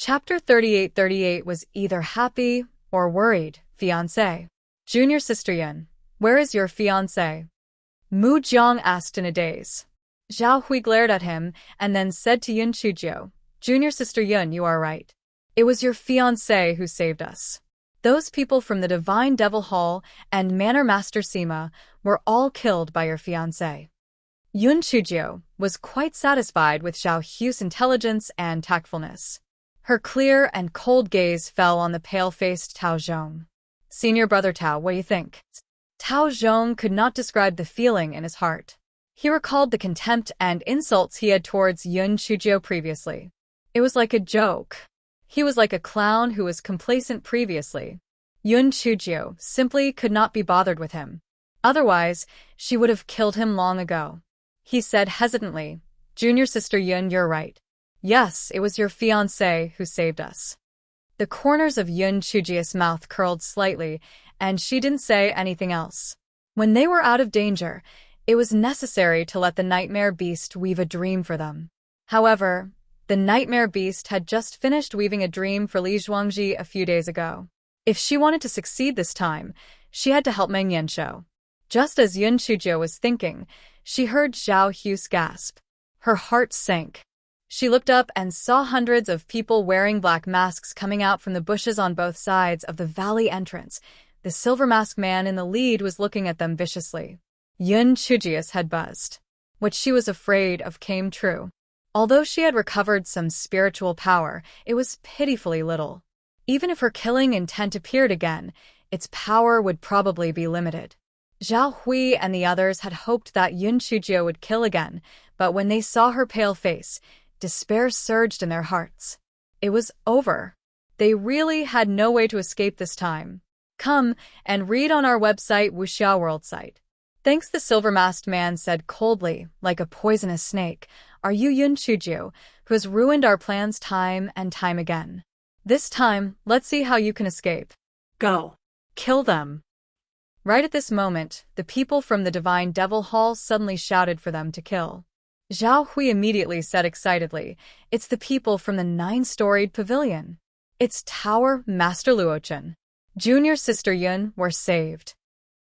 Chapter 3838 was either happy or worried. Fiancé. Junior sister Yun, where is your fiancé? Mu Jiang asked in a daze. Zhao Hui glared at him and then said to Yun Chujio, Junior sister Yun, you are right. It was your fiancé who saved us. Those people from the Divine Devil Hall and Manor Master Sima were all killed by your fiancé. Yun Chujio was quite satisfied with Zhao Hui's intelligence and tactfulness. Her clear and cold gaze fell on the pale-faced Tao Zhong. Senior brother Tao, what do you think? Tao Zhong could not describe the feeling in his heart. He recalled the contempt and insults he had towards Yun Chujio previously. It was like a joke. He was like a clown who was complacent previously. Yun Chujio simply could not be bothered with him. Otherwise, she would have killed him long ago. He said hesitantly, Junior sister Yun, you're right. Yes, it was your fiancé who saved us. The corners of Yun Chujio's mouth curled slightly, and she didn't say anything else. When they were out of danger, it was necessary to let the nightmare beast weave a dream for them. However, the nightmare beast had just finished weaving a dream for Li Zhuangji a few days ago. If she wanted to succeed this time, she had to help Meng Yanshou. Just as Yun Chujio was thinking, she heard Zhao Hui's gasp. Her heart sank. She looked up and saw hundreds of people wearing black masks coming out from the bushes on both sides of the valley entrance. The silver masked man in the lead was looking at them viciously. Yun Chujio's head buzzed. What she was afraid of came true. Although she had recovered some spiritual power, it was pitifully little. Even if her killing intent appeared again, its power would probably be limited. Zhao Hui and the others had hoped that Yun Chujio would kill again, but when they saw her pale face, despair surged in their hearts. It was over. They really had no way to escape this time. Come and read on our website Wuxia World site. Thanks, the silver-masked man said coldly, like a poisonous snake. Are you Yun Chujio, who has ruined our plans time and time again? This time, let's see how you can escape. Go. Kill them. Right at this moment, the people from the Divine Devil Hall suddenly shouted for them to kill. Zhao Hui immediately said excitedly, it's the people from the 9-storied pavilion. It's Tower Master Luochen. Junior sister Yun were saved.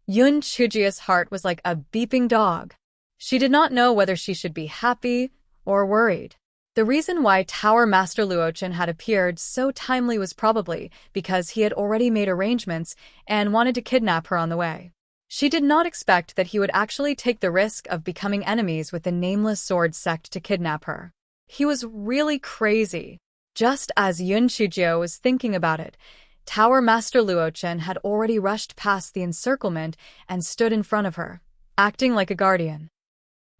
Yun Chujio's heart was like a beeping dog. She did not know whether she should be happy or worried. The reason why Tower Master Luochen had appeared so timely was probably because he had already made arrangements and wanted to kidnap her on the way. She did not expect that he would actually take the risk of becoming enemies with the Nameless Sword sect to kidnap her. He was really crazy. Just as Yun Chujio was thinking about it, Tower Master Luochen had already rushed past the encirclement and stood in front of her, acting like a guardian.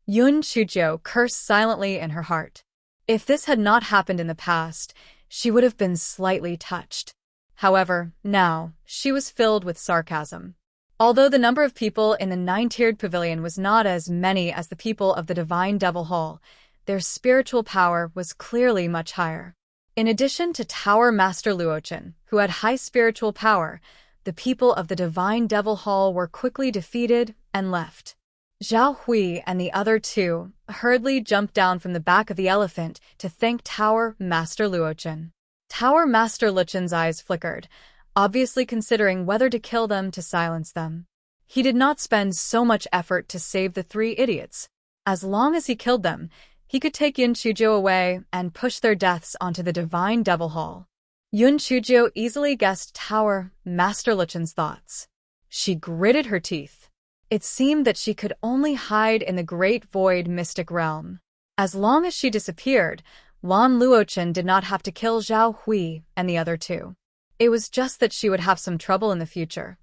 Yun Chujio cursed silently in her heart. If this had not happened in the past, she would have been slightly touched. However, now, she was filled with sarcasm. Although the number of people in the 9-tiered pavilion was not as many as the people of the Divine Devil Hall, their spiritual power was clearly much higher. In addition to Tower Master Luochen, who had high spiritual power, the people of the Divine Devil Hall were quickly defeated and left. Zhao Hui and the other two hurriedly jumped down from the back of the elephant to thank Tower Master Luochen. Tower Master Luochen's eyes flickered, obviously considering whether to kill them to silence them. He did not spend so much effort to save the 3 idiots. As long as he killed them, he could take Yun Chujio away and push their deaths onto the Divine Devil Hall. Yun Chujio easily guessed Tower Master Luochen's thoughts. She gritted her teeth. It seemed that she could only hide in the Great Void Mystic Realm. As long as she disappeared, Lan Luochen did not have to kill Zhao Hui and the other 2. It was just that she would have some trouble in the future.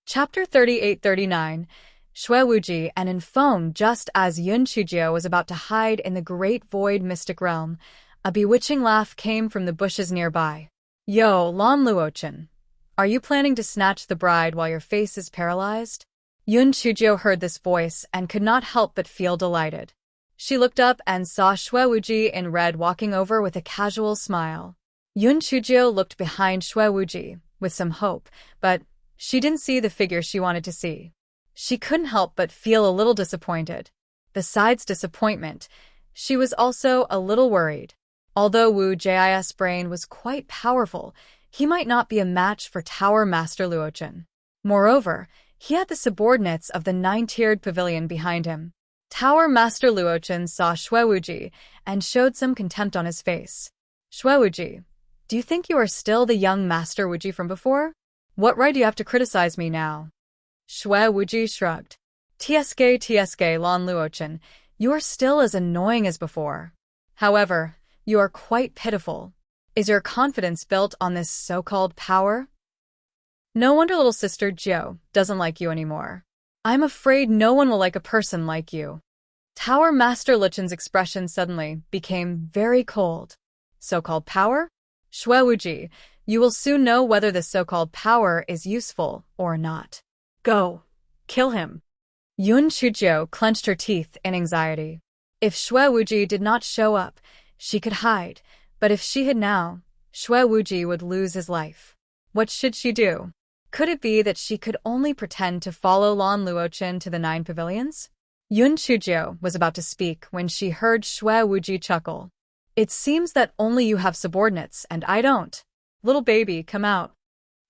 Chapter 3839. Shui Wuji and in foam. Just as Yun Chujio was about to hide in the Great Void Mystic Realm, a bewitching laugh came from the bushes nearby. Yo, Lan Luochen. Are you planning to snatch the bride while your face is paralyzed? Yun Chujio heard this voice and could not help but feel delighted. She looked up and saw Shui Wuji in red walking over with a casual smile. Yun Chujio looked behind Shui Wuji with some hope, but she didn't see the figure she wanted to see. She couldn't help but feel a little disappointed. Besides disappointment, she was also a little worried. Although Wu Jis' brain was quite powerful, he might not be a match for Tower Master Luochen. Moreover, he had the subordinates of the 9-tiered pavilion behind him. Tower Master Luochen saw Shui Wuji and showed some contempt on his face. Shui Wuji, do you think you are still the young Master Wuji from before? What right do you have to criticize me now? Shui Wuji shrugged. TSK Lan Luochen, you are still as annoying as before. However, you are quite pitiful. Is your confidence built on this so-called power? No wonder little sister Jiu doesn't like you anymore. I'm afraid no one will like a person like you. Tower Master Luchen's expression suddenly became very cold. So-called power? Shui Wuji, you will soon know whether this so-called power is useful or not. Go. Kill him. Yun Chuzhou clenched her teeth in anxiety. If Shui Wuji did not show up, she could hide, but if she hid now, Shui Wuji would lose his life. What should she do? Could it be that she could only pretend to follow Lan Luochen to the 9 pavilions? Yun Chuzhou was about to speak when she heard Shui Wuji chuckle. It seems that only you have subordinates and I don't. Little baby, come out.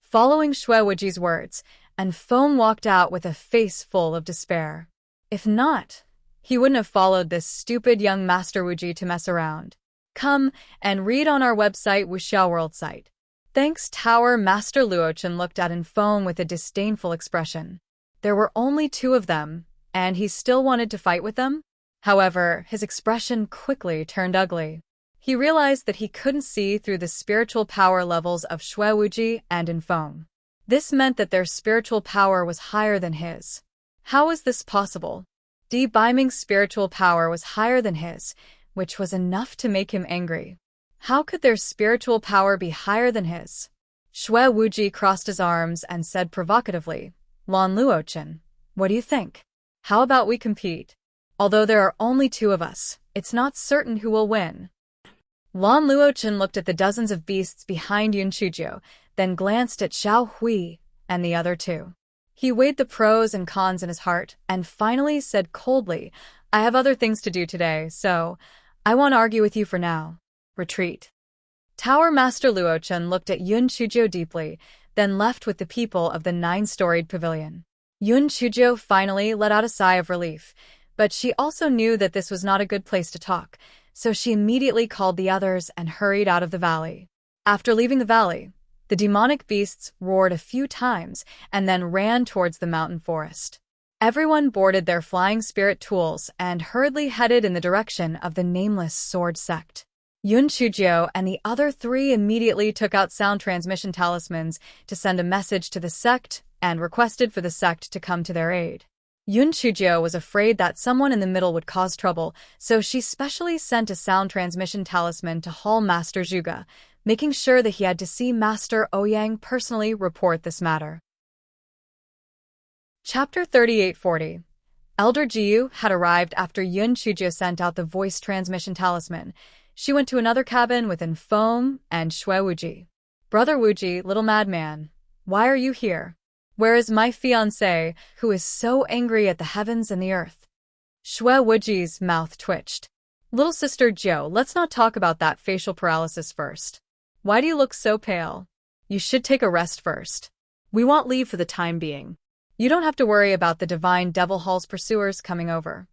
Following Shui Wuji's words, and Feng walked out with a face full of despair. If not, he wouldn't have followed this stupid young Master Wuji to mess around. Come and read on our website Wuxiao World site. Thanks. Tower Master Luochen looked at Feng with a disdainful expression. There were only 2 of them, and he still wanted to fight with them? However, his expression quickly turned ugly. He realized that he couldn't see through the spiritual power levels of Shui Wuji and Feng. This meant that their spiritual power was higher than his. How was this possible? Di Baiming's spiritual power was higher than his, which was enough to make him angry. How could their spiritual power be higher than his? Shui Wuji crossed his arms and said provocatively, Lan Luochen, what do you think? How about we compete? Although there are only 2 of us, it's not certain who will win. Lan Luochen looked at the dozens of beasts behind Yun Chuzhou, then glanced at Xiao Hui and the other 2. He weighed the pros and cons in his heart and finally said coldly, I have other things to do today, so I won't argue with you for now. Retreat. Tower Master Luochen looked at Yun Chuzhou deeply, then left with the people of the 9-storied pavilion. Yun Chuzhou finally let out a sigh of relief, but she also knew that this was not a good place to talk, so she immediately called the others and hurried out of the valley. After leaving the valley, the demonic beasts roared a few times and then ran towards the mountain forest. Everyone boarded their flying spirit tools and hurriedly headed in the direction of the nameless sword sect. Yun Chuzhou and the other 3 immediately took out sound transmission talismans to send a message to the sect and requested for the sect to come to their aid. Yun Chuzhou was afraid that someone in the middle would cause trouble, so she specially sent a sound transmission talisman to Hall Master Zhuge, making sure that he had to see Master Ouyang personally report this matter. Chapter 3840. Elder Jiyu had arrived after Yun Chuzhou sent out the voice transmission talisman. She went to another cabin with Feng and Shui Wuji. Brother Wuji, little madman, why are you here? Where is my fiancé, who is so angry at the heavens and the earth? Shui Wuji's mouth twitched. Little sister Jiu, let's not talk about that facial paralysis first. Why do you look so pale? You should take a rest first. We want leave for the time being. You don't have to worry about the Divine Devil Hall's pursuers coming over.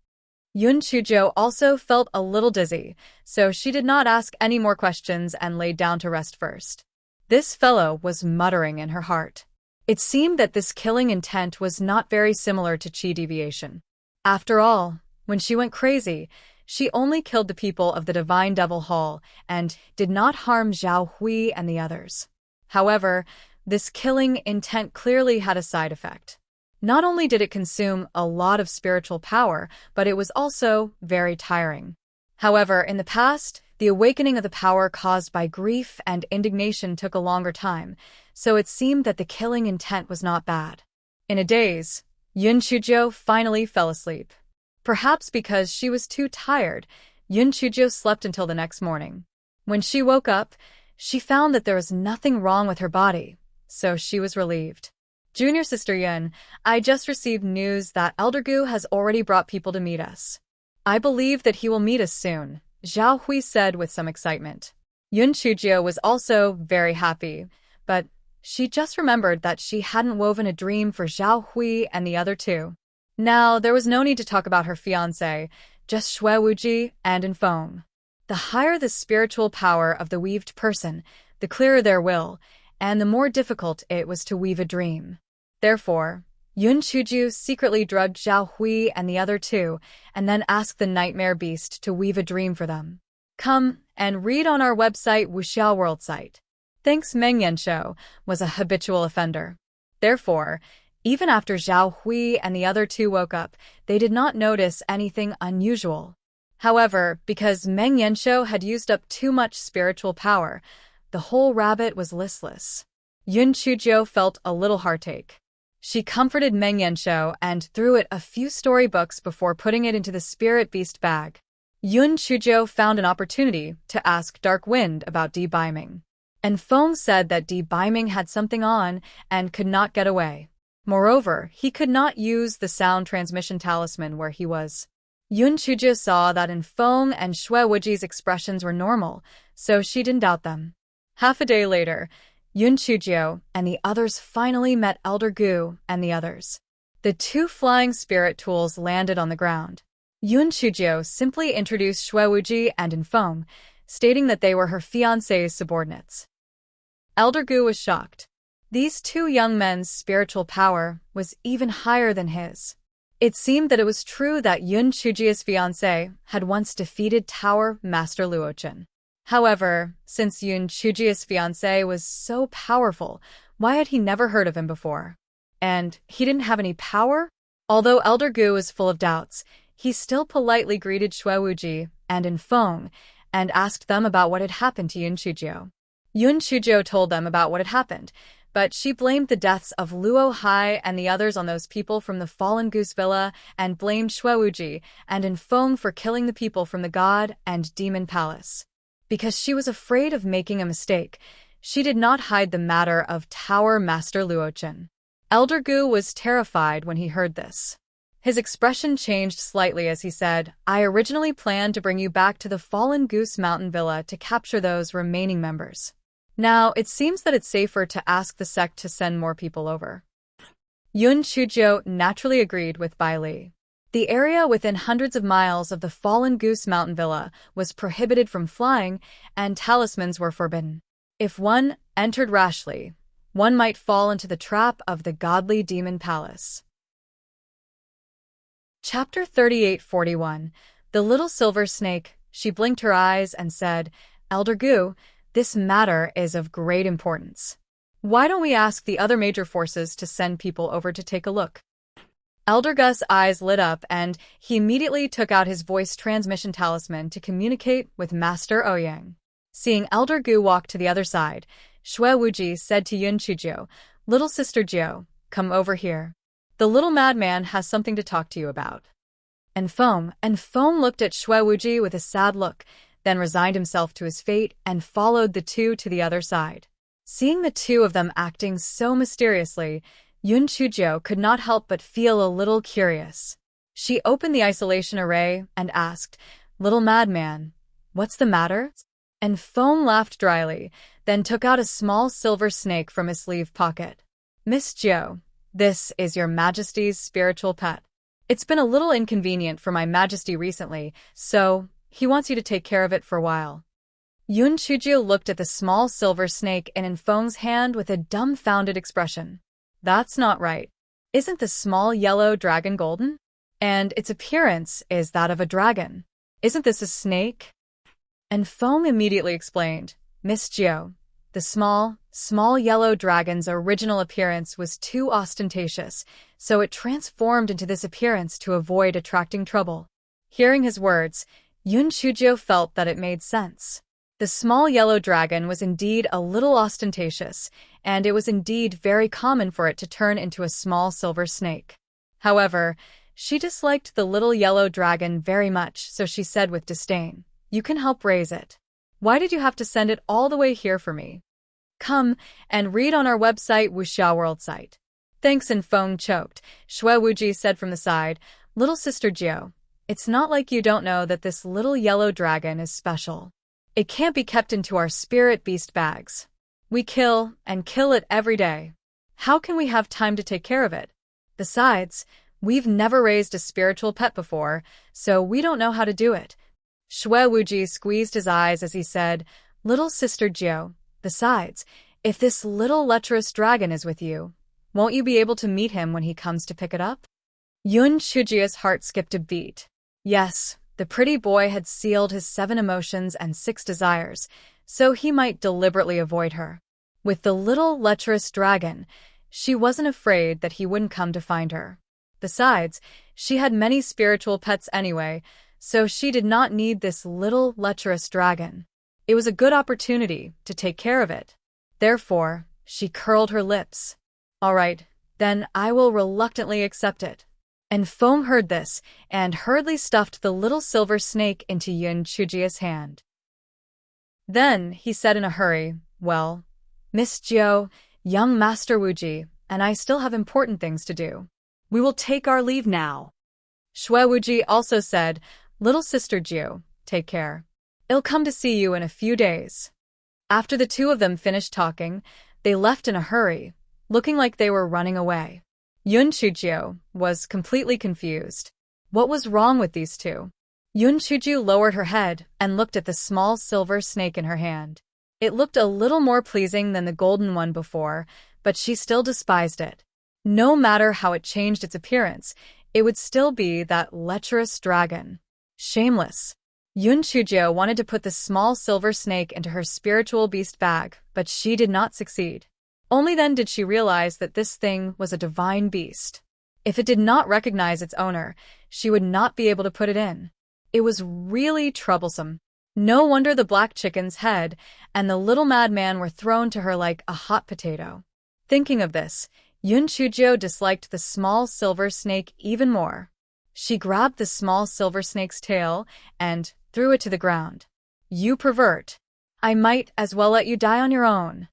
Yun Chuzhou also felt a little dizzy, so she did not ask any more questions and laid down to rest first. This fellow was muttering in her heart. It seemed that this killing intent was not very similar to Qi deviation. After all, when she went crazy, she only killed the people of the Divine Devil Hall and did not harm Zhao Hui and the others. However, this killing intent clearly had a side effect. Not only did it consume a lot of spiritual power, but it was also very tiring. However, in the past, the awakening of the power caused by grief and indignation took a longer time, so it seemed that the killing intent was not bad. In a daze, Yun Chuzhou finally fell asleep. Perhaps because she was too tired, Yun Chuzhou slept until the next morning. When she woke up, she found that there was nothing wrong with her body, so she was relieved. Junior Sister Yun, I just received news that Elder Gu has already brought people to meet us. I believe that he will meet us soon, Zhao Hui said with some excitement. Yun Chujio was also very happy, but she just remembered that she hadn't woven a dream for Zhao Hui and the other two. Now, there was no need to talk about her fiancé, just Shui Wuji and Infeng. The higher the spiritual power of the weaved person, the clearer their will, and the more difficult it was to weave a dream. Therefore, Yun Chuju secretly drugged Zhao Hui and the other two, and then asked the nightmare beast to weave a dream for them. Come and read on our website Wuxiao World site. Thanks Meng Yanshou was a habitual offender. Therefore, even after Zhao Hui and the other two woke up, they did not notice anything unusual. However, because Meng Yanshou had used up too much spiritual power, the whole rabbit was listless. Yun Chujiu felt a little heartache. She comforted Meng Yanshou and threw it a few storybooks before putting it into the spirit beast bag. Yun Chujiu found an opportunity to ask Dark Wind about Di Baiming. And Feng said that Di Baiming had something on and could not get away. Moreover, he could not use the sound transmission talisman where he was. Yun Chujiu saw that in Feng and Shui Wuji's expressions were normal, so she didn't doubt them. Half a day later, Yun Chujiu and the others finally met Elder Gu and the others. The two flying spirit tools landed on the ground. Yun Chujiu simply introduced Shui Wuji and Infeng, stating that they were her fiancé's subordinates. Elder Gu was shocked. These two young men's spiritual power was even higher than his. It seemed that it was true that Yun Chuji's fiancé had once defeated Tower Master Luochen. However, since Yun Chuji's fiancé was so powerful, why had he never heard of him before? And he didn't have any power? Although Elder Gu was full of doubts, he still politely greeted Shui Wuji and Infeng and asked them about what had happened to Yun Chujiu. Yun Chujiu told them about what had happened, but she blamed the deaths of Luo Hai and the others on those people from the Fallen Goose Villa and blamed Shui Wuji and Infeng for killing the people from the God and Demon Palace. Because she was afraid of making a mistake, she did not hide the matter of Tower Master Luochen. Elder Gu was terrified when he heard this. His expression changed slightly as he said, I originally planned to bring you back to the Fallen Goose Mountain Villa to capture those remaining members. Now, it seems that it's safer to ask the sect to send more people over. Yun Chujiu naturally agreed with Bai Li. The area within hundreds of miles of the Fallen Goose Mountain Villa was prohibited from flying, and talismans were forbidden. If one entered rashly, one might fall into the trap of the godly demon palace. Chapter 3841. The Little Silver Snake. She blinked her eyes and said, Elder Gu, this matter is of great importance. Why don't we ask the other major forces to send people over to take a look? Elder Gu's eyes lit up and he immediately took out his voice transmission talisman to communicate with Master Ouyang. Seeing Elder Gu walk to the other side, Shui Wuji said to Yun Chujiu, Little Sister Jiu, come over here. The little madman has something to talk to you about. And Feng looked at Shui Wuji with a sad look, then resigned himself to his fate and followed the two to the other side. Seeing the two of them acting so mysteriously, Yun Chujiu could not help but feel a little curious. She opened the isolation array and asked, Little madman, what's the matter? And Feng laughed dryly, then took out a small silver snake from his sleeve pocket. Miss Jiu, this is your Majesty's spiritual pet. It's been a little inconvenient for my Majesty recently, so he wants you to take care of it for a while. Yun Chujiu looked at the small silver snake in Feng's hand with a dumbfounded expression. That's not right. Isn't the small yellow dragon golden? And its appearance is that of a dragon. Isn't this a snake? And Feng immediately explained, Miss Jiu, the small yellow dragon's original appearance was too ostentatious, so it transformed into this appearance to avoid attracting trouble. Hearing his words, Yun Chujiu felt that it made sense. The small yellow dragon was indeed a little ostentatious, and it was indeed very common for it to turn into a small silver snake. However, she disliked the little yellow dragon very much, so she said with disdain, You can help raise it. Why did you have to send it all the way here for me? Come and read on our website Wuxiao World site. Thanks. And Feng choked. Shui Wuji said from the side, Little Sister Jiu, It's not like you don't know that this little yellow dragon is special. It can't be kept into our spirit beast bags. We kill and kill it every day. How can we have time to take care of it? Besides, we've never raised a spiritual pet before, so we don't know how to do it. Xue Wuji squeezed his eyes as he said, "Little Sister Jiu, besides, if this little lecherous dragon is with you, won't you be able to meet him when he comes to pick it up?" Yun Chujia's heart skipped a beat. Yes, the pretty boy had sealed his 7 emotions and 6 desires, so he might deliberately avoid her. With the little lecherous dragon, she wasn't afraid that he wouldn't come to find her. Besides, she had many spiritual pets anyway, so she did not need this little lecherous dragon. It was a good opportunity to take care of it. Therefore, she curled her lips. "All right, then I will reluctantly accept it." And Feng heard this, and hurriedly stuffed the little silver snake into Yun Chujia's hand. Then he said in a hurry, "Well, Miss Jiu, young Master Wuji, and I still have important things to do. We will take our leave now." Xue Wuji also said, "Little Sister Jiu, take care. I'll come to see you in a few days." After the two of them finished talking, they left in a hurry, looking like they were running away. Yun Chujiu was completely confused. What was wrong with these two? Yun Chujiu lowered her head and looked at the small silver snake in her hand. It looked a little more pleasing than the golden one before, but she still despised it. No matter how it changed its appearance, it would still be that lecherous dragon. Shameless. Yun Chujiu wanted to put the small silver snake into her spiritual beast bag, but she did not succeed. Only then did she realize that this thing was a divine beast. If it did not recognize its owner, she would not be able to put it in. It was really troublesome. No wonder the black chicken's head and the little madman were thrown to her like a hot potato. Thinking of this, Yun Chujiu disliked the small silver snake even more. She grabbed the small silver snake's tail and threw it to the ground. "You pervert! I might as well let you die on your own."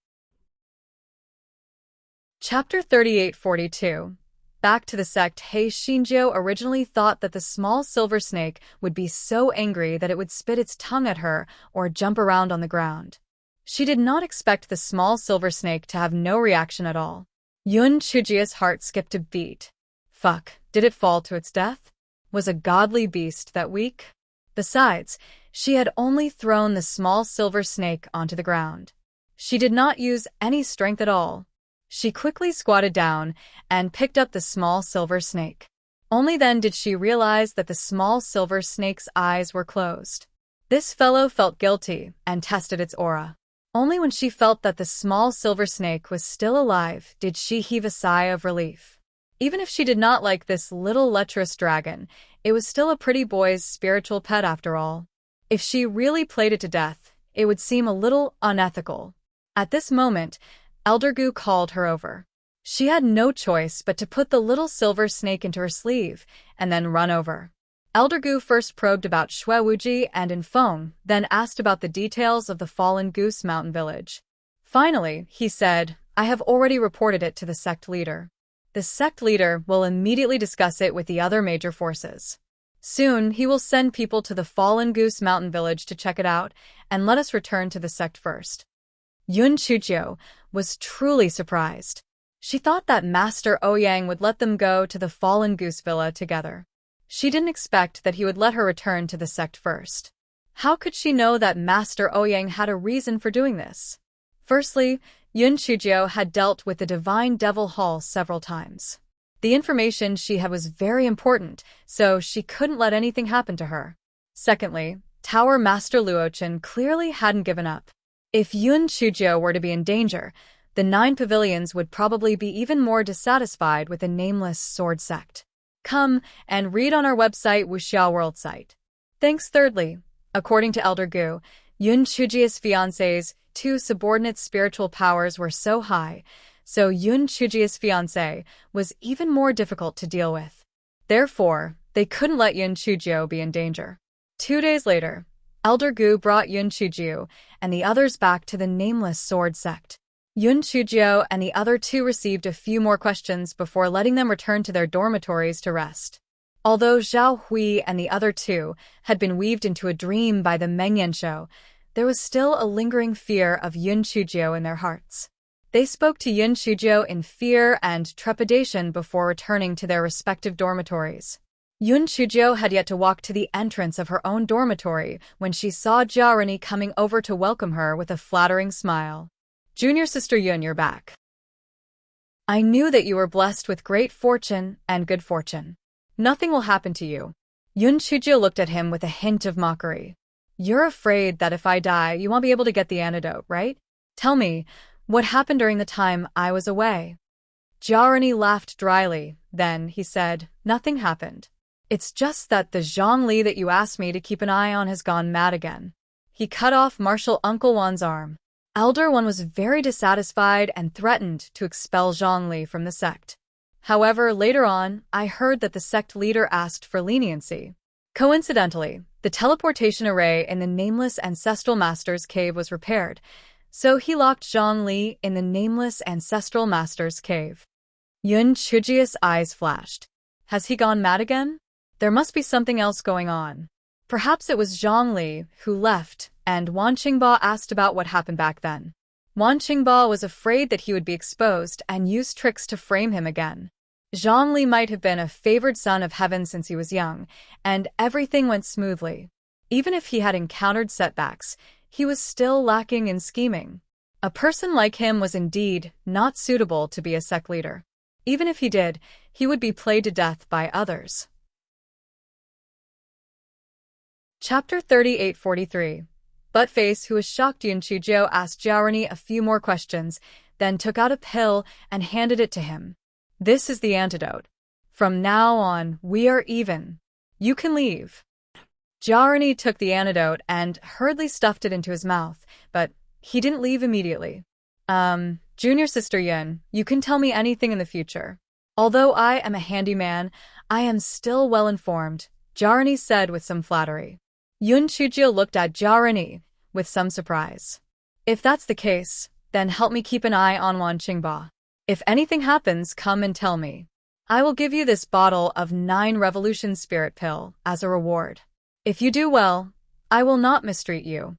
Chapter 3842. Back to the sect. Hei Xinjiu originally thought that the small silver snake would be so angry that it would spit its tongue at her or jump around on the ground. She did not expect the small silver snake to have no reaction at all. Yun Chujia's heart skipped a beat. Fuck, did it fall to its death? Was a godly beast that weak? Besides, she had only thrown the small silver snake onto the ground. She did not use any strength at all. She quickly squatted down and picked up the small silver snake. Only then did she realize that the small silver snake's eyes were closed. This fellow felt guilty and tested its aura. Only when she felt that the small silver snake was still alive did she heave a sigh of relief. Even if she did not like this little lecherous dragon, it was still a pretty boy's spiritual pet after all. If she really played it to death, it would seem a little unethical. At this moment, Elder Gu called her over. She had no choice but to put the little silver snake into her sleeve and then run over. Elder Gu first probed about Xue Wuji and Infeng, then asked about the details of the Fallen Goose Mountain village. Finally, he said, "I have already reported it to the sect leader. The sect leader will immediately discuss it with the other major forces. Soon, he will send people to the Fallen Goose Mountain village to check it out, and let us return to the sect first." Yun Chujiu was truly surprised. She thought that Master Ouyang would let them go to the Fallen Goose Villa together. She didn't expect that he would let her return to the sect first. How could she know that Master Ouyang had a reason for doing this? Firstly, Yun Chujiu had dealt with the Divine Devil Hall several times. The information she had was very important, so she couldn't let anything happen to her. Secondly, Tower Master Luochen clearly hadn't given up. If Yun Chujiu were to be in danger, the 9 pavilions would probably be even more dissatisfied with the nameless sword sect. Come and read on our website Wuxia World site. Thanks. Thirdly, according to Elder Gu, Yun Chujia's fiancé's 2 subordinate spiritual powers were so high, so Yun Chujia's fiancé was even more difficult to deal with. Therefore, they couldn't let Yun Chujiu be in danger. 2 days later, Elder Gu brought Yun Chujiu and the others back to the nameless sword sect. Yun Chujiu and the other 2 received a few more questions before letting them return to their dormitories to rest. Although Zhao Hui and the other two had been weaved into a dream by the Mengyan, there was still a lingering fear of Yun Chujiu in their hearts. They spoke to Yun Chujiu in fear and trepidation before returning to their respective dormitories. Yun Chujiu had yet to walk to the entrance of her own dormitory when she saw Jiaorini coming over to welcome her with a flattering smile. "Junior sister Yun, you're back. I knew that you were blessed with great fortune and good fortune. Nothing will happen to you." Yun Chujiu looked at him with a hint of mockery. "You're afraid that if I die, you won't be able to get the antidote, right? Tell me, what happened during the time I was away?" Jiaorini laughed dryly. Then he said, "Nothing happened. It's just that the Zhongli that you asked me to keep an eye on has gone mad again." He cut off Martial Uncle Wan's arm. Elder One was very dissatisfied and threatened to expel Zhongli from the sect. However, later on, I heard that the sect leader asked for leniency. Coincidentally, the teleportation array in the Nameless Ancestral Master's cave was repaired, so he locked Zhongli in the Nameless Ancestral Master's cave. Yun Chujiu's eyes flashed. Has he gone mad again? There must be something else going on. Perhaps it was Zhongli who left, and Wan Qingba asked about what happened back then. Wan Qingba was afraid that he would be exposed and used tricks to frame him again. Zhongli might have been a favored son of heaven since he was young, and everything went smoothly. Even if he had encountered setbacks, he was still lacking in scheming. A person like him was indeed not suitable to be a sect leader. Even if he did, he would be played to death by others. Chapter 3843. Buttface, who was shocked Yun Chujiu, asked Jiaorini a few more questions, then took out a pill and handed it to him. "This is the antidote. From now on, we are even. You can leave." Jiaorini took the antidote and hurriedly stuffed it into his mouth, but he didn't leave immediately. Junior sister Yun, you can tell me anything in the future. Although I am a handyman, I am still well informed," Jiaorini said with some flattery. Yun Chujiu looked at Jiaorini with some surprise. "If that's the case, then help me keep an eye on Wan Qingba. If anything happens, come and tell me. I will give you this bottle of 9 Revolution Spirit Pill as a reward. If you do well, I will not mistreat you."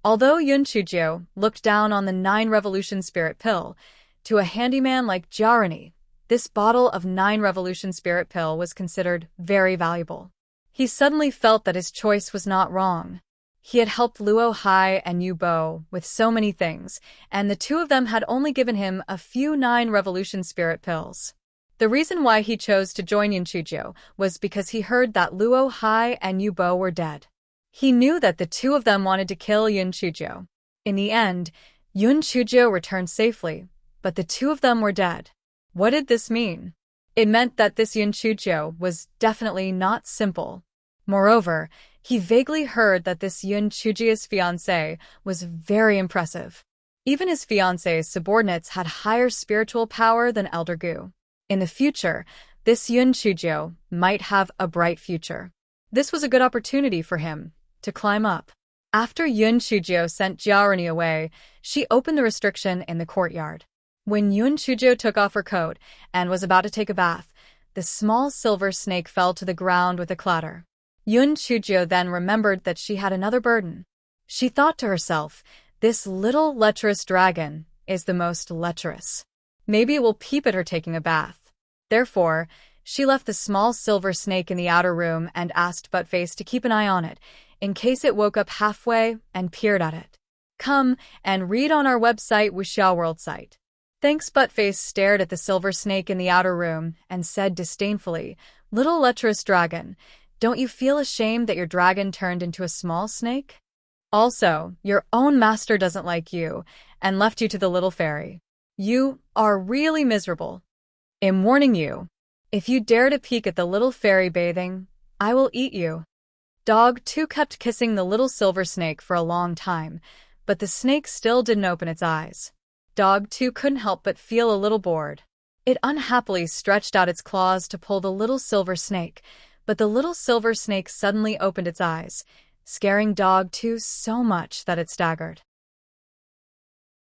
Although Yun Chujiu looked down on the 9 Revolution Spirit Pill, to a handyman like Jiaorini, this bottle of 9 Revolution Spirit Pill was considered very valuable. He suddenly felt that his choice was not wrong. He had helped Luo Hai and Yu Bo with so many things, and the two of them had only given him a few 9 Revolution Spirit Pills. The reason why he chose to join Yun Chujiu was because he heard that Luo Hai and Yu Bo were dead. He knew that the two of them wanted to kill Yun Chujiu. In the end, Yun Chujiu returned safely, but the two of them were dead. What did this mean? It meant that this Yun Chujiu was definitely not simple. Moreover, he vaguely heard that this Yun Chujiu's fiancé was very impressive. Even his fiancé's subordinates had higher spiritual power than Elder Gu. In the future, this Yun Chujiu might have a bright future. This was a good opportunity for him to climb up. After Yun Chujiu sent Jiaorini away, she opened the restriction in the courtyard. When Yun Chujiu took off her coat and was about to take a bath, the small silver snake fell to the ground with a clatter. Yun Chujiu then remembered that she had another burden. She thought to herself, this little lecherous dragon is the most lecherous. Maybe it will peep at her taking a bath. Therefore, she left the small silver snake in the outer room and asked Buttface to keep an eye on it, in case it woke up halfway and peered at it. Come and read on our website Wuxiao World site. Thanks. Buttface stared at the silver snake in the outer room and said disdainfully, "Little lecherous dragon, don't you feel ashamed that your dragon turned into a small snake? Also, your own master doesn't like you and left you to the little fairy. You are really miserable. I'm warning you. If you dare to peek at the little fairy bathing, I will eat you." Dog 2 kept kissing the little silver snake for a long time, but the snake still didn't open its eyes. Dog 2 couldn't help but feel a little bored. It unhappily stretched out its claws to pull the little silver snake, but the little silver snake suddenly opened its eyes, scaring Dog 2 so much that it staggered.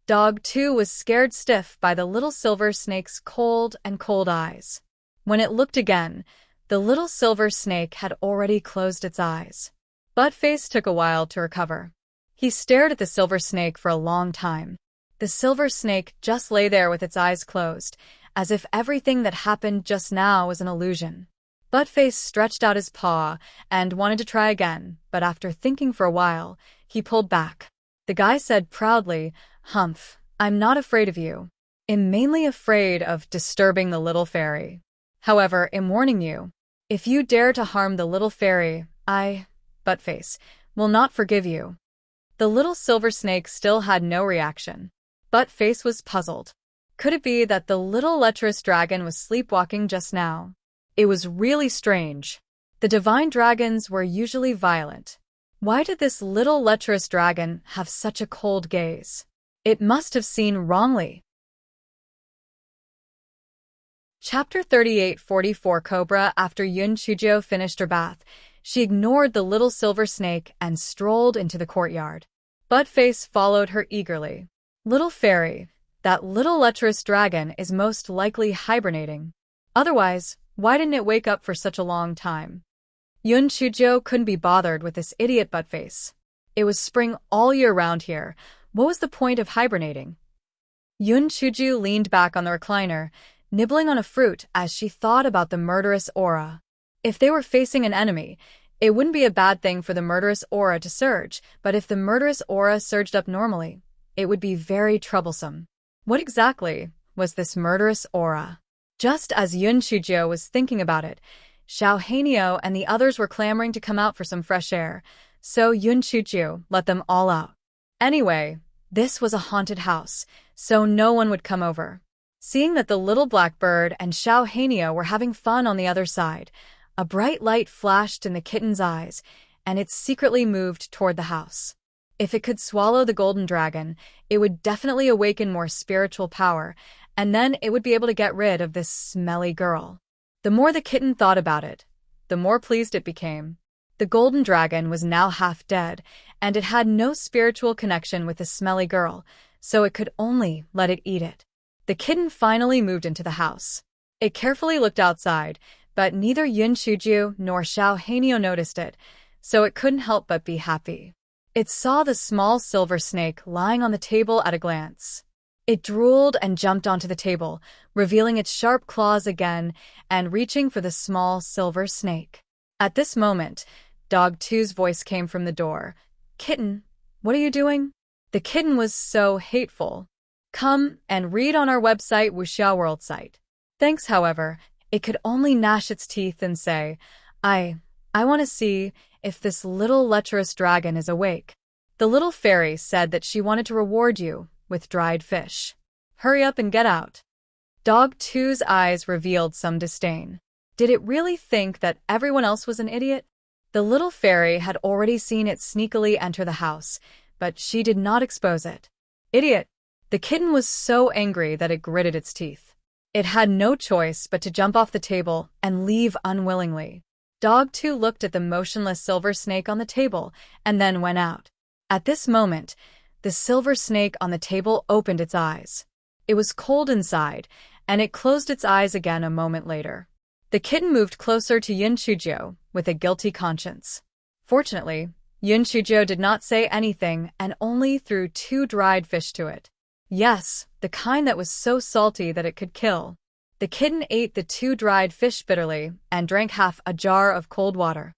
Dog 2 was scared stiff by the little silver snake's cold eyes. When it looked again, The little silver snake had already closed its eyes. Buttface took a while to recover. He stared at the silver snake for a long time. The silver snake just lay there with its eyes closed, as if everything that happened just now was an illusion. Buttface stretched out his paw and wanted to try again, but after thinking for a while, he pulled back. The guy said proudly, "Humph, I'm not afraid of you. I'm mainly afraid of disturbing the little fairy. However, I'm warning you. If you dare to harm the little fairy, Buttface, will not forgive you." The little silver snake still had no reaction. Buttface was puzzled. Could it be that the little lecherous dragon was sleepwalking just now? It was really strange. The divine dragons were usually violent. Why did this little lecherous dragon have such a cold gaze? It must have seen wrongly. Chapter 38-44 Cobra. After Yun Chujo finished her bath, she ignored the little silver snake and strolled into the courtyard. Buttface followed her eagerly. "Little fairy, that little lecherous dragon is most likely hibernating. Otherwise, why didn't it wake up for such a long time?" Yun Chujo couldn't be bothered with this idiot Buttface. It was spring all year round here. What was the point of hibernating? Yun Chujo leaned back on the recliner, nibbling on a fruit as she thought about the murderous aura. If they were facing an enemy, it wouldn't be a bad thing for the murderous aura to surge, but if the murderous aura surged up normally, it would be very troublesome. What exactly was this murderous aura? Just as Yun Chujo was thinking about it, Xiao Hanio and the others were clamoring to come out for some fresh air, so Yun Chujo let them all out. Anyway, this was a haunted house, so no one would come over. Seeing that the little blackbird and Xiao Hanio were having fun on the other side, a bright light flashed in the kitten's eyes, and it secretly moved toward the house. If it could swallow the golden dragon, it would definitely awaken more spiritual power, and then it would be able to get rid of this smelly girl. The more the kitten thought about it, the more pleased it became. The golden dragon was now half dead, and it had no spiritual connection with the smelly girl, so it could only let it eat it. The kitten finally moved into the house. It carefully looked outside, but neither Yun Chujo nor Xiao Hanio noticed it, so it couldn't help but be happy. It saw the small silver snake lying on the table at a glance. It drooled and jumped onto the table, revealing its sharp claws again and reaching for the small silver snake. At this moment, Dog 2's voice came from the door. "Kitten, what are you doing?" The kitten was so hateful. "Come and read on our website Wuxia World site." Thanks, however, it could only gnash its teeth and say, I want to see if this little lecherous dragon is awake. The little fairy said that she wanted to reward you with dried fish. Hurry up and get out. Dog 2's eyes revealed some disdain. Did it really think that everyone else was an idiot? The little fairy had already seen it sneakily enter the house, but she did not expose it. Idiot! The kitten was so angry that it gritted its teeth. It had no choice but to jump off the table and leave unwillingly. Dog 2 looked at the motionless silver snake on the table and then went out. At this moment, the silver snake on the table opened its eyes. It was cold inside, and it closed its eyes again a moment later. The kitten moved closer to Yun Chujo with a guilty conscience. Fortunately, Yun Chujo did not say anything and only threw 2 dried fish to it. Yes, the kind that was so salty that it could kill. The kitten ate the 2 dried fish bitterly and drank half a jar of cold water.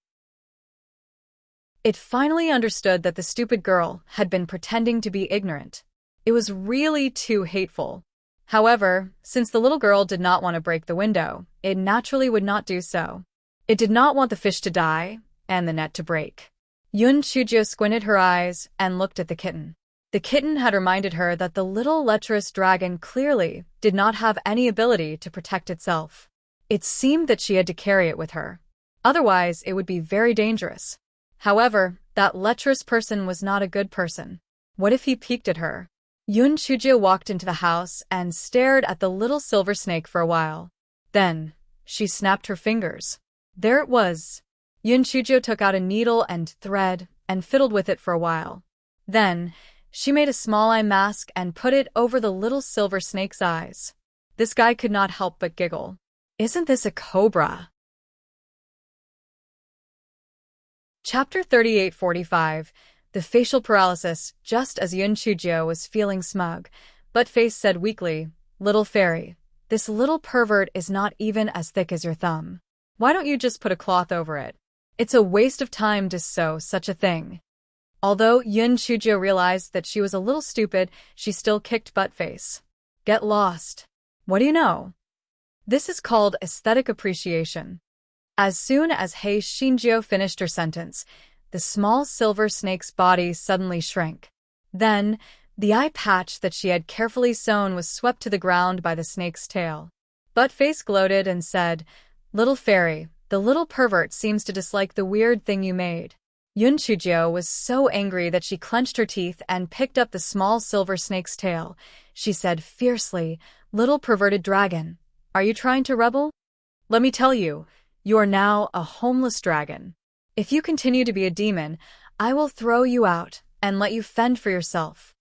It finally understood that the stupid girl had been pretending to be ignorant. It was really too hateful. However, since the little girl did not want to break the window, it naturally would not do so. It did not want the fish to die and the net to break. Yun Chujo squinted her eyes and looked at the kitten. The kitten had reminded her that the little lecherous dragon clearly did not have any ability to protect itself. It seemed that she had to carry it with her. Otherwise, it would be very dangerous. However, that lecherous person was not a good person. What if he peeked at her? Yun Chujo walked into the house and stared at the little silver snake for a while. Then, she snapped her fingers. There it was. Yun Chujo took out a needle and thread and fiddled with it for a while. Then, she made a small eye mask and put it over the little silver snake's eyes. This guy could not help but giggle. Isn't this a cobra? Chapter 3845. The facial paralysis. Just as Yun Chujio was feeling smug, Buttface said weakly, "Little fairy, this little pervert is not even as thick as your thumb. Why don't you just put a cloth over it? It's a waste of time to sew such a thing." Although Yun Chujio realized that she was a little stupid, she still kicked Buttface. "Get lost. What do you know? This is called aesthetic appreciation." As soon as Hei Shinjio finished her sentence, the small silver snake's body suddenly shrank. Then, the eye patch that she had carefully sewn was swept to the ground by the snake's tail. Buttface gloated and said, "Little fairy, the little pervert seems to dislike the weird thing you made." Yun Chujio was so angry that she clenched her teeth and picked up the small silver snake's tail. She said fiercely, "Little perverted dragon, are you trying to rebel? Let me tell you, you are now a homeless dragon. If you continue to be a demon, I will throw you out and let you fend for yourself."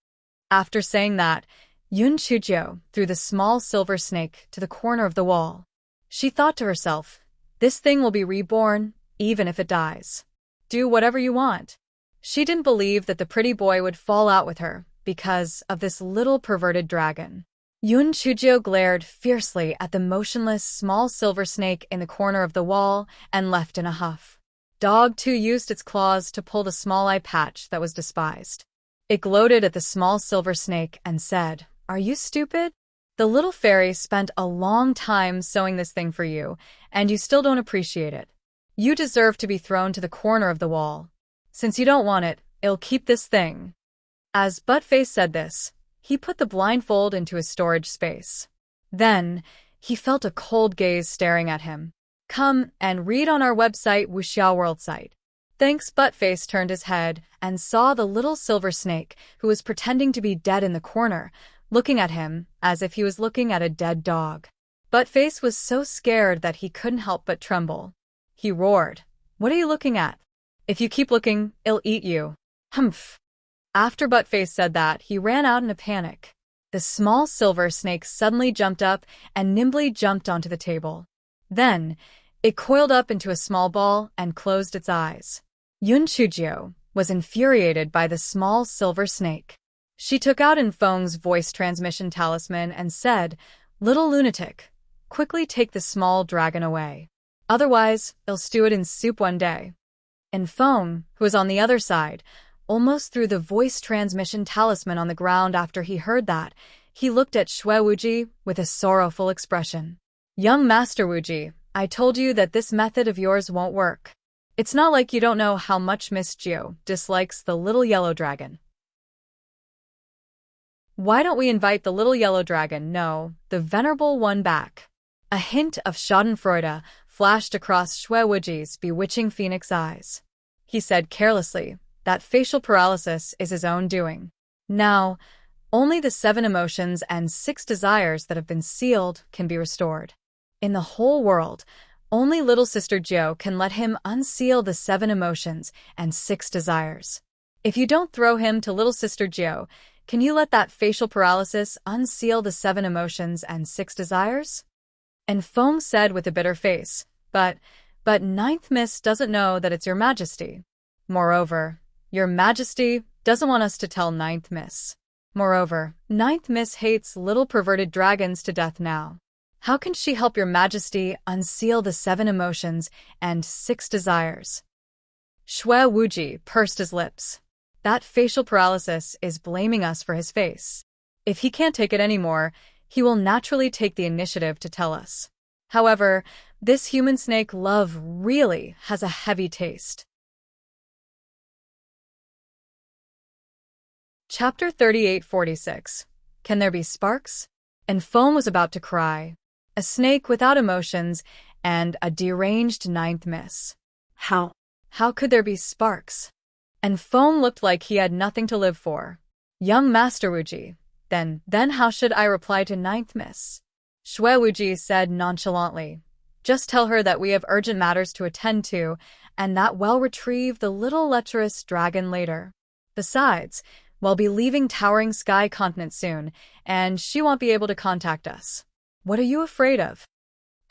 After saying that, Yun Chujio threw the small silver snake to the corner of the wall. She thought to herself, "This thing will be reborn, even if it dies. Do whatever you want." She didn't believe that the pretty boy would fall out with her because of this little perverted dragon. Yun Chujio glared fiercely at the motionless small silver snake in the corner of the wall and left in a huff. Dog 2 used its claws to pull the small eye patch that was despised. It gloated at the small silver snake and said, "Are you stupid? The little fairy spent a long time sewing this thing for you, and you still don't appreciate it. You deserve to be thrown to the corner of the wall. Since you don't want it, I'll keep this thing." As Buttface said this, he put the blindfold into his storage space. Then, he felt a cold gaze staring at him. "Come and read on our website Wuxia World site." Thanks. Buttface turned his head and saw the little silver snake who was pretending to be dead in the corner, looking at him as if he was looking at a dead dog. Buttface was so scared that he couldn't help but tremble. He roared, "What are you looking at? If you keep looking, I'll eat you." Humph. After Buttface said that, he ran out in a panic. The small silver snake suddenly jumped up and nimbly jumped onto the table. Then, it coiled up into a small ball and closed its eyes. Yun Chujio was infuriated by the small silver snake. She took out Infeng's voice transmission talisman and said, "Little lunatic, quickly take the small dragon away. Otherwise, I'll stew it in soup one day." Infeng, who was on the other side, almost threw the voice transmission talisman on the ground after he heard that. He looked at Shui Wuji with a sorrowful expression. "Young Master Wuji, I told you that this method of yours won't work. It's not like you don't know how much Miss Jio dislikes the little yellow dragon. Why don't we invite the little yellow dragon, no, the venerable one, back?" A hint of schadenfreude flashed across Shui Wuji's bewitching phoenix eyes. He said carelessly, "That facial paralysis is his own doing. Now, only the 7 emotions and 6 desires that have been sealed can be restored. In the whole world, only little sister Jio can let him unseal the 7 emotions and 6 desires. If you don't throw him to little sister Jio, can you let that facial paralysis unseal the 7 emotions and 6 desires?" And Foam said with a bitter face, But Ninth Miss doesn't know that it's your majesty. Moreover, your majesty doesn't want us to tell Ninth Miss. Moreover, Ninth Miss hates little perverted dragons to death now. How can she help your majesty unseal the 7 emotions and 6 desires?" Shui Wuji pursed his lips. "That facial paralysis is blaming us for his face. If he can't take it anymore, he will naturally take the initiative to tell us. However, this human snake love really has a heavy taste." Chapter 3846. Can there be sparks? And Foam was about to cry. A snake without emotions and a deranged Ninth Miss. How could there be sparks? And Foam looked like he had nothing to live for. "Young Master Wuji, then how should I reply to Ninth Miss?" Shui Wuji said nonchalantly, "Just tell her that we have urgent matters to attend to, and that we'll retrieve the little lecherous dragon later. Besides, we'll be leaving Towering Sky Continent soon, and she won't be able to contact us. What are you afraid of?"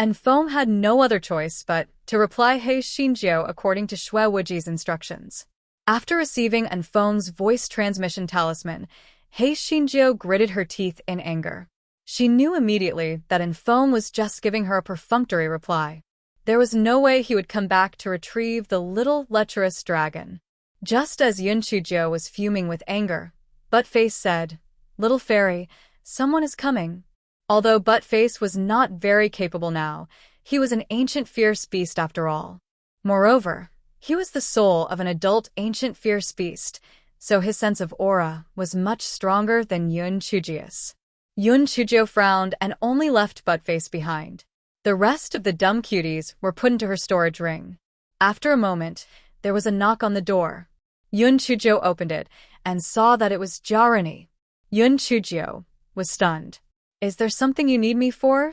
and Foam had no other choice but to reply He Xinjiu according to Shui Wuji's instructions. After receiving Foam's voice transmission talisman, He Xinjiu gritted her teeth in anger. She knew immediately that Foam was just giving her a perfunctory reply. There was no way he would come back to retrieve the little lecherous dragon. Just as Yun Chujiu was fuming with anger, Buttface said, "Little fairy, someone is coming." Although Buttface was not very capable now, he was an ancient fierce beast after all. Moreover, he was the soul of an adult ancient fierce beast, so his sense of aura was much stronger than Yun Chujiu's. Yun Chujiu frowned and only left Buttface behind. The rest of the dumb cuties were put into her storage ring. After a moment, there was a knock on the door. Yun Chujiu opened it and saw that it was Jiarani. Yun Chujiu was stunned. "Is there something you need me for?"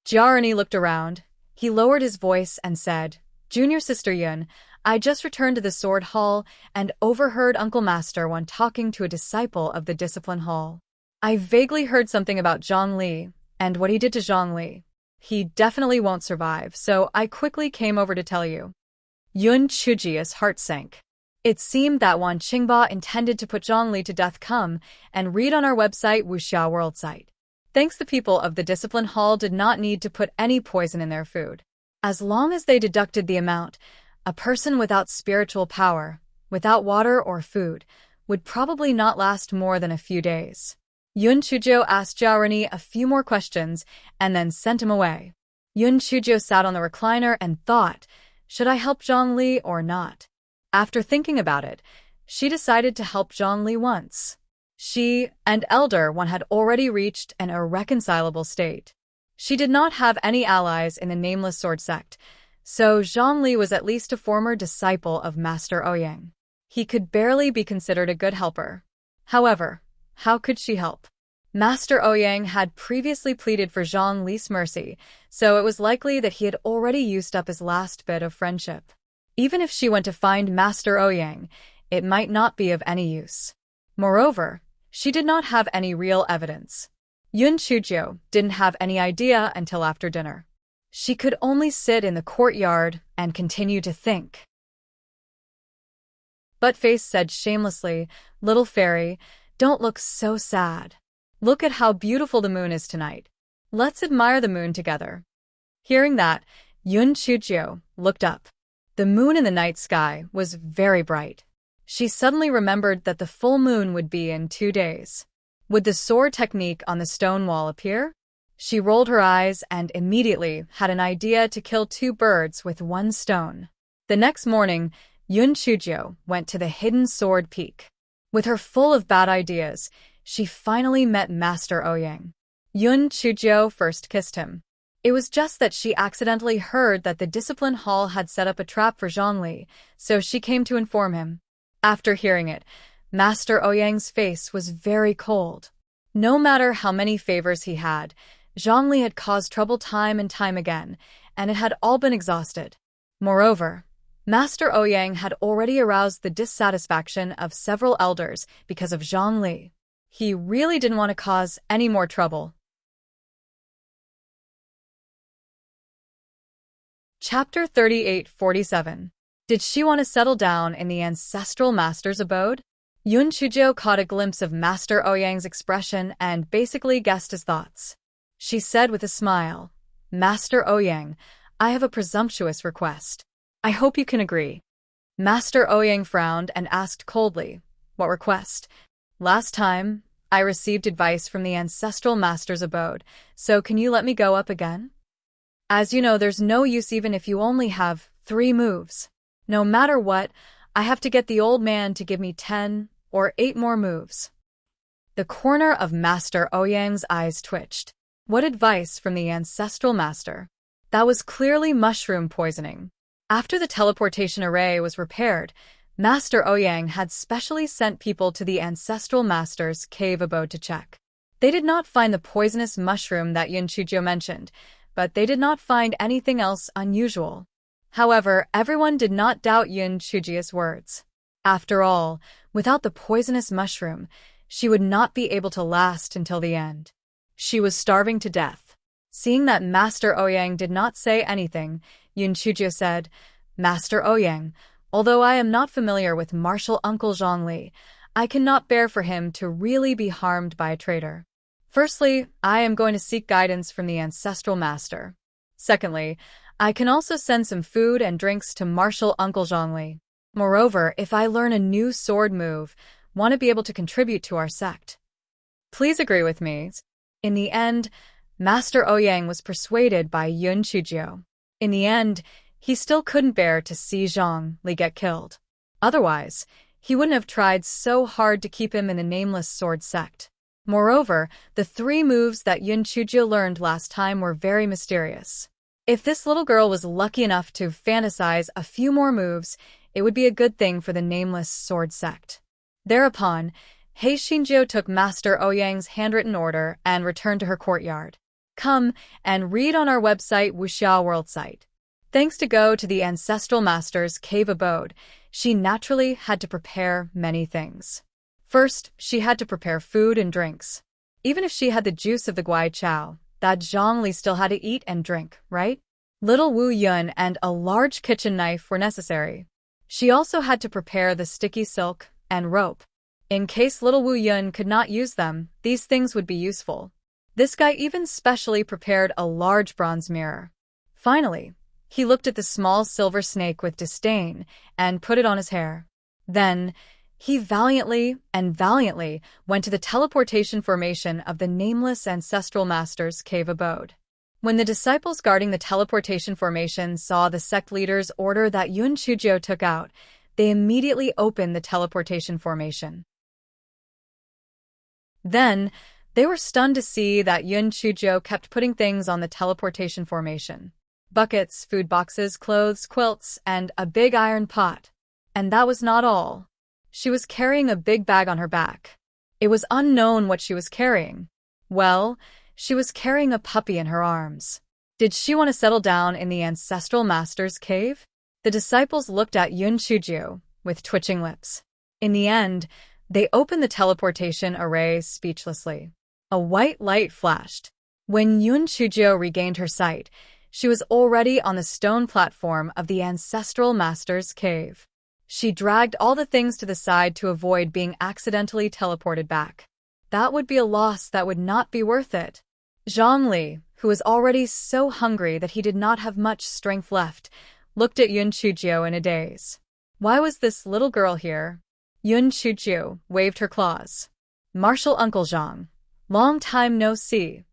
Jiarani looked around. He lowered his voice and said, "Junior Sister Yun, I just returned to the Sword Hall and overheard Uncle Master One talking to a disciple of the Discipline Hall. I vaguely heard something about Zhongli and what he did to Zhongli. He definitely won't survive, so I quickly came over to tell you." Yun Chujiu's heart sank. It seemed that Wan Qingba intended to put Zhongli to death. Come and read on our website Wuxia World site. Thanks, the people of the Discipline Hall did not need to put any poison in their food. As long as they deducted the amount, a person without spiritual power, without water or food, would probably not last more than a few days. Yun Chujiu asked Jiarani a few more questions and then sent him away. Yun Chujiu sat on the recliner and thought, should I help Zhongli or not? After thinking about it, she decided to help Zhongli once. She and Elder One had already reached an irreconcilable state. She did not have any allies in the Nameless Sword Sect, so Zhongli was at least a former disciple of Master Ouyang. He could barely be considered a good helper. However, how could she help? Master Ouyang had previously pleaded for Zhongli's mercy, so it was likely that he had already used up his last bit of friendship. Even if she went to find Master Ouyang, it might not be of any use. Moreover, she did not have any real evidence. Yun Chujiu didn't have any idea until after dinner. She could only sit in the courtyard and continue to think. Buttface said shamelessly, "Little fairy, don't look so sad. Look at how beautiful the moon is tonight. Let's admire the moon together." Hearing that, Yun Chujiu looked up. The moon in the night sky was very bright. She suddenly remembered that the full moon would be in 2 days. Would the sword technique on the stone wall appear? She rolled her eyes and immediately had an idea to kill 2 birds with 1 stone. The next morning, Yun Chujiu went to the hidden sword peak. With her full of bad ideas, she finally met Master Ouyang. Yun Chujiu first kissed him. It was just that she accidentally heard that the Discipline Hall had set up a trap for Zhongli, so she came to inform him. After hearing it, Master Ouyang's face was very cold. No matter how many favors he had, Zhongli had caused trouble time and time again, and it had all been exhausted. Moreover, Master Ouyang had already aroused the dissatisfaction of several elders because of Zhongli. He really didn't want to cause any more trouble. Chapter 38-47. Did she want to settle down in the ancestral master's abode? Yun Chujiu caught a glimpse of Master Ouyang's expression and basically guessed his thoughts. She said with a smile, "Master Ouyang, I have a presumptuous request. I hope you can agree." Master Ouyang frowned and asked coldly, "What request?" "Last time, I received advice from the ancestral master's abode, so can you let me go up again? As you know, there's no use even if you only have 3 moves. No matter what, I have to get the old man to give me 10 or 8 more moves." The corner of Master Ouyang's eyes twitched. What advice from the ancestral master? That was clearly mushroom poisoning. After the teleportation array was repaired, Master Ouyang had specially sent people to the ancestral master's cave abode to check. They did not find the poisonous mushroom that Yun Chujiu mentioned, but they did not find anything else unusual. However, everyone did not doubt Yun Chujiu's words. After all, without the poisonous mushroom, she would not be able to last until the end. She was starving to death. Seeing that Master Ouyang did not say anything, Yun Chujio said, Master Ouyang, although I am not familiar with martial uncle Zhongli, I cannot bear for him to really be harmed by a traitor. Firstly, I am going to seek guidance from the ancestral master. Secondly, I can also send some food and drinks to martial uncle Zhongli. Moreover, if I learn a new sword move, want to be able to contribute to our sect. Please agree with me. In the end, Master Ouyang was persuaded by Yun Chujio. In the end, he still couldn't bear to see Zhongli get killed. Otherwise, he wouldn't have tried so hard to keep him in the nameless sword sect. Moreover, the 3 moves that Yun Chujio learned last time were very mysterious. If this little girl was lucky enough to fantasize a few more moves, it would be a good thing for the nameless sword sect. Thereupon, He Xinjiu took Master Ouyang's handwritten order and returned to her courtyard. Come and read on our website Wuxia World site. Thanks to go to the ancestral master's cave abode, she naturally had to prepare many things. First, she had to prepare food and drinks. Even if she had the juice of the Guai Chao, that Zhongli still had to eat and drink, right? Little Wu Yun and a large kitchen knife were necessary. She also had to prepare the sticky silk and rope. In case little Wu Yun could not use them, these things would be useful. This guy even specially prepared a large bronze mirror. Finally, he looked at the small silver snake with disdain and put it on his hair. Then, he valiantly went to the teleportation formation of the nameless ancestral master's cave abode. When the disciples guarding the teleportation formation saw the sect leader's order that Yun Chujio took out, they immediately opened the teleportation formation. Then, they were stunned to see that Yun Chujio kept putting things on the teleportation formation. Buckets, food boxes, clothes, quilts, and a big iron pot. And that was not all. She was carrying a big bag on her back. It was unknown what she was carrying. Well, she was carrying a puppy in her arms. Did she want to settle down in the ancestral master's cave? The disciples looked at Yun Chujio with twitching lips. In the end, they opened the teleportation array speechlessly. A white light flashed. When Yun Chujio regained her sight, she was already on the stone platform of the ancestral master's cave. She dragged all the things to the side to avoid being accidentally teleported back. That would be a loss that would not be worth it. Zhongli, who was already so hungry that he did not have much strength left, looked at Yun Chujio in a daze. Why was this little girl here? Yun Chujio waved her claws. Martial Uncle Zhang. Long time no see.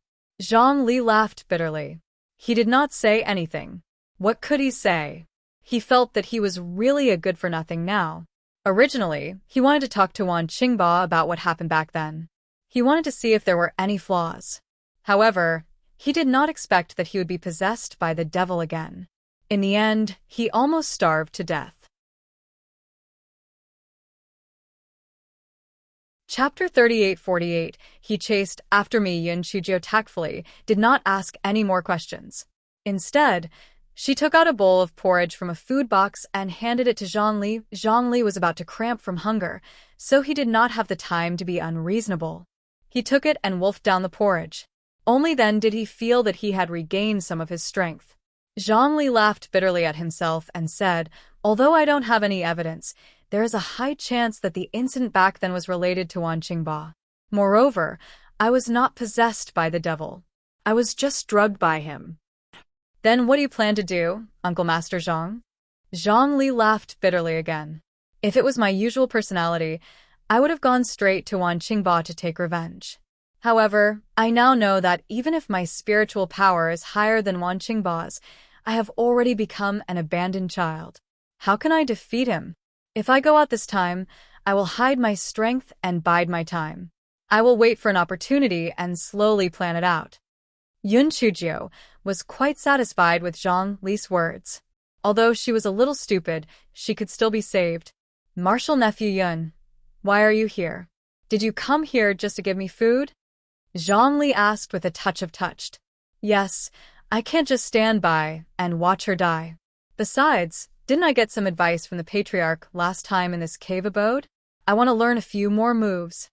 Zhongli laughed bitterly. He did not say anything. What could he say? He felt that he was really a good-for-nothing now. Originally, he wanted to talk to Wan Qingba about what happened back then. He wanted to see if there were any flaws. However, he did not expect that he would be possessed by the devil again. In the end, he almost starved to death. Chapter 38-48. He chased after me. Yun Chujio tactfully did not ask any more questions. Instead, she took out a bowl of porridge from a food box and handed it to Zhongli. Zhongli was about to cramp from hunger, so he did not have the time to be unreasonable. He took it and wolfed down the porridge. Only then did he feel that he had regained some of his strength. Zhongli laughed bitterly at himself and said, although I don't have any evidence, there is a high chance that the incident back then was related to Wan Qingba. Moreover, I was not possessed by the devil. I was just drugged by him. Then what do you plan to do, Uncle Master Zhang? Zhongli laughed bitterly again. If it was my usual personality, I would have gone straight to Wan Qingba to take revenge. However, I now know that even if my spiritual power is higher than Wan Qingba's, I have already become an abandoned child. How can I defeat him? If I go out this time, I will hide my strength and bide my time. I will wait for an opportunity and slowly plan it out. Yun Chujio was quite satisfied with Zhang Li's words. Although she was a little stupid, she could still be saved. Martial nephew Yun, why are you here? Did you come here just to give me food? Zhang Li asked with a touch of touched. Yes, I can't just stand by and watch her die. Besides, didn't I get some advice from the patriarch last time in this cave abode? I want to learn a few more moves.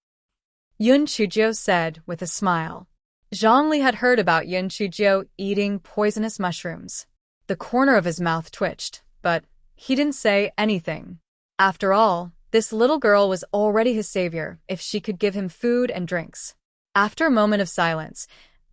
Yun Chujio said with a smile. Zhongli had heard about Yun Chuzhou eating poisonous mushrooms. The corner of his mouth twitched, but he didn't say anything. After all, this little girl was already his savior if she could give him food and drinks. After a moment of silence,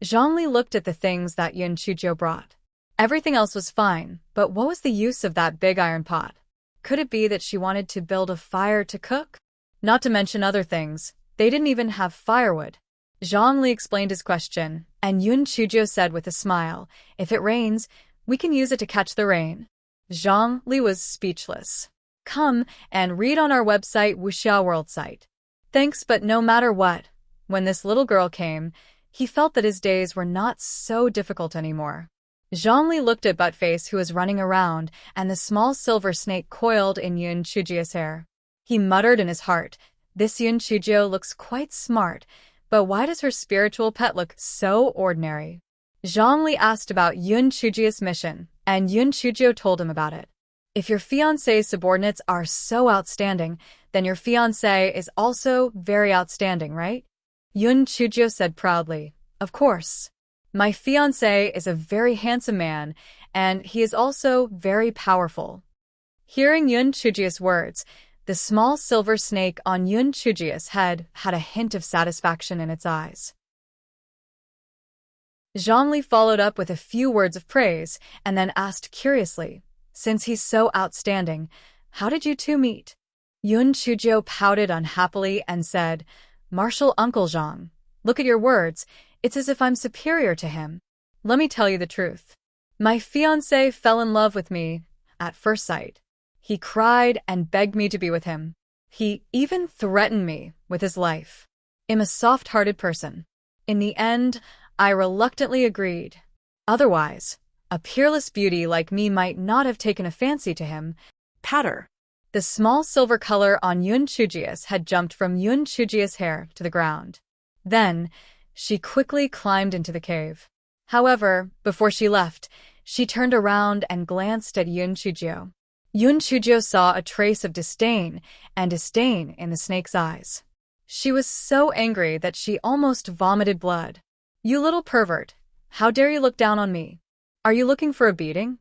Zhongli looked at the things that Yun Chuzhou brought. Everything else was fine, but what was the use of that big iron pot? Could it be that she wanted to build a fire to cook? Not to mention other things, they didn't even have firewood. Zhongli explained his question, and Yun Chuzhou said with a smile, "If it rains, we can use it to catch the rain." Zhongli was speechless. Come and read on our website Wuxia World site. Thanks, but no matter what, when this little girl came, he felt that his days were not so difficult anymore. Zhongli looked at Buttface, who was running around, and the small silver snake coiled in Yun Chuzhou's hair. He muttered in his heart, "This Yun Chuzhou looks quite smart, but why does her spiritual pet look so ordinary?" Zhongli asked about Yun Chuzhou's mission, and Yun Chuzhou told him about it. If your fiancé's subordinates are so outstanding, then your fiancé is also very outstanding, right? Yun Chuzhou said proudly, "Of course. My fiancé is a very handsome man, and he is also very powerful." Hearing Yun Chuzhou's words, the small silver snake on Yun Chuzhou's head had a hint of satisfaction in its eyes. Zhongli followed up with a few words of praise and then asked curiously, "Since he's so outstanding, how did you two meet?" Yun Chuzhou pouted unhappily and said, "Martial Uncle Zhang, look at your words. It's as if I'm superior to him. Let me tell you the truth. My fiancé fell in love with me at first sight. He cried and begged me to be with him. He even threatened me with his life. I'm a soft-hearted person. In the end, I reluctantly agreed. Otherwise, a peerless beauty like me might not have taken a fancy to him." Patter. The small silver color on Yun Chuzhou's had jumped from Yun Chuzhou's hair to the ground. Then, she quickly climbed into the cave. However, before she left, she turned around and glanced at Yun Chuzhou. Yun Chuzhou saw a trace of disdain in the snake's eyes. She was so angry that she almost vomited blood. "You little pervert, how dare you look down on me? Are you looking for a beating?"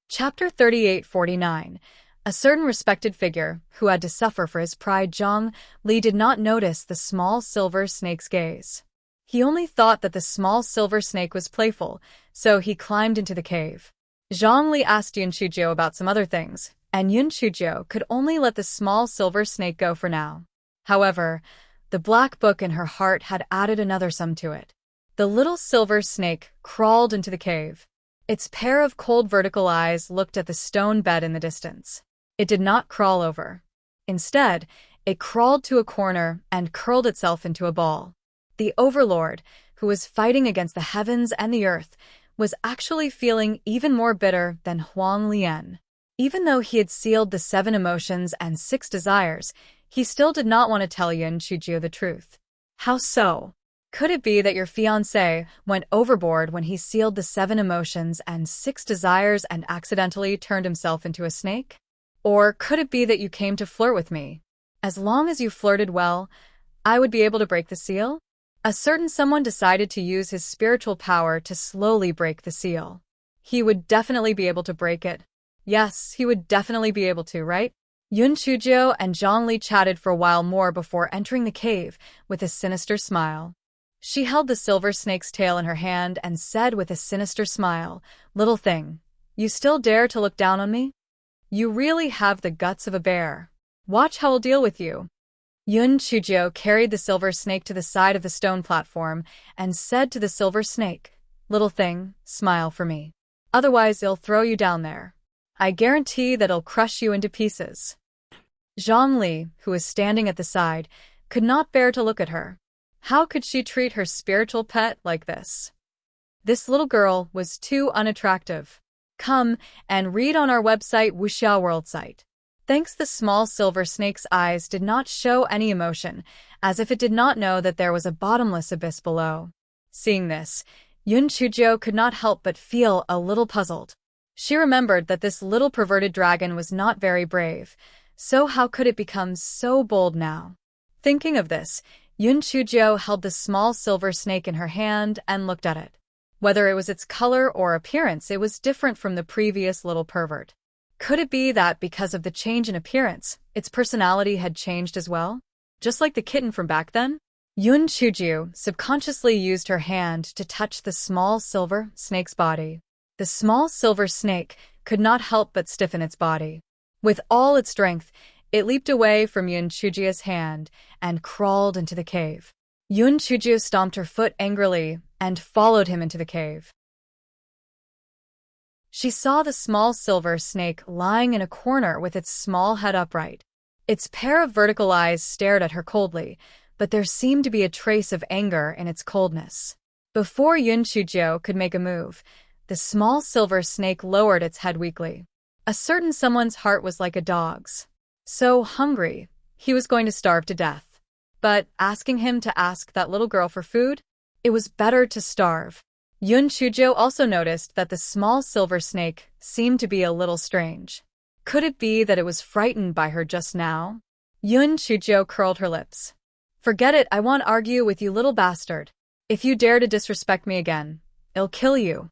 Chapter 3849. A certain respected figure, who had to suffer for his pride, Zhang Li did not notice the small silver snake's gaze. He only thought that the small silver snake was playful, so he climbed into the cave. Zhang Li asked Yun Chuzhou about some other things, and Yun Chuzhou could only let the small silver snake go for now. However, the black book in her heart had added another sum to it. The little silver snake crawled into the cave. Its pair of cold vertical eyes looked at the stone bed in the distance. It did not crawl over. Instead, it crawled to a corner and curled itself into a ball. The overlord, who was fighting against the heavens and the earth, was actually feeling even more bitter than Huang Lian. Even though he had sealed the 7 emotions and 6 desires, he still did not want to tell Yun Chuzhou the truth. How so? Could it be that your fiancé went overboard when he sealed the 7 emotions and 6 desires and accidentally turned himself into a snake? Or could it be that you came to flirt with me? As long as you flirted well, I would be able to break the seal? A certain someone decided to use his spiritual power to slowly break the seal. He would definitely be able to break it. Yes, he would definitely be able to, right? Yun Chuzhou and Zhang Li chatted for a while more before entering the cave with a sinister smile. She held the silver snake's tail in her hand and said with a sinister smile, "Little thing, you still dare to look down on me? You really have the guts of a bear. Watch how I'll deal with you." Yun Chuzhou carried the silver snake to the side of the stone platform and said to the silver snake, "Little thing, smile for me. Otherwise it'll throw you down there. I guarantee that it'll crush you into pieces." Zhang Li, who was standing at the side, could not bear to look at her. How could she treat her spiritual pet like this? This little girl was too unattractive. Come and read on our website Wuxia World site. Thanks. The small silver snake's eyes did not show any emotion, as if it did not know that there was a bottomless abyss below. Seeing this, Yun Chuzhou could not help but feel a little puzzled. She remembered that this little perverted dragon was not very brave, so how could it become so bold now? Thinking of this, Yun Chujio held the small silver snake in her hand and looked at it. Whether it was its color or appearance, it was different from the previous little pervert. Could it be that because of the change in appearance, its personality had changed as well? Just like the kitten from back then? Yun Chujio subconsciously used her hand to touch the small silver snake's body. The small silver snake could not help but stiffen its body. With all its strength, it leaped away from Yun Chujio's hand and crawled into the cave. Yun Chujio stomped her foot angrily and followed him into the cave. She saw the small silver snake lying in a corner with its small head upright. Its pair of vertical eyes stared at her coldly, but there seemed to be a trace of anger in its coldness. Before Yun Chujio could make a move, the small silver snake lowered its head weakly. A certain someone's heart was like a dog's. So hungry, he was going to starve to death. But asking him to ask that little girl for food? It was better to starve. Yun Chujio also noticed that the small silver snake seemed to be a little strange. Could it be that it was frightened by her just now? Yun Chujio curled her lips. Forget it, I won't argue with you, little bastard. If you dare to disrespect me again, I'll kill you.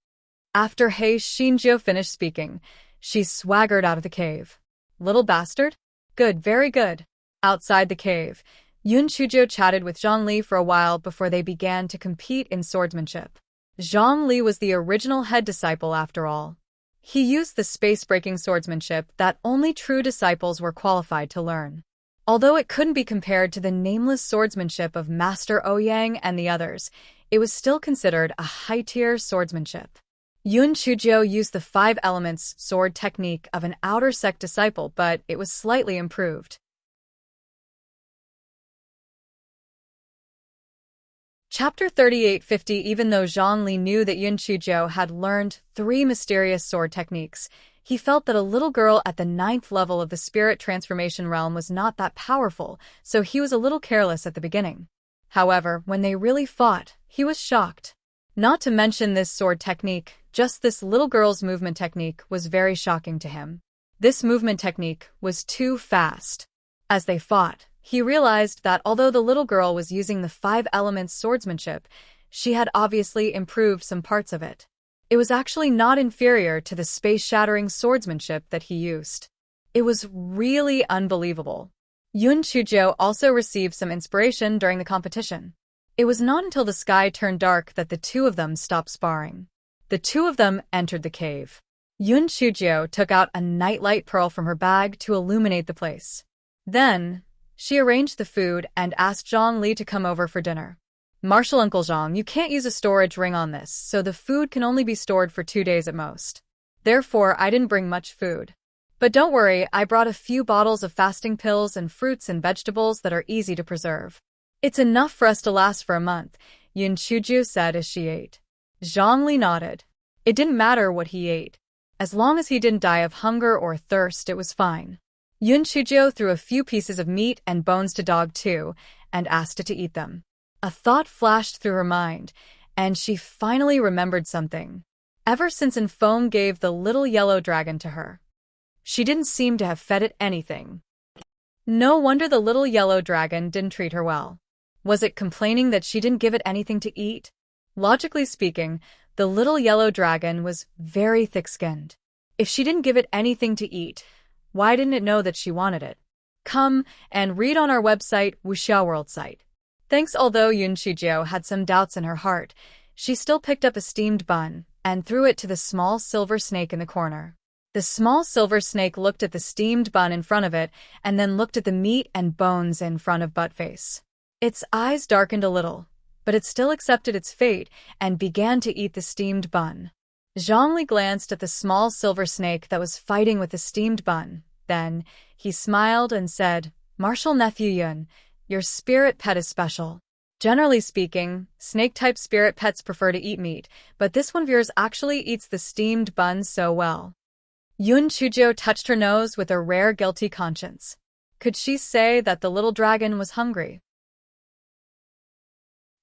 After Hei Shinjo finished speaking, she swaggered out of the cave. Little bastard? Good, very good. Outside the cave, Yun Chujio chatted with Zhang Li for a while before they began to compete in swordsmanship. Zhang Li was the original head disciple after all. He used the space-breaking swordsmanship that only true disciples were qualified to learn. Although it couldn't be compared to the nameless swordsmanship of Master Ouyang and the others, it was still considered a high-tier swordsmanship. Yun Chujio used the 5 elements sword technique of an outer sect disciple, but it was slightly improved. Chapter 3850. Even though Zhang Li knew that Yun Chujio had learned 3 mysterious sword techniques, he felt that a little girl at the 9th level of the spirit transformation realm was not that powerful, so he was a little careless at the beginning. However, when they really fought, he was shocked. Not to mention this sword technique, just this little girl's movement technique was very shocking to him. This movement technique was too fast. As they fought, he realized that although the little girl was using the 5 elements swordsmanship, she had obviously improved some parts of it. It was actually not inferior to the space-shattering swordsmanship that he used. It was really unbelievable. Yun Chujio also received some inspiration during the competition. It was not until the sky turned dark that the two of them stopped sparring. The two of them entered the cave. Yun Chujio took out a nightlight pearl from her bag to illuminate the place. Then, she arranged the food and asked Zhang Li to come over for dinner. Martial Uncle Zhang, you can't use a storage ring on this, so the food can only be stored for 2 days at most. Therefore, I didn't bring much food. But don't worry, I brought a few bottles of fasting pills and fruits and vegetables that are easy to preserve. It's enough for us to last for a month, Yun Chujio said as she ate. Zhang Li nodded. It didn't matter what he ate. As long as he didn't die of hunger or thirst, it was fine. Yun Chujio threw a few pieces of meat and bones to Dog 2 and asked it to eat them. A thought flashed through her mind, and she finally remembered something. Ever since Enfoam gave the little yellow dragon to her, she didn't seem to have fed it anything. No wonder the little yellow dragon didn't treat her well. Was it complaining that she didn't give it anything to eat? Logically speaking, the little yellow dragon was very thick-skinned. If she didn't give it anything to eat, why didn't it know that she wanted it? Come and read on our website, Wuxia World site. Thanks. Although Yun Chujio had some doubts in her heart, she still picked up a steamed bun and threw it to the small silver snake in the corner. The small silver snake looked at the steamed bun in front of it and then looked at the meat and bones in front of Buttface. Its eyes darkened a little, but it still accepted its fate and began to eat the steamed bun. Zhang Li glanced at the small silver snake that was fighting with the steamed bun. Then, he smiled and said, Martial Nephew Yun, your spirit pet is special. Generally speaking, snake-type spirit pets prefer to eat meat, but this one of yours actually eats the steamed bun so well. Yun Chujio touched her nose with a rare guilty conscience. Could she say that the little dragon was hungry?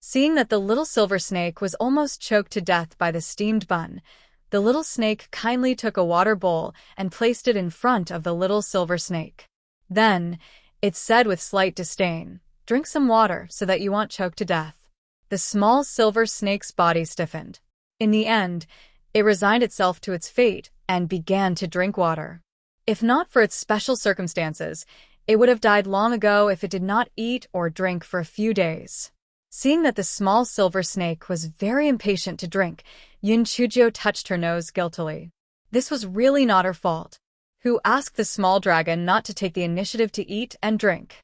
Seeing that the little silver snake was almost choked to death by the steamed bun, the little snake kindly took a water bowl and placed it in front of the little silver snake. Then, it said with slight disdain, Drink some water so that you won't choke to death. The small silver snake's body stiffened. In the end, it resigned itself to its fate and began to drink water. If not for its special circumstances, it would have died long ago if it did not eat or drink for a few days. Seeing that the small silver snake was very impatient to drink, Yun Chujio touched her nose guiltily. This was really not her fault. Who asked the small dragon not to take the initiative to eat and drink?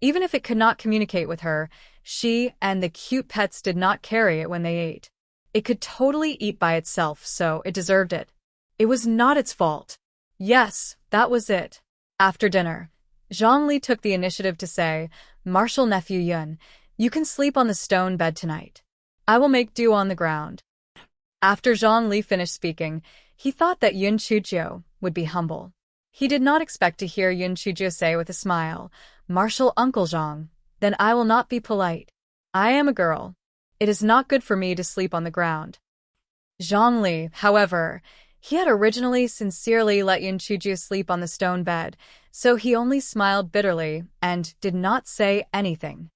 Even if it could not communicate with her, she and the cute pets did not carry it when they ate. It could totally eat by itself, so it deserved it. It was not its fault. Yes, that was it. After dinner, Zhongli took the initiative to say, "Martial nephew Yun, you can sleep on the stone bed tonight. I will make do on the ground." After Zhongli finished speaking, he thought that Yun Chujio would be humble. He did not expect to hear Yun Chujio say with a smile, "Martial Uncle Zhang, then I will not be polite. I am a girl. It is not good for me to sleep on the ground." Zhongli, however, he had originally sincerely let Yun Chujio sleep on the stone bed, so he only smiled bitterly and did not say anything.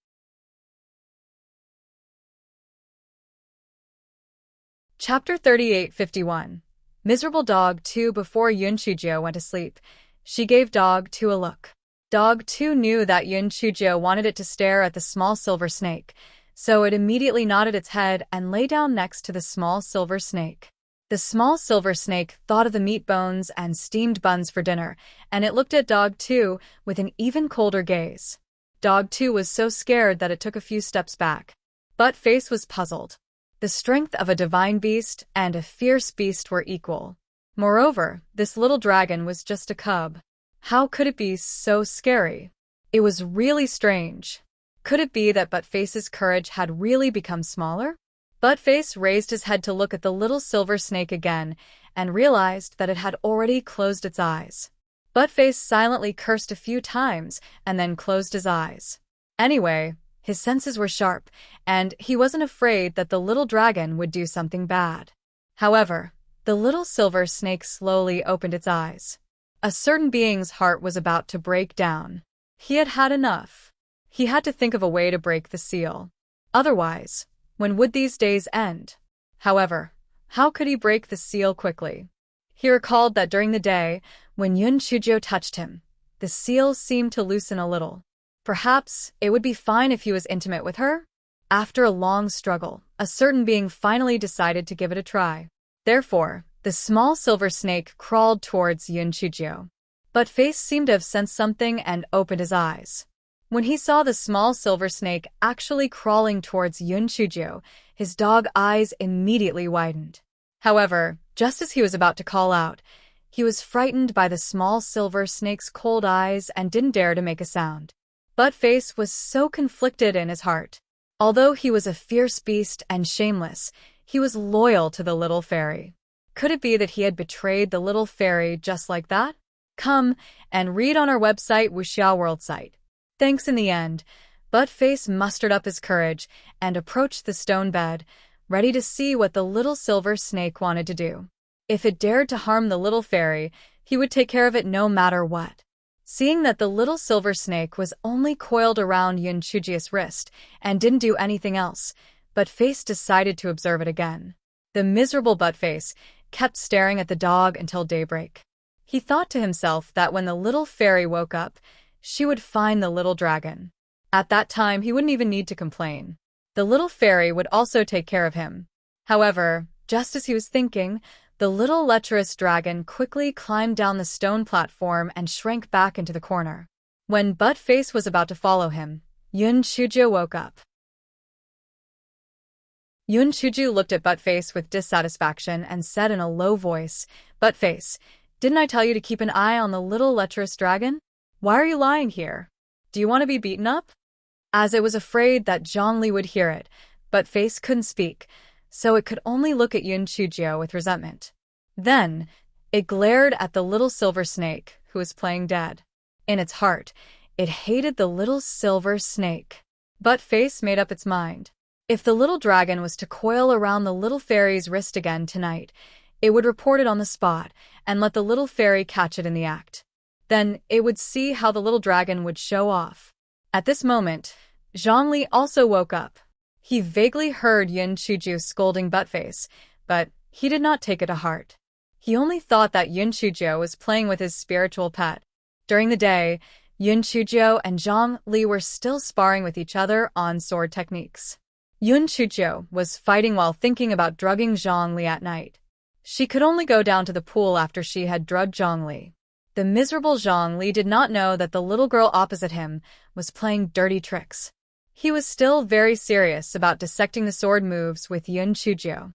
Chapter 38:51. Miserable Dog 2. Before Yun Chujio went to sleep, she gave Dog 2 a look. Dog 2 knew that Yun Chujio wanted it to stare at the small silver snake, so it immediately nodded its head and lay down next to the small silver snake. The small silver snake thought of the meat bones and steamed buns for dinner, and it looked at Dog 2 with an even colder gaze. Dog 2 was so scared that it took a few steps back. But Face was puzzled. The strength of a divine beast and a fierce beast were equal. Moreover, this little dragon was just a cub. How could it be so scary? It was really strange. Could it be that Buttface's courage had really become smaller? Buttface raised his head to look at the little silver snake again and realized that it had already closed its eyes. Buttface silently cursed a few times and then closed his eyes. Anyway, his senses were sharp, and he wasn't afraid that the little dragon would do something bad. However, the little silver snake slowly opened its eyes. A certain being's heart was about to break down. He had had enough. He had to think of a way to break the seal. Otherwise, when would these days end? However, how could he break the seal quickly? He recalled that during the day, when Yun Chujio touched him, the seal seemed to loosen a little. Perhaps it would be fine if he was intimate with her? After a long struggle, a certain being finally decided to give it a try. Therefore, the small silver snake crawled towards Yun Chujio. But Face seemed to have sensed something and opened his eyes. When he saw the small silver snake actually crawling towards Yun Chujio, his dog eyes immediately widened. However, just as he was about to call out, he was frightened by the small silver snake's cold eyes and didn't dare to make a sound. Buttface was so conflicted in his heart. Although he was a fierce beast and shameless, he was loyal to the little fairy. Could it be that he had betrayed the little fairy just like that? Come and read on our website Wuxia World site. Thanks in the end, Buttface mustered up his courage and approached the stone bed, ready to see what the little silver snake wanted to do. If it dared to harm the little fairy, he would take care of it no matter what. Seeing that the little silver snake was only coiled around Yun Chujio's wrist and didn't do anything else, Buttface decided to observe it again. The miserable Buttface kept staring at the dog until daybreak. He thought to himself that when the little fairy woke up, she would find the little dragon. At that time, he wouldn't even need to complain. The little fairy would also take care of him. However, just as he was thinking, the little lecherous dragon quickly climbed down the stone platform and shrank back into the corner. When Buttface was about to follow him, Yun Chujio woke up. Yun Chujio looked at Buttface with dissatisfaction and said in a low voice, "Buttface, didn't I tell you to keep an eye on the little lecherous dragon? Why are you lying here? Do you want to be beaten up?" As it was afraid that Zhongli would hear it, Buttface couldn't speak, so it could only look at Yun Chujio with resentment. Then, it glared at the little silver snake, who was playing dead. In its heart, it hated the little silver snake. Buttface made up its mind. If the little dragon was to coil around the little fairy's wrist again tonight, it would report it on the spot and let the little fairy catch it in the act. Then it would see how the little dragon would show off. At this moment, Zhongli also woke up. He vaguely heard Yun Chuju scolding Buttface, but he did not take it to heart. He only thought that Yun Chuju was playing with his spiritual pet. During the day, Yun Chuju and Zhang Li were still sparring with each other on sword techniques. Yun Chuju was fighting while thinking about drugging Zhang Li at night. She could only go down to the pool after she had drugged Zhang Li. The miserable Zhang Li did not know that the little girl opposite him was playing dirty tricks. He was still very serious about dissecting the sword moves with Yun Chuju.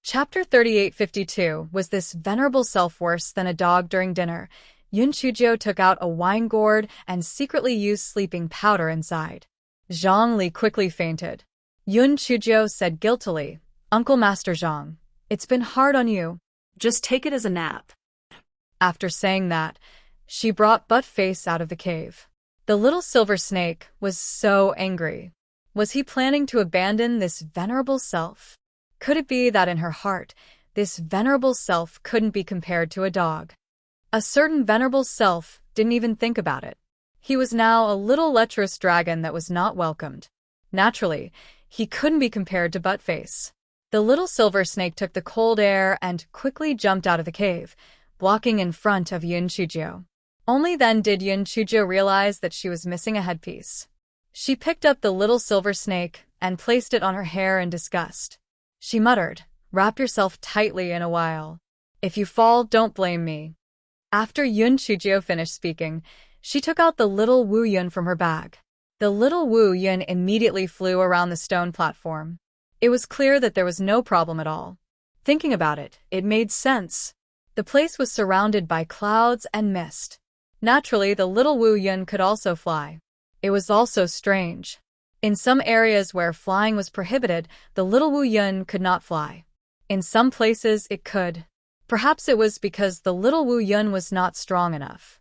Chapter 3852 Was this venerable self worse than a dog during dinner? Yun Chuju took out a wine gourd and secretly used sleeping powder inside. Zhang Li quickly fainted. Yun Chuju said guiltily, "Uncle Master Zhang, it's been hard on you. Just take it as a nap." After saying that, she brought Buttface out of the cave. The little silver snake was so angry. Was he planning to abandon this venerable self? Could it be that in her heart, this venerable self couldn't be compared to a dog? A certain venerable self didn't even think about it. He was now a little lecherous dragon that was not welcomed. Naturally, he couldn't be compared to Buttface. The little silver snake took the cold air and quickly jumped out of the cave, blocking in front of Yun Chuju. Only then did Yun Chuju realize that she was missing a headpiece. She picked up the little silver snake and placed it on her hair in disgust. She muttered, "Wrap yourself tightly in a while. If you fall, don't blame me." After Yun Chuju finished speaking, she took out the little Wu Yun from her bag. The little Wu Yun immediately flew around the stone platform. It was clear that there was no problem at all. Thinking about it, it made sense. The place was surrounded by clouds and mist. Naturally, the little Wu Yun could also fly. It was also strange. In some areas where flying was prohibited, the little Wu Yun could not fly. In some places, it could. Perhaps it was because the little Wu Yun was not strong enough.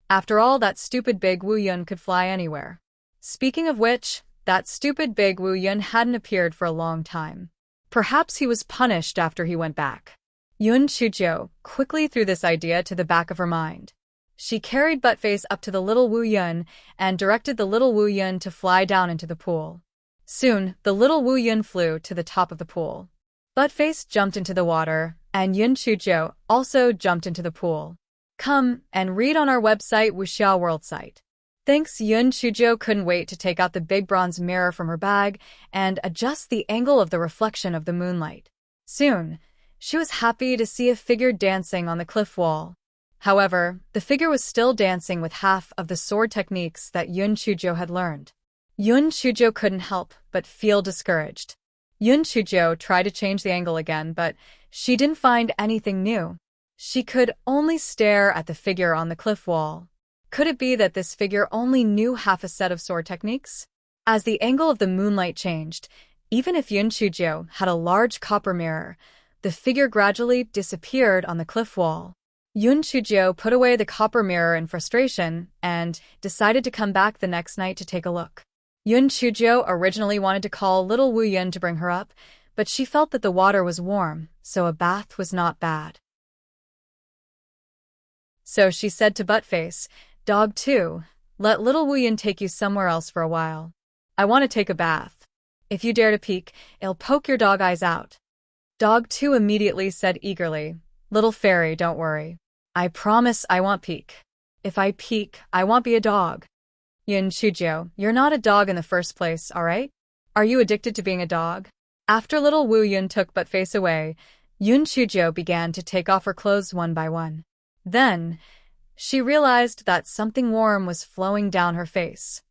After all, that stupid big Wu Yun could fly anywhere. Speaking of which, that stupid big Wu Yun hadn't appeared for a long time. Perhaps he was punished after he went back. Yun Chuju quickly threw this idea to the back of her mind. She carried Buttface up to the little Wu Yun and directed the little Wu Yun to fly down into the pool. Soon, the little Wu Yun flew to the top of the pool. Buttface jumped into the water, and Yun Chuju also jumped into the pool. Come and read on our website Wuxia World site. Thanks. Yun Chuju couldn't wait to take out the big bronze mirror from her bag and adjust the angle of the reflection of the moonlight. Soon, she was happy to see a figure dancing on the cliff wall. However, the figure was still dancing with half of the sword techniques that Yun Chuju had learned. Yun Chuju couldn't help but feel discouraged. Yun Chuju tried to change the angle again, but she didn't find anything new. She could only stare at the figure on the cliff wall. Could it be that this figure only knew half a set of sword techniques? As the angle of the moonlight changed, even if Yun Chuju had a large copper mirror, the figure gradually disappeared on the cliff wall. Yun Chuju put away the copper mirror in frustration and decided to come back the next night to take a look. Yun Chuju originally wanted to call little Wu Yun to bring her up, but she felt that the water was warm, so a bath was not bad. So she said to Buttface, "Dog 2, let little Wu Yun take you somewhere else for a while. I want to take a bath. If you dare to peek, I'll poke your dog eyes out." Dog 2 immediately said eagerly, "Little fairy, don't worry. I promise I won't peek. If I peek, I won't be a dog." Yun Chuju, you're not a dog in the first place, alright? Are you addicted to being a dog? After little Wu Yun took Buttface away, Yun Chuju began to take off her clothes one by one. Then, she realized that something warm was flowing down her face.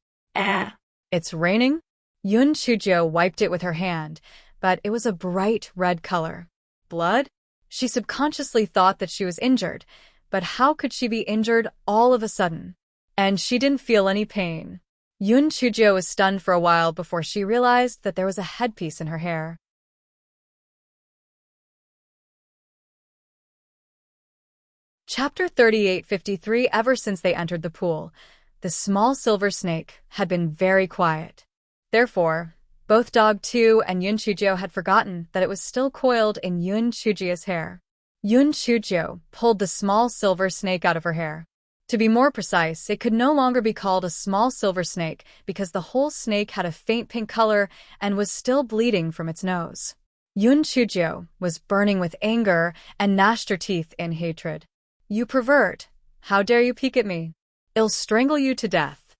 It's raining? Yun Chuju wiped it with her hand, but it was a bright red color. Blood? She subconsciously thought that she was injured, but how could she be injured all of a sudden? And she didn't feel any pain. Yun Chuju was stunned for a while before she realized that there was a headpiece in her hair. Chapter 3853 Ever since they entered the pool, the small silver snake had been very quiet. Therefore, both Dog 2 and Yun Chuju had forgotten that it was still coiled in Yun Chuju's hair. Yun Chuju pulled the small silver snake out of her hair. To be more precise, it could no longer be called a small silver snake because the whole snake had a faint pink color and was still bleeding from its nose. Yun Chujio was burning with anger and gnashed her teeth in hatred. "You pervert! How dare you peek at me? I'll strangle you to death."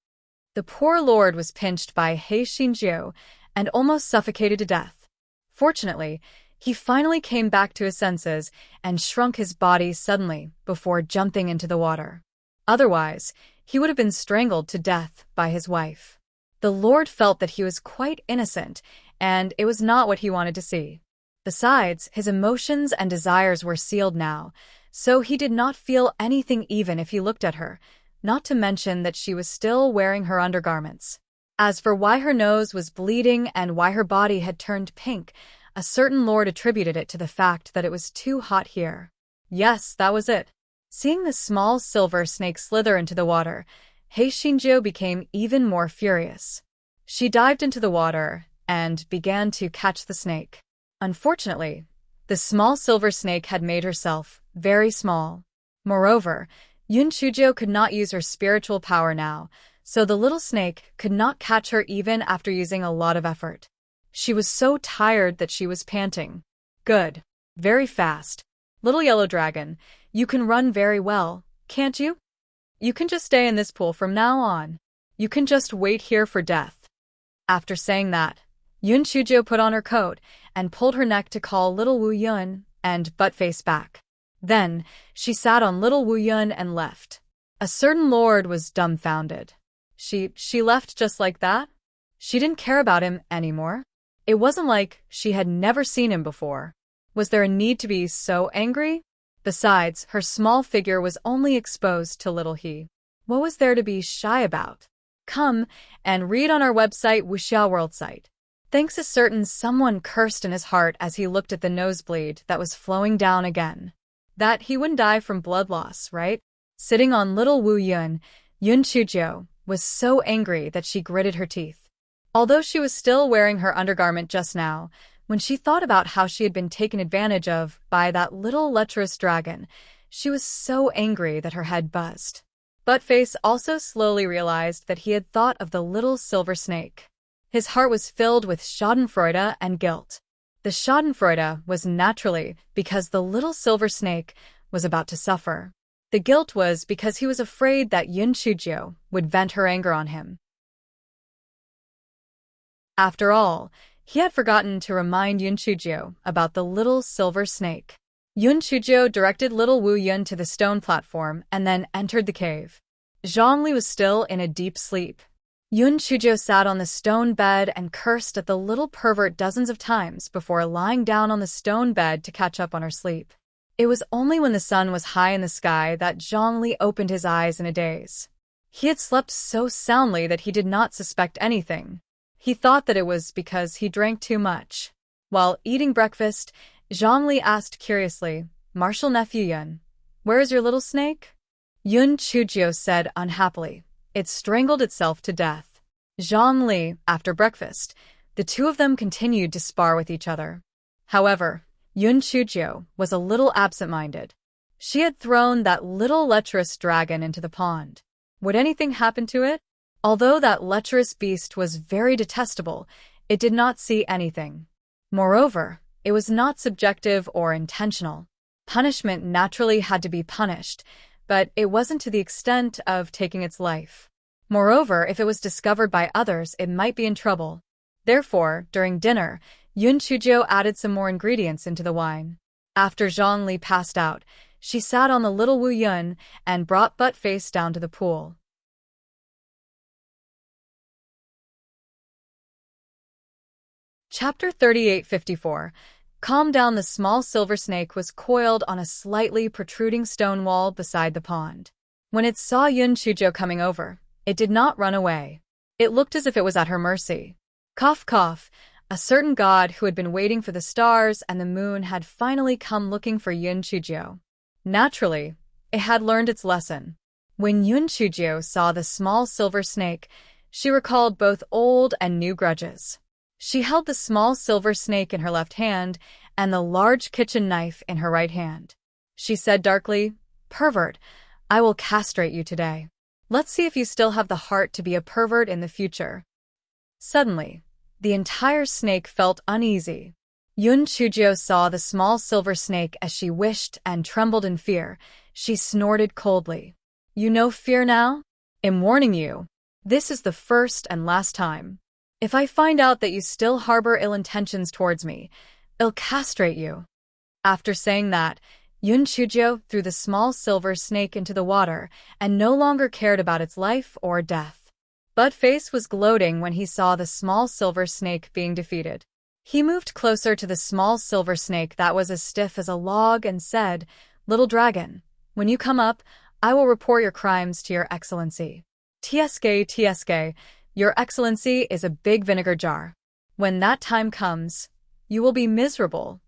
The poor lord was pinched by He Xinjiu and almost suffocated to death. Fortunately, he finally came back to his senses and shrunk his body suddenly before jumping into the water. Otherwise, he would have been strangled to death by his wife. The lord felt that he was quite innocent, and it was not what he wanted to see. Besides, his emotions and desires were sealed now, so he did not feel anything even if he looked at her, not to mention that she was still wearing her undergarments. As for why her nose was bleeding and why her body had turned pink, a certain lord attributed it to the fact that it was too hot here. Yes, that was it. Seeing the small silver snake slither into the water, He Xinjiu became even more furious. She dived into the water and began to catch the snake. Unfortunately, the small silver snake had made herself very small. Moreover, Yun Chujio could not use her spiritual power now, so the little snake could not catch her even after using a lot of effort. She was so tired that she was panting. "Good. Very fast. Little yellow dragon, you can run very well, can't you? You can just stay in this pool from now on. You can just wait here for death." After saying that, Yun Chujio put on her coat and pulled her neck to call little Wu Yun and Buttface back. Then, she sat on little Wu Yun and left. A certain lord was dumbfounded. She left just like that? She didn't care about him anymore? It wasn't like she had never seen him before. Was there a need to be so angry? Besides, her small figure was only exposed to little he. What was there to be shy about? Come and read on our website Wuxia World site. Thanks a certain someone cursed in his heart as he looked at the nosebleed that was flowing down again. That he wouldn't die from blood loss, right? Sitting on little Wu Yun, Yun Chujio was so angry that she gritted her teeth. Although she was still wearing her undergarment just now, when she thought about how she had been taken advantage of by that little lecherous dragon, she was so angry that her head buzzed. Buttface also slowly realized that he had thought of the little silver snake. His heart was filled with schadenfreude and guilt. The schadenfreude was naturally because the little silver snake was about to suffer. The guilt was because he was afraid that Yun Chujio would vent her anger on him. After all, he had forgotten to remind Yun Chujio about the little silver snake. Yun Chujio directed little Wu Yun to the stone platform and then entered the cave. Zhongli was still in a deep sleep. Yun Chujio sat on the stone bed and cursed at the little pervert dozens of times before lying down on the stone bed to catch up on her sleep. It was only when the sun was high in the sky that Zhongli opened his eyes in a daze. He had slept so soundly that he did not suspect anything. He thought that it was because he drank too much. While eating breakfast, Zhongli asked curiously, "Martial nephew Yun, where is your little snake?" Yun Chujio said unhappily, "It strangled itself to death." Zhongli, after breakfast, the two of them continued to spar with each other. However, Yun Chujio was a little absent-minded. She had thrown that little lecherous dragon into the pond. Would anything happen to it? Although that lecherous beast was very detestable, it did not see anything. Moreover, it was not subjective or intentional. Punishment naturally had to be punished, but it wasn't to the extent of taking its life. Moreover, if it was discovered by others, it might be in trouble. Therefore, during dinner, Yun Chujio added some more ingredients into the wine. After Zhongli passed out, she sat on the little Wu Yun and brought Buttface down to the pool. Chapter 3854. Calm down. The small silver snake was coiled on a slightly protruding stone wall beside the pond. When it saw Yun Chujio coming over, it did not run away. It looked as if it was at her mercy. Cough, cough. A certain god who had been waiting for the stars and the moon had finally come looking for Yun Chujio. Naturally, it had learned its lesson. When Yun Chujio saw the small silver snake, she recalled both old and new grudges. She held the small silver snake in her left hand and the large kitchen knife in her right hand. She said darkly, "Pervert, I will castrate you today. Let's see if you still have the heart to be a pervert in the future. Suddenly, the entire snake felt uneasy. Yun Chujio saw the small silver snake as she wished and trembled in fear. She snorted coldly. You know fear now? I'm warning you. This is the first and last time. If I find out that you still harbor ill intentions towards me, I'll castrate you. After saying that, Yun Chujio threw the small silver snake into the water and no longer cared about its life or death. Buttface was gloating when he saw the small silver snake being defeated. He moved closer to the small silver snake that was as stiff as a log and said, Little dragon, when you come up, I will report your crimes to your excellency. TSK, your excellency is a big vinegar jar. When that time comes, you will be miserable.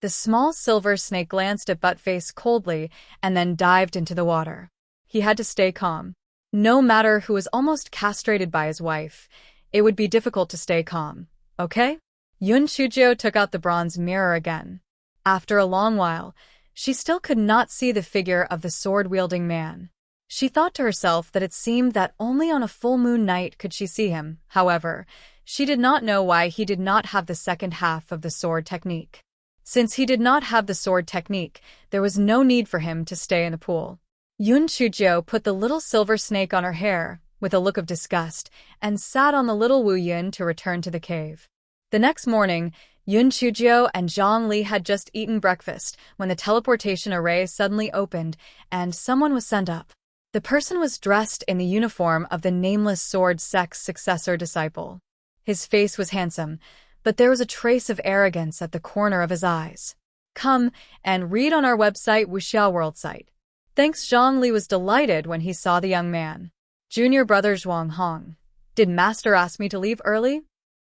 The small silver snake glanced at Buttface coldly and then dived into the water. He had to stay calm. No matter who was almost castrated by his wife, it would be difficult to stay calm, okay? Yun Chujio took out the bronze mirror again. After a long while, she still could not see the figure of the sword-wielding man. She thought to herself that it seemed that only on a full moon night could she see him. However, she did not know why he did not have the second half of the sword technique. Since he did not have the sword technique, there was no need for him to stay in the pool. Yun Chujio put the little silver snake on her hair, with a look of disgust, and sat on the little Wu Yun to return to the cave. The next morning, Yun Chujio and Zhang Li had just eaten breakfast when the teleportation array suddenly opened and someone was sent up. The person was dressed in the uniform of the nameless sword sect's successor disciple. His face was handsome, but there was a trace of arrogance at the corner of his eyes. Come and read on our website Wuxiao World site. Thanks. Zhang Li was delighted when he saw the young man. Junior brother Zhuang Hong. Did master ask me to leave early?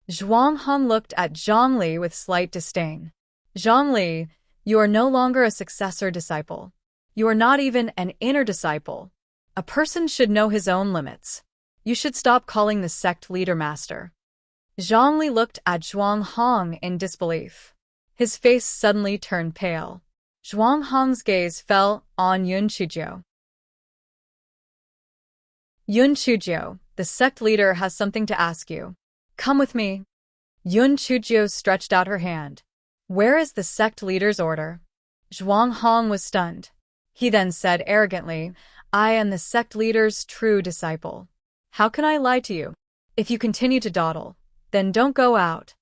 Zhuang Hong looked at Zhang Li with slight disdain. Zhang Li, you are no longer a successor disciple. You are not even an inner disciple. A person should know his own limits. You should stop calling the sect leader master. Zhang Li looked at Zhuang Hong in disbelief. His face suddenly turned pale. Zhuang Hong's gaze fell on Yun Chujio. Yun Chujio, the sect leader has something to ask you. Come with me. Yun Chujio stretched out her hand. Where is the sect leader's order? Zhuang Hong was stunned. He then said arrogantly, I am the sect leader's true disciple. How can I lie to you? If you continue to dawdle, then don't go out.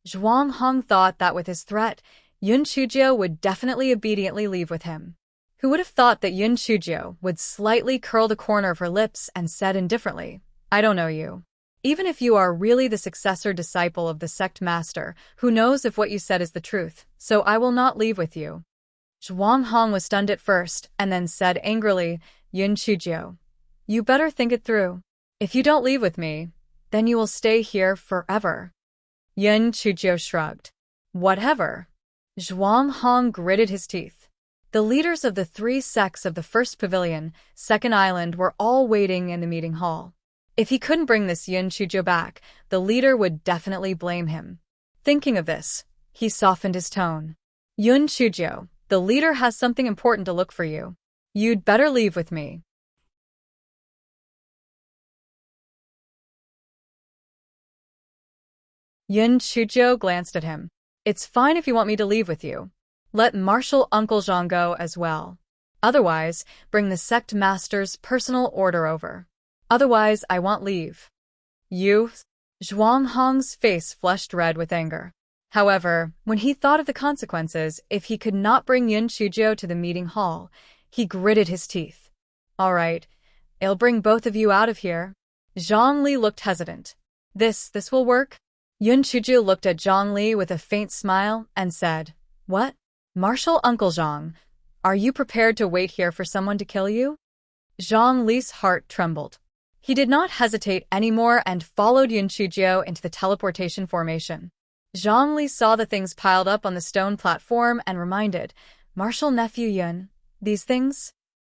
Zhuang Hong thought that with his threat, Yun Chujio would definitely obediently leave with him. Who would have thought that Yun Chujio would slightly curl the corner of her lips and said indifferently, I don't know you. Even if you are really the successor disciple of the sect master, who knows if what you said is the truth, so I will not leave with you. Zhuang Hong was stunned at first, and then said angrily, Yun Chujio, you better think it through. If you don't leave with me, then you will stay here forever. Yun Chujio shrugged. Whatever. Zhuang Hong gritted his teeth. The leaders of the three sects of the first pavilion, second island, were all waiting in the meeting hall. If he couldn't bring this Yun Chujio back, the leader would definitely blame him. Thinking of this, he softened his tone. Yun Chujio, the leader has something important to look for you. You'd better leave with me. Yun Chujio glanced at him. It's fine if you want me to leave with you. Let Marshal Uncle Zhang go as well. Otherwise, bring the sect master's personal order over. Otherwise, I won't leave. You? Zhuang Hong's face flushed red with anger. However, when he thought of the consequences if he could not bring Yun Chujio to the meeting hall, he gritted his teeth. All right, I'll bring both of you out of here. Zhang Li looked hesitant. This will work? Yun Chujio looked at Zhang Li with a faint smile and said, What? Marshal Uncle Zhang, are you prepared to wait here for someone to kill you? Zhang Li's heart trembled. He did not hesitate anymore and followed Yun Chujio into the teleportation formation. Zhang Li saw the things piled up on the stone platform and reminded, Marshal Nephew Yun, these things?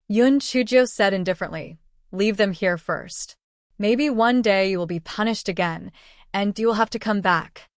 Yun Chujio said indifferently, Leave them here first. Maybe one day you will be punished again, and you will have to come back.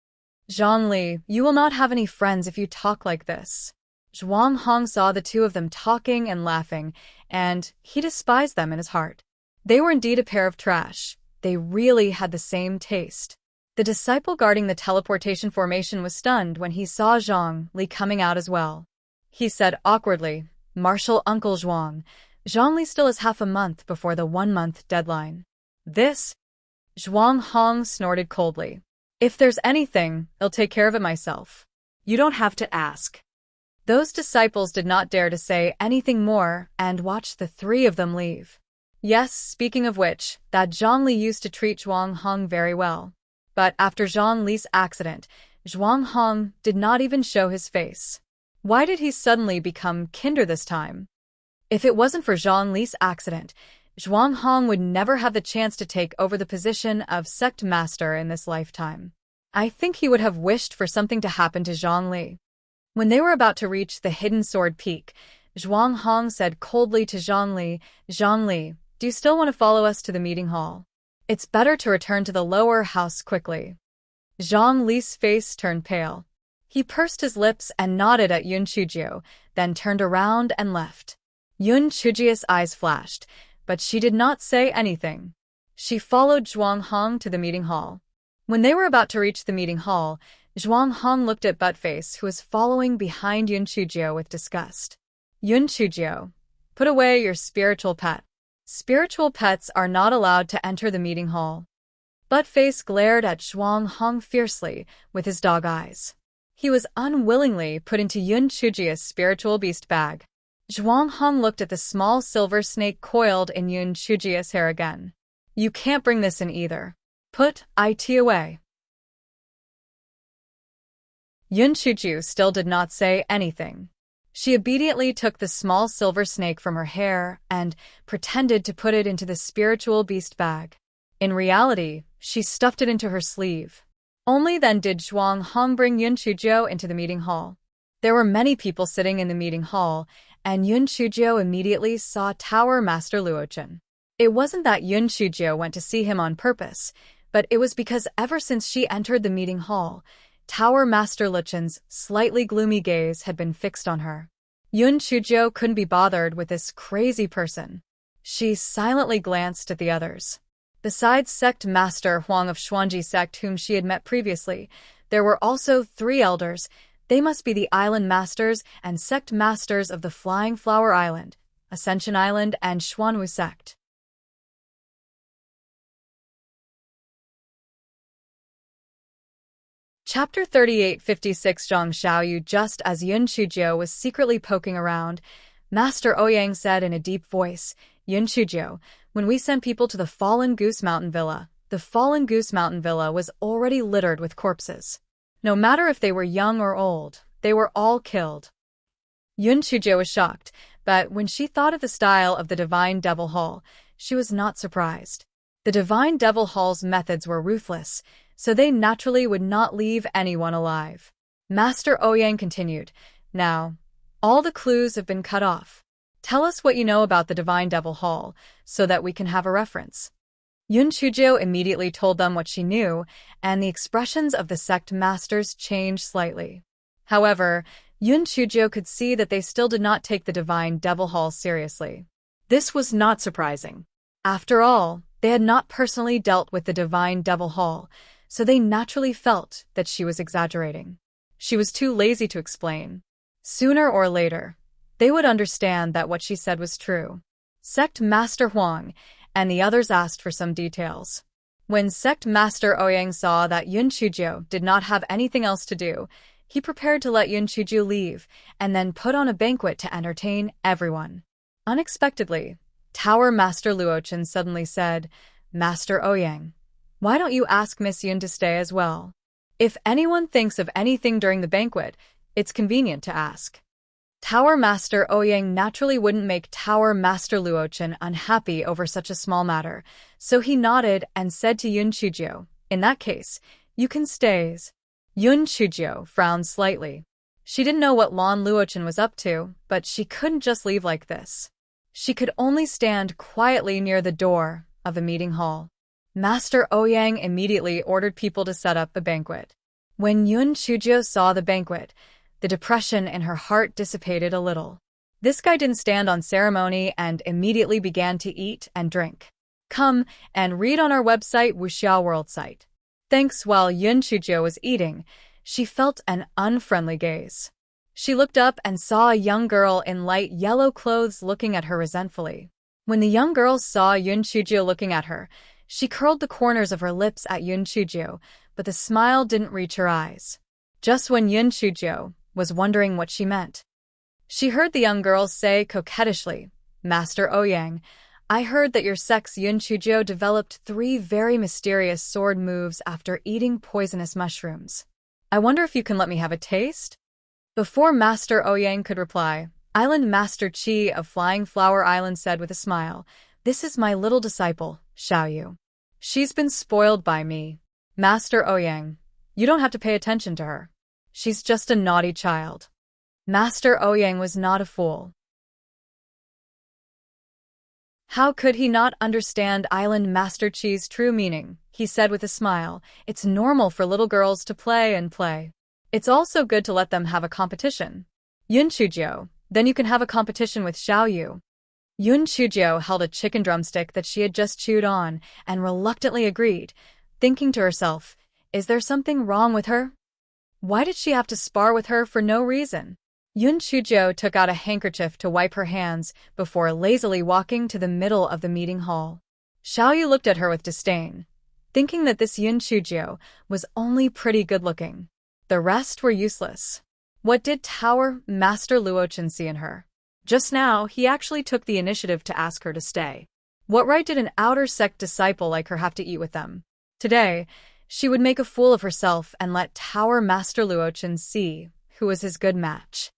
Zhang Li, you will not have any friends if you talk like this. Zhuang Hong saw the two of them talking and laughing, and he despised them in his heart. They were indeed a pair of trash. They really had the same taste. The disciple guarding the teleportation formation was stunned when he saw Zhang Li coming out as well. He said awkwardly, "Martial Uncle Zhuang, Zhang Li still has half a month before the 1-month deadline." This? Zhuang Hong snorted coldly. "If there's anything, I'll take care of it myself. You don't have to ask." Those disciples did not dare to say anything more and watched the three of them leave. Yes, speaking of which, that Zhang Li used to treat Zhuang Hong very well. But after Zhang Li's accident, Zhuang Hong did not even show his face. Why did he suddenly become kinder this time? If it wasn't for Zhang Li's accident, Zhuang Hong would never have the chance to take over the position of sect master in this lifetime. I think he would have wished for something to happen to Zhang Li. When they were about to reach the hidden sword peak, Zhuang Hong said coldly to Zhang Li, "Zhang Li, do you still want to follow us to the meeting hall? It's better to return to the lower house quickly." Zhang Li's face turned pale. He pursed his lips and nodded at Yun Chujio, then turned around and left. Yun Chujio's eyes flashed, but she did not say anything. She followed Zhuang Hong to the meeting hall. When they were about to reach the meeting hall, Zhuang Hong looked at Buttface, who was following behind Yun Chujio with disgust. "Yun Chujio, put away your spiritual pet. Spiritual pets are not allowed to enter the meeting hall." Buttface glared at Zhuang Hong fiercely with his dog eyes. He was unwillingly put into Yun Chujio's spiritual beast bag. Zhuang Hong looked at the small silver snake coiled in Yun Chujio's hair again. "You can't bring this in either. Put it away." Yun Chujio still did not say anything. She obediently took the small silver snake from her hair and pretended to put it into the spiritual beast bag. In reality, she stuffed it into her sleeve. Only then did Zhuang Hong bring Yun Chujio into the meeting hall. There were many people sitting in the meeting hall, and Yun Chujio immediately saw Tower Master Luochen. It wasn't that Yun Chujio went to see him on purpose, but it was because ever since she entered the meeting hall, Tower Master Luochen's slightly gloomy gaze had been fixed on her. Yun Chujio couldn't be bothered with this crazy person. She silently glanced at the others. Besides Sect Master Huang of Xuanji Sect, whom she had met previously, there were also 3 elders. They must be the Island Masters and Sect Masters of the Flying Flower Island, Ascension Island, and Xuanwu Sect. Chapter 3856. Zhang Xiaoyu. Just as Yun Chujio was secretly poking around, Master Ouyang said in a deep voice, "Yun Chujio, when we sent people to the Fallen Goose Mountain Villa, the Fallen Goose Mountain Villa was already littered with corpses. No matter if they were young or old, they were all killed." Yun Chujio was shocked, but when she thought of the style of the Divine Devil Hall, she was not surprised. The Divine Devil Hall's methods were ruthless, so they naturally would not leave anyone alive. Master Ouyang continued, "Now, all the clues have been cut off. Tell us what you know about the Divine Devil Hall, so that we can have a reference." Yun Chujio immediately told them what she knew, and the expressions of the sect masters changed slightly. However, Yun Chujio could see that they still did not take the Divine Devil Hall seriously. This was not surprising. After all, they had not personally dealt with the Divine Devil Hall, so they naturally felt that she was exaggerating. She was too lazy to explain. Sooner or later, they would understand that what she said was true. Sect Master Huang and the others asked for some details. When Sect Master Ouyang saw that Yun Chujio did not have anything else to do, he prepared to let Yun Chujio leave and then put on a banquet to entertain everyone. Unexpectedly, Tower Master Luochen suddenly said, "Master Ouyang, why don't you ask Miss Yun to stay as well? If anyone thinks of anything during the banquet, it's convenient to ask." Tower Master Ouyang naturally wouldn't make Tower Master Luochen unhappy over such a small matter, so he nodded and said to Yun Chujio, "In that case, you can stay." Yun Chujio frowned slightly. She didn't know what Lan Luochen was up to, but she couldn't just leave like this. She could only stand quietly near the door of the meeting hall. Master Ouyang immediately ordered people to set up the banquet. When Yun Chujio saw the banquet, The depression in her heart dissipated a little. This guy didn't stand on ceremony and immediately began to eat and drink. Come and read on our website Wuxiao World site. Thanks. While Yun Chuzhou was eating, she felt an unfriendly gaze. She looked up and saw a young girl in light yellow clothes looking at her resentfully. When the young girl saw Yun Chuzhou looking at her, she curled the corners of her lips at Yun Chuzhou, but the smile didn't reach her eyes. Just when Yun Chuzhou was wondering what she meant, she heard the young girl say coquettishly, "Master Ouyang, I heard that your sex Yun Chuzhou developed 3 very mysterious sword moves after eating poisonous mushrooms. I wonder if you can let me have a taste?" Before Master Ouyang could reply, Island Master Qi of Flying Flower Island said with a smile, "This is my little disciple, Xiaoyu. She's been spoiled by me. Master Ouyang, you don't have to pay attention to her. She's just a naughty child." Master Ouyang was not a fool. How could he not understand Island Master Qi's true meaning? He said with a smile, "It's normal for little girls to play and play. It's also good to let them have a competition. Yun Chuzhou, then you can have a competition with Xiaoyu." Yun Chuzhou held a chicken drumstick that she had just chewed on and reluctantly agreed, thinking to herself, is there something wrong with her? Why did she have to spar with her for no reason? Yun Chuzhou took out a handkerchief to wipe her hands before lazily walking to the middle of the meeting hall. Xiaoyu looked at her with disdain, thinking that this Yun Chuzhou was only pretty good-looking. The rest were useless. What did Tower Master Luochen see in her? Just now, he actually took the initiative to ask her to stay. What right did an outer sect disciple like her have to eat with them? Today, she would make a fool of herself and let Tower Master Luochen see who was his good match.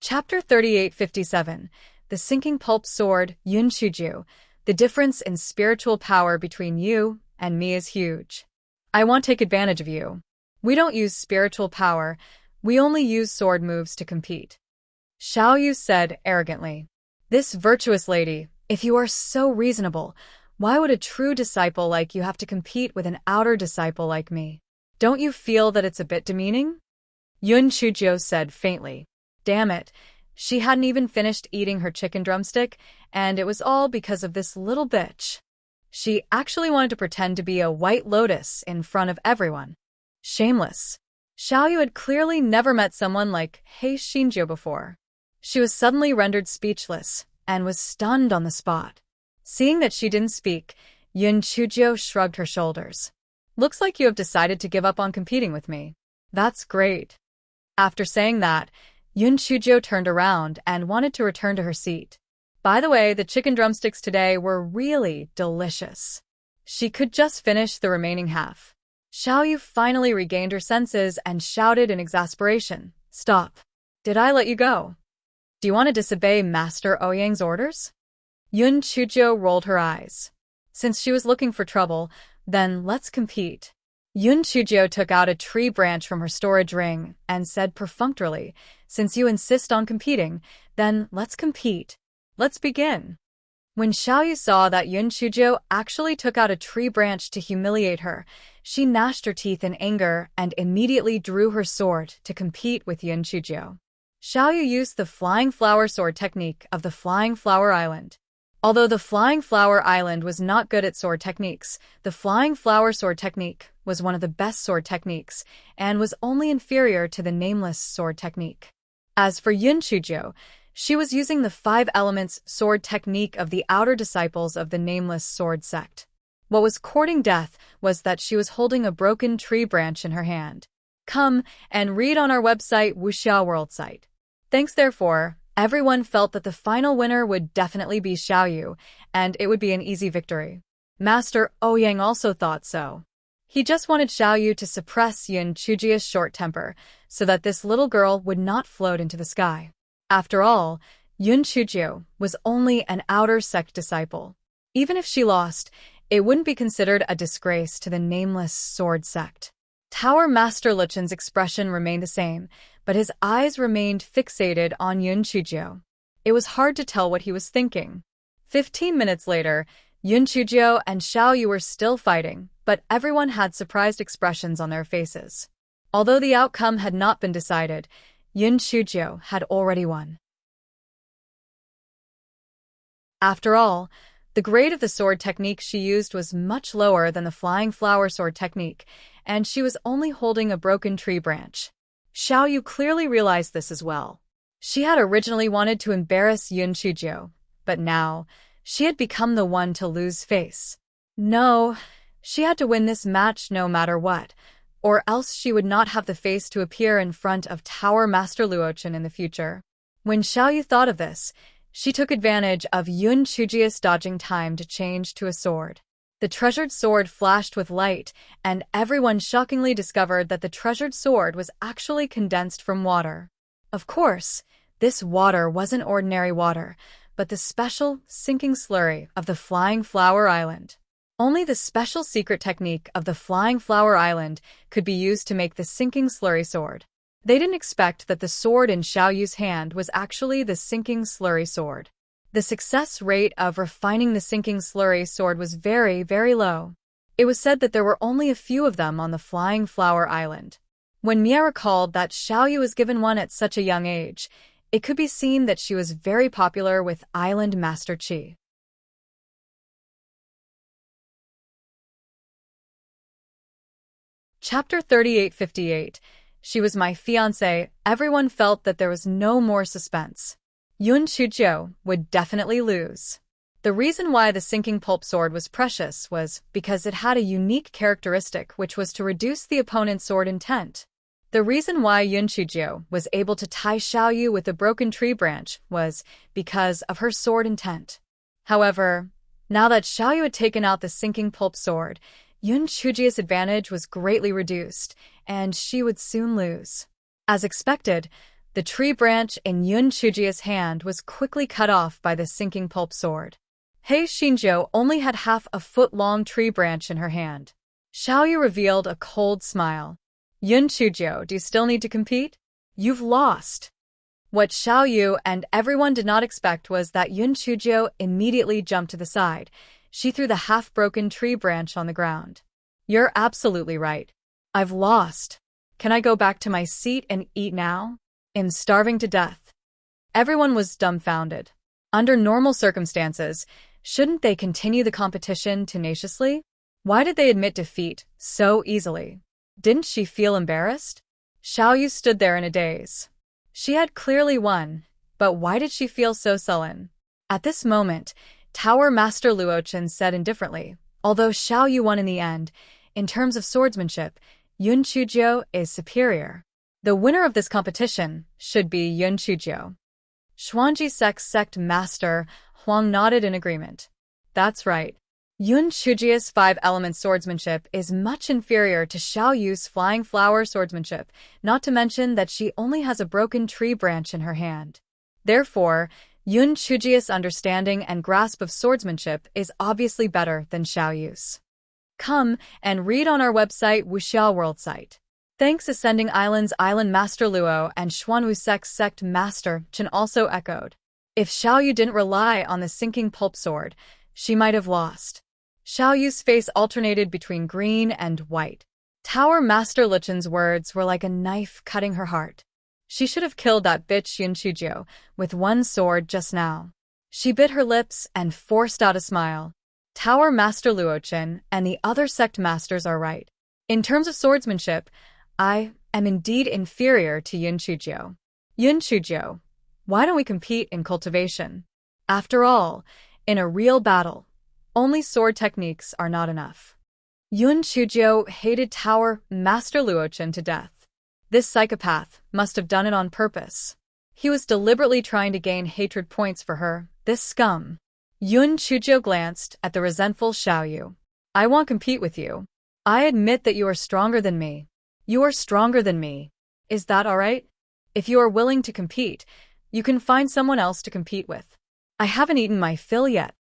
Chapter 3857. The Sinking Pulp Sword, Yun Chuzhou. The difference in spiritual power between you and me is huge. I won't take advantage of you. We don't use spiritual power, we only use sword moves to compete. Xiaoyu said arrogantly. This virtuous lady, if you are so reasonable, why would a true disciple like you have to compete with an outer disciple like me? Don't you feel that it's a bit demeaning? Yun Chuzhou said faintly. Damn it. She hadn't even finished eating her chicken drumstick, and it was all because of this little bitch. She actually wanted to pretend to be a white lotus in front of everyone. Shameless. Xiaoyu had clearly never met someone like He Xinjiu before. She was suddenly rendered speechless, and was stunned on the spot. Seeing that she didn't speak, Yun Chuzhou shrugged her shoulders. Looks like you have decided to give up on competing with me. That's great. After saying that, Yun Chuzhou turned around and wanted to return to her seat. By the way, the chicken drumsticks today were really delicious. She could just finish the remaining half. Xiaoyu finally regained her senses and shouted in exasperation, "Stop. Did I let you go? Do you want to disobey Master Ouyang's orders?" Yun Chuzhou rolled her eyes. Since she was looking for trouble, then let's compete. Yun Chuzhou took out a tree branch from her storage ring and said perfunctorily, "Since you insist on competing, then let's compete. Let's begin." When Xiaoyu saw that Yun Chuzhou actually took out a tree branch to humiliate her, she gnashed her teeth in anger and immediately drew her sword to compete with Yun Chuzhou. Xiaoyu used the Flying Flower Sword technique of the Flying Flower Island. Although the Flying Flower Island was not good at sword techniques, the Flying Flower Sword technique was one of the best sword techniques and was only inferior to the Nameless Sword technique. As for Yun Chuzhou, she was using the 5 elements sword technique of the outer disciples of the Nameless Sword sect. What was courting death was that she was holding a broken tree branch in her hand. Come and read on our website Wuxiao World site. Thanks therefore, everyone felt that the final winner would definitely be Xiaoyu, and it would be an easy victory. Master Ouyang also thought so. He just wanted Xiaoyu to suppress Yun Chuzhou's short temper, so that this little girl would not float into the sky. After all, Yun Chuzhou was only an outer sect disciple. Even if she lost, it wouldn't be considered a disgrace to the Nameless Sword sect. Tower Master Lichen's expression remained the same, but his eyes remained fixated on Yun Chuzhou. It was hard to tell what he was thinking. 15 minutes later, Yun Chuzhou and Xiaoyu were still fighting, but everyone had surprised expressions on their faces. Although the outcome had not been decided, Yun Chujio had already won. After all, the grade of the sword technique she used was much lower than the flying flower sword technique, and she was only holding a broken tree branch. Xiao Yu clearly realized this as well. She had originally wanted to embarrass Yun Chujio, but now, she had become the one to lose face. No, she had to win this match no matter what, or else she would not have the face to appear in front of Tower Master Luochen in the future. When Xiao Yu thought of this, she took advantage of Yun Chujio's dodging time to change to a sword. The treasured sword flashed with light, and everyone shockingly discovered that the treasured sword was actually condensed from water. Of course, this water wasn't ordinary water, but the special, sinking slurry of the Flying Flower Island. Only the special secret technique of the Flying Flower Island could be used to make the sinking slurry sword. They didn't expect that the sword in Xiao Yu's hand was actually the sinking slurry sword. The success rate of refining the sinking slurry sword was very, very low. It was said that there were only a few of them on the Flying Flower Island. When Mia recalled that Xiao Yu was given one at such a young age, it could be seen that she was very popular with Island Master Qi. Chapter 3858. She was my fiancé. Everyone felt that there was no more suspense. Yun Chujio would definitely lose. The reason why the sinking pulp sword was precious was because it had a unique characteristic, which was to reduce the opponent's sword intent. The reason why Yun Chujio was able to tie Xiao Yu with a broken tree branch was because of her sword intent. However, now that Xiao Yu had taken out the sinking pulp sword, Yun Chujio's advantage was greatly reduced, and she would soon lose. As expected, the tree branch in Yun Chujio's hand was quickly cut off by the sinking pulp sword. Hei Xinzhou only had half a foot-long tree branch in her hand. Xiao Yu revealed a cold smile. Yun Chujio, do you still need to compete? You've lost. What Xiao Yu and everyone did not expect was that Yun Chujio immediately jumped to the side. She threw the half-broken tree branch on the ground. You're absolutely right. I've lost. Can I go back to my seat and eat now? I'm starving to death. Everyone was dumbfounded. Under normal circumstances, shouldn't they continue the competition tenaciously? Why did they admit defeat so easily? Didn't she feel embarrassed? Xiao Yu stood there in a daze. She had clearly won, but why did she feel so sullen? At this moment, Tower Master Luochen said indifferently, although Xiao Yu won in the end, in terms of swordsmanship, Yun Chujio is superior. The winner of this competition should be Yun Chujio. Xuanji Sect Master Huang nodded in agreement. That's right. Yun Chujio's 5-element swordsmanship is much inferior to Xiao Yu's flying flower swordsmanship, not to mention that she only has a broken tree branch in her hand. Therefore, Yun Chujio's understanding and grasp of swordsmanship is obviously better than Xiao Yu's. Come and read on our website Wuxiao World site. Thanks Ascending Islands Island Master Luo and Xuanwu Sect Master Chen also echoed. If Xiao Yu didn't rely on the sinking pulp sword, she might have lost. Xiao Yu's face alternated between green and white. Tower Master Luchen's words were like a knife cutting her heart. She should have killed that bitch Yun Chujio with one sword just now. She bit her lips and forced out a smile. Tower Master Luochen and the other sect masters are right. In terms of swordsmanship, I am indeed inferior to Yun Chujio. Yun Chujio, why don't we compete in cultivation? After all, in a real battle, only sword techniques are not enough. Yun Chujio hated Tower Master Luochen to death. This psychopath must have done it on purpose. He was deliberately trying to gain hatred points for her, this scum. Yun Chujio glanced at the resentful Xiao Yu. I won't compete with you. I admit that you are stronger than me. You are stronger than me. Is that all right? If you are willing to compete, you can find someone else to compete with. I haven't eaten my fill yet.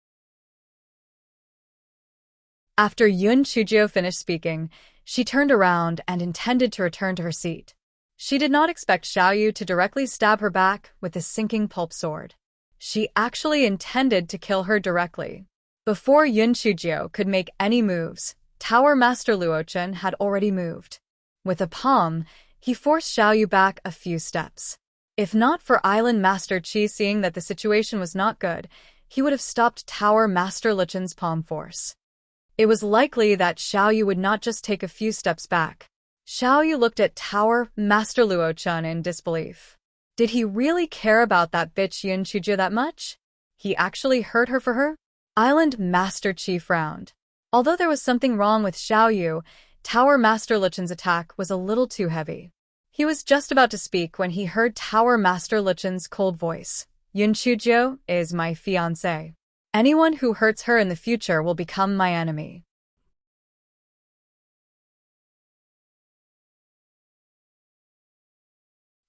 After Yun Chujio finished speaking, she turned around and intended to return to her seat. She did not expect Xiao Yu to directly stab her back with the sinking pulp sword. She actually intended to kill her directly. Before Yun Chujio could make any moves, Tower Master Luochen had already moved. With a palm, he forced Xiaoyu back a few steps. If not for Island Master Qi seeing that the situation was not good, he would have stopped Tower Master Lichen's palm force. It was likely that Xiaoyu would not just take a few steps back. Xiaoyu looked at Tower Master Luochen in disbelief. Did he really care about that bitch Yun Chujie that much? He actually hurt her for her? Island Master Qi frowned. Although there was something wrong with Xiaoyu, Tower Master Lichen's attack was a little too heavy. He was just about to speak when he heard Tower Master Lichen's cold voice. Yun Chujie is my fiancé. Anyone who hurts her in the future will become my enemy.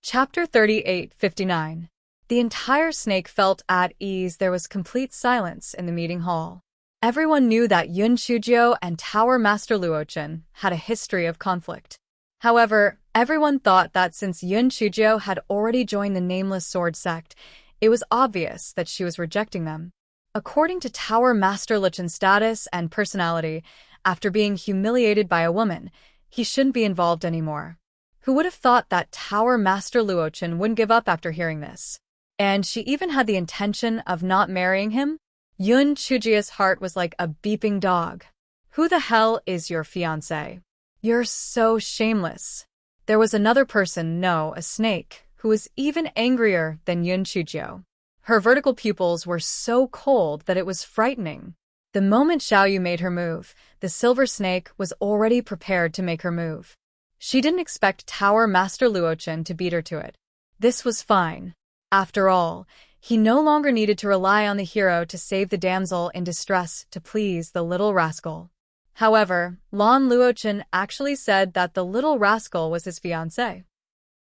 Chapter 38:59. The entire snake felt at ease. There was complete silence in the meeting hall. Everyone knew that Yun Chujie and Tower Master Luochen had a history of conflict. However, everyone thought that since Yun Chujie had already joined the Nameless Sword sect, it was obvious that she was rejecting them. According to Tower Master Lichen's status and personality, after being humiliated by a woman, he shouldn't be involved anymore. Who would have thought that Tower Master Luochen wouldn't give up after hearing this? And she even had the intention of not marrying him? Yun Chujie's heart was like a beeping dog. Who the hell is your fiancé? You're so shameless. There was another person, no, a snake, who was even angrier than Yun Chujie. Her vertical pupils were so cold that it was frightening. The moment Xiaoyu made her move, the silver snake was already prepared to make her move. She didn't expect Tower Master Luochen to beat her to it. This was fine. After all, he no longer needed to rely on the hero to save the damsel in distress to please the little rascal. However, Lan Luochen actually said that the little rascal was his fiancé.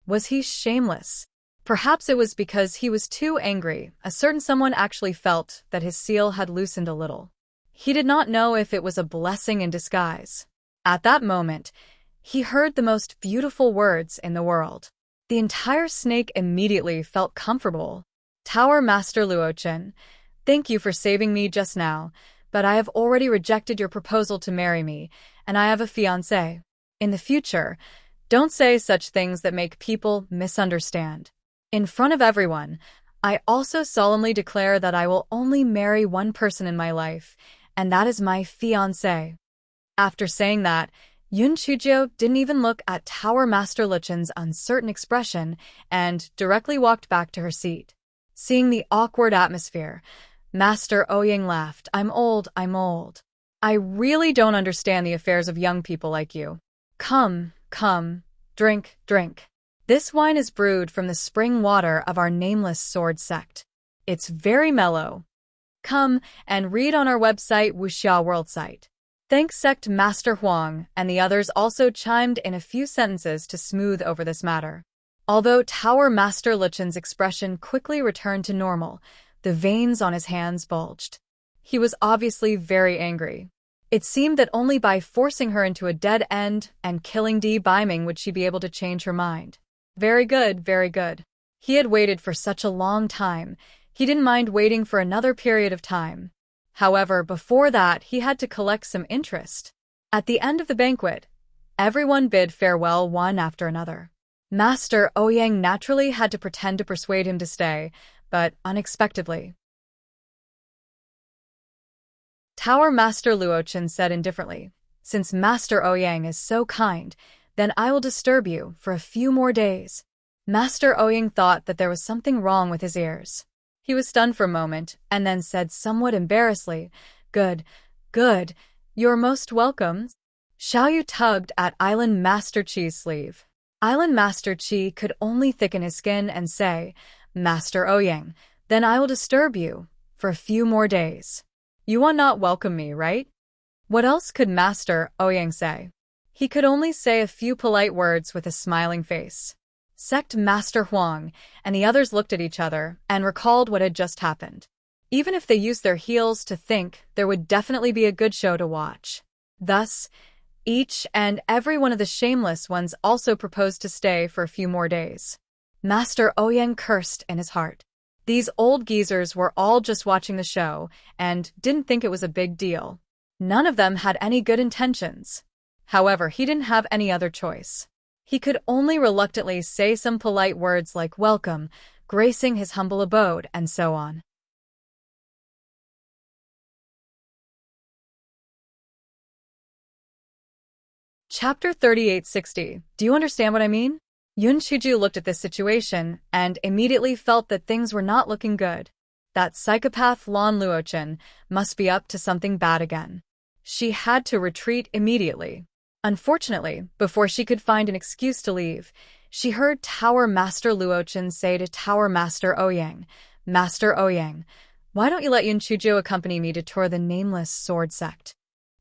Was he shameless? Perhaps it was because he was too angry. A certain someone actually felt that his seal had loosened a little. He did not know if it was a blessing in disguise. At that moment, he heard the most beautiful words in the world. The entire snake immediately felt comfortable. Tower Master Luochen, thank you for saving me just now, but I have already rejected your proposal to marry me, and I have a fiancé. In the future, don't say such things that make people misunderstand. In front of everyone, I also solemnly declare that I will only marry one person in my life, and that is my fiancé. After saying that, Yun Chujie didn't even look at Tower Master Lichen's uncertain expression and directly walked back to her seat. Seeing the awkward atmosphere, Master Ouyang laughed. I'm old. I really don't understand the affairs of young people like you. Come, drink. This wine is brewed from the spring water of our Nameless Sword sect. It's very mellow. Come and read on our website Wuxia World site. Thanks Sect Master Huang, and the others also chimed in a few sentences to smooth over this matter. Although Tower Master Lichen's expression quickly returned to normal, the veins on his hands bulged. He was obviously very angry. It seemed that only by forcing her into a dead end and killing Di Biming would she be able to change her mind. Very good. He had waited for such a long time. He didn't mind waiting for another period of time. However, before that, he had to collect some interest. At the end of the banquet, everyone bid farewell one after another. Master Ouyang naturally had to pretend to persuade him to stay, but unexpectedly. Tower Master Luochen said indifferently, since Master Ouyang is so kind, then I will disturb you for a few more days. Master Ouyang thought that there was something wrong with his ears. He was stunned for a moment, and then said somewhat embarrassedly, Good, you're most welcome. Xiaoyu tugged at Island Master Qi's sleeve. Island Master Qi could only thicken his skin and say, Master Ouyang, then I will disturb you for a few more days. You will not welcome me, right? What else could Master Ouyang say? He could only say a few polite words with a smiling face. Sect Master Huang and the others looked at each other and recalled what had just happened. Even if they used their heels to think, there would definitely be a good show to watch. Thus, each and every one of the shameless ones also proposed to stay for a few more days. Master Ouyang cursed in his heart. These old geezers were all just watching the show and didn't think it was a big deal. None of them had any good intentions. However, he didn't have any other choice. He could only reluctantly say some polite words like welcome, gracing his humble abode, and so on. Chapter 3860. Do you understand what I mean? Yun Chuju looked at this situation and immediately felt that things were not looking good. That psychopath Lan Luochen must be up to something bad again. She had to retreat immediately. Unfortunately, before she could find an excuse to leave, she heard Tower Master Luochen say to Tower Master Ouyang, Master Ouyang, why don't you let Yun Chuju accompany me to tour the nameless sword sect?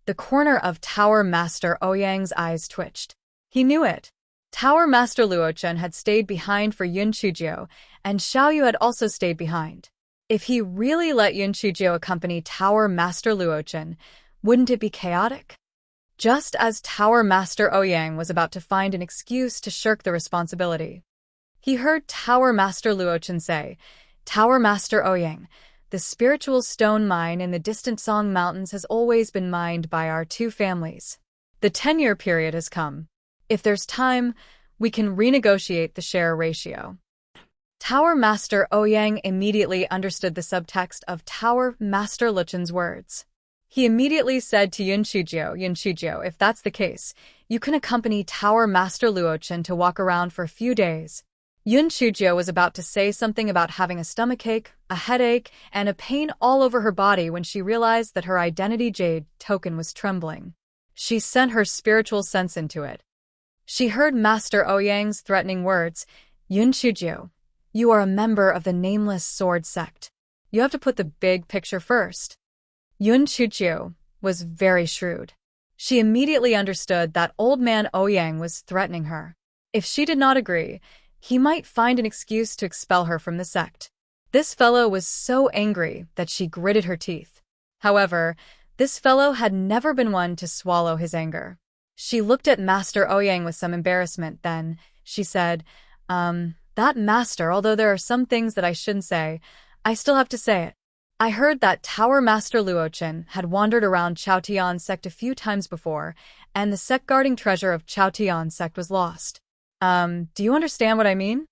The corner of Tower Master Ouyang's eyes twitched. He knew it. Tower Master Luochen had stayed behind for Yun Chuju, and Xiaoyu had also stayed behind. If he really let Yun Chuju accompany Tower Master Luochen, wouldn't it be chaotic? Just as Tower Master Ouyang was about to find an excuse to shirk the responsibility, he heard Tower Master Luochen say, Tower Master Ouyang, the spiritual stone mine in the distant Song Mountains has always been mined by our two families. The 10-year period has come. If there's time, we can renegotiate the share ratio. Tower Master Ouyang immediately understood the subtext of Tower Master Luchen's words. He immediately said to Yun Chuju, if that's the case, you can accompany Tower Master Luochen to walk around for a few days. Yun Chuju was about to say something about having a stomachache, a headache, and a pain all over her body when she realized that her identity jade token was trembling. She sent her spiritual sense into it. She heard Master Ouyang's threatening words, Yun Chuju, you are a member of the Nameless Sword sect. You have to put the big picture first. Yun Chuju was very shrewd. She immediately understood that old man Ouyang was threatening her. If she did not agree, he might find an excuse to expel her from the sect. This fellow was so angry that she gritted her teeth. However, this fellow had never been one to swallow his anger. She looked at Master Ouyang with some embarrassment, then she said, that master, although there are some things that I shouldn't say, I still have to say it. I heard that Tower Master Luochen had wandered around Chaotian sect a few times before, and the sect-guarding treasure of Chaotian sect was lost. Do you understand what I mean?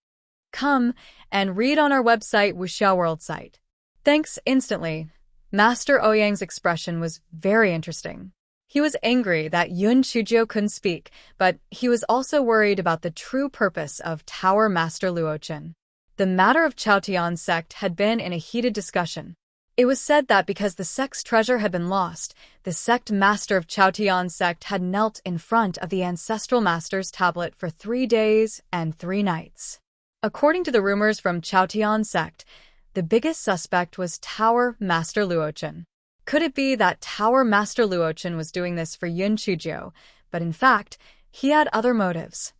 Come and read on our website Wuxiao World site. Thanks instantly. Master Ouyang's expression was very interesting. He was angry that Yun Chuju couldn't speak, but he was also worried about the true purpose of Tower Master Luochen. The matter of Chaotian sect had been in a heated discussion. It was said that because the sect's treasure had been lost, the sect master of Chaotian sect had knelt in front of the ancestral master's tablet for 3 days and 3 nights. According to the rumors from Chaotian sect, the biggest suspect was Tower Master Luochen. Could it be that Tower Master Luochen was doing this for Yun Chuju, but in fact, he had other motives?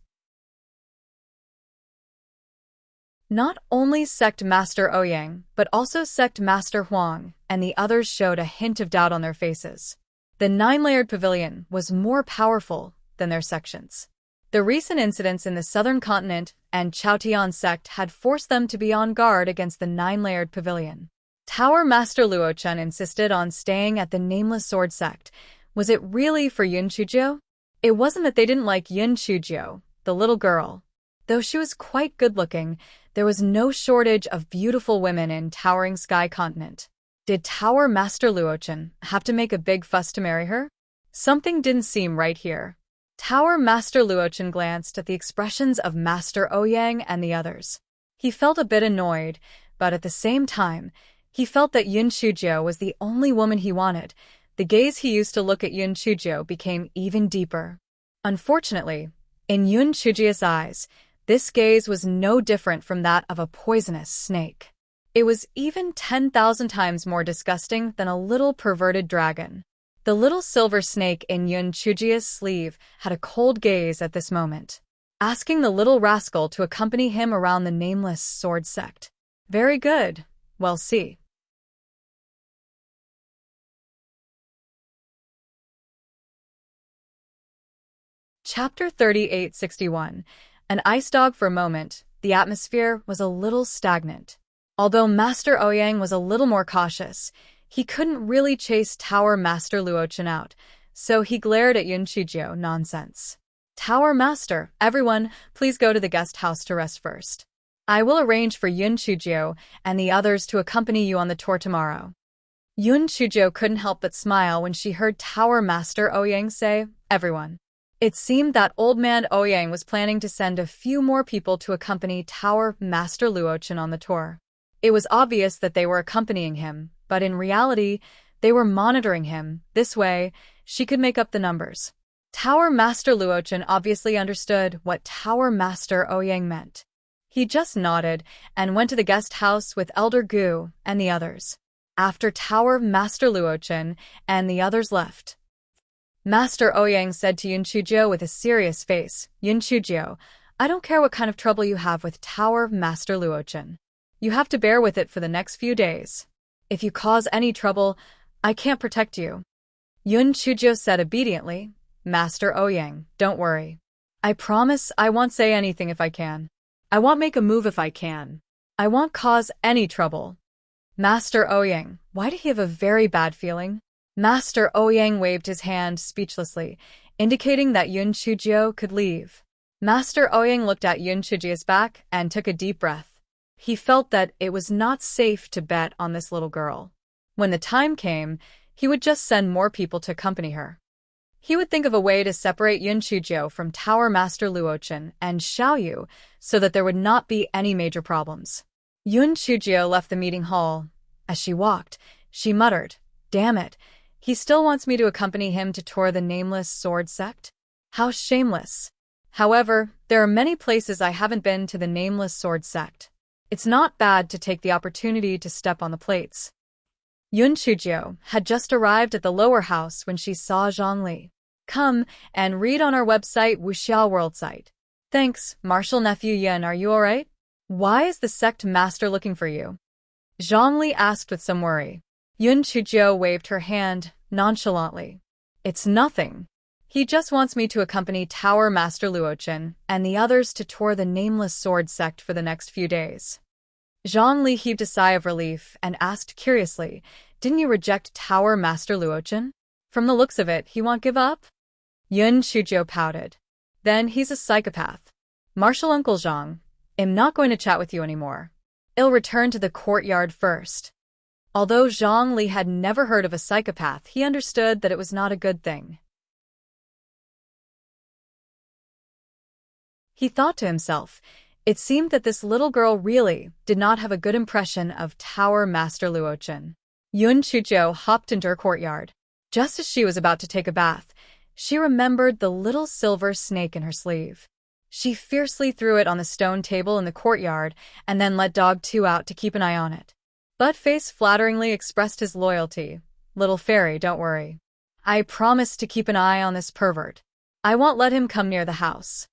Not only Sect Master Ouyang, but also Sect Master Huang and the others showed a hint of doubt on their faces. The 9-layered pavilion was more powerful than their sections. The recent incidents in the southern continent and Chaotian sect had forced them to be on guard against the 9-layered pavilion. Tower Master Luochen insisted on staying at the Nameless Sword sect. Was it really for Yun Chuju? It wasn't that they didn't like Yun Chuju, the little girl. Though she was quite good-looking, there was no shortage of beautiful women in Towering Sky Continent. Did Tower Master Luochen have to make a big fuss to marry her? Something didn't seem right here. Tower Master Luochen glanced at the expressions of Master Ouyang and the others. He felt a bit annoyed, but at the same time, he felt that Yun Chuju was the only woman he wanted. The gaze he used to look at Yun Chuju became even deeper. Unfortunately, in Yun Chuju's eyes, this gaze was no different from that of a poisonous snake. It was even 10,000 times more disgusting than a little perverted dragon. The little silver snake in Yun Chuju's sleeve had a cold gaze at this moment, asking the little rascal to accompany him around the Nameless Sword sect. Very good. Well, see. Chapter 3861. An ice dog. For a moment, the atmosphere was a little stagnant. Although Master Ouyang was a little more cautious, He couldn't really chase Tower Master Luochen out, so he glared at Yun Chujio. Nonsense. Tower Master, everyone, please go to the guest house to rest first. I will arrange for Yun Chujio and the others to accompany you on the tour tomorrow. Yun Chujio couldn't help but smile when she heard Tower Master Ouyang say, everyone. It seemed that old man Ouyang was planning to send a few more people to accompany Tower Master Luochen on the tour. It was obvious that they were accompanying him, but in reality, they were monitoring him. This way, she could make up the numbers. Tower Master Luochen obviously understood what Tower Master Ouyang meant. He just nodded and went to the guest house with Elder Gu and the others. After Tower Master Luochen and the others left, Master Ouyang said to Yun Chujio with a serious face, Yun Chujio, I don't care what kind of trouble you have with Tower Master Luochen. You have to bear with it for the next few days. If you cause any trouble, I can't protect you. Yun Chujio said obediently, Master Ouyang, don't worry. I promise I won't say anything if I can. I won't make a move if I can. I won't cause any trouble. Master Ouyang, why did he have a very bad feeling? Master Ouyang waved his hand speechlessly, indicating that Yun Chujio could leave. Master Ouyang looked at Yun Chujio's back and took a deep breath. He felt that it was not safe to bet on this little girl. When the time came, he would just send more people to accompany her. He would think of a way to separate Yun Chujio from Tower Master Luochen and Xiaoyu so that there would not be any major problems. Yun Chujio left the meeting hall. As she walked, she muttered, damn it, he still wants me to accompany him to tour the Nameless Sword Sect? How shameless. However, there are many places I haven't been to the Nameless Sword Sect. It's not bad to take the opportunity to step on the plates. Yun Chujio had just arrived at the lower house when she saw Zhongli. Come and read on our website Wuxiao World site. Thanks, Martial Nephew Yin, are you alright? Why is the sect master looking for you? Zhongli asked with some worry. Yun Chujio waved her hand nonchalantly. It's nothing. He just wants me to accompany Tower Master Luochen and the others to tour the Nameless Sword Sect for the next few days. Zhongli heaved a sigh of relief and asked curiously, didn't you reject Tower Master Luochen? From the looks of it, he won't give up? Yun Chujio pouted. Then he's a psychopath. Martial Uncle Zhang, I'm not going to chat with you anymore. I'll return to the courtyard first. Although Zhongli had never heard of a psychopath, he understood that it was not a good thing. He thought to himself, it seemed that this little girl really did not have a good impression of Tower Master Luochen. Yun Chujio hopped into her courtyard. Just as she was about to take a bath, she remembered the little silver snake in her sleeve. She fiercely threw it on the stone table in the courtyard and then let Dog 2 out to keep an eye on it. Buttface flatteringly expressed his loyalty. Little fairy, don't worry. I promise to keep an eye on this pervert. I won't let him come near the house.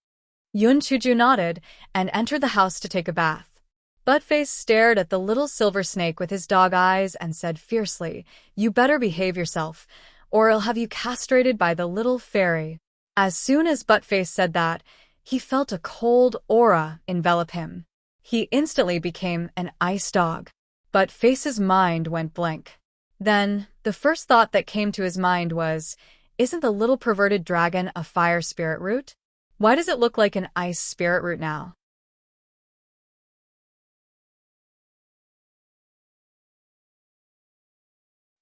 Yun Chujio nodded and entered the house to take a bath. Buttface stared at the little silver snake with his dog eyes and said fiercely, you better behave yourself, or I'll have you castrated by the little fairy. As soon as Buttface said that, he felt a cold aura envelop him. He instantly became an ice dog. Buttface's mind went blank. Then, the first thought that came to his mind was, isn't the little perverted dragon a fire spirit root? Why does it look like an ice spirit root now?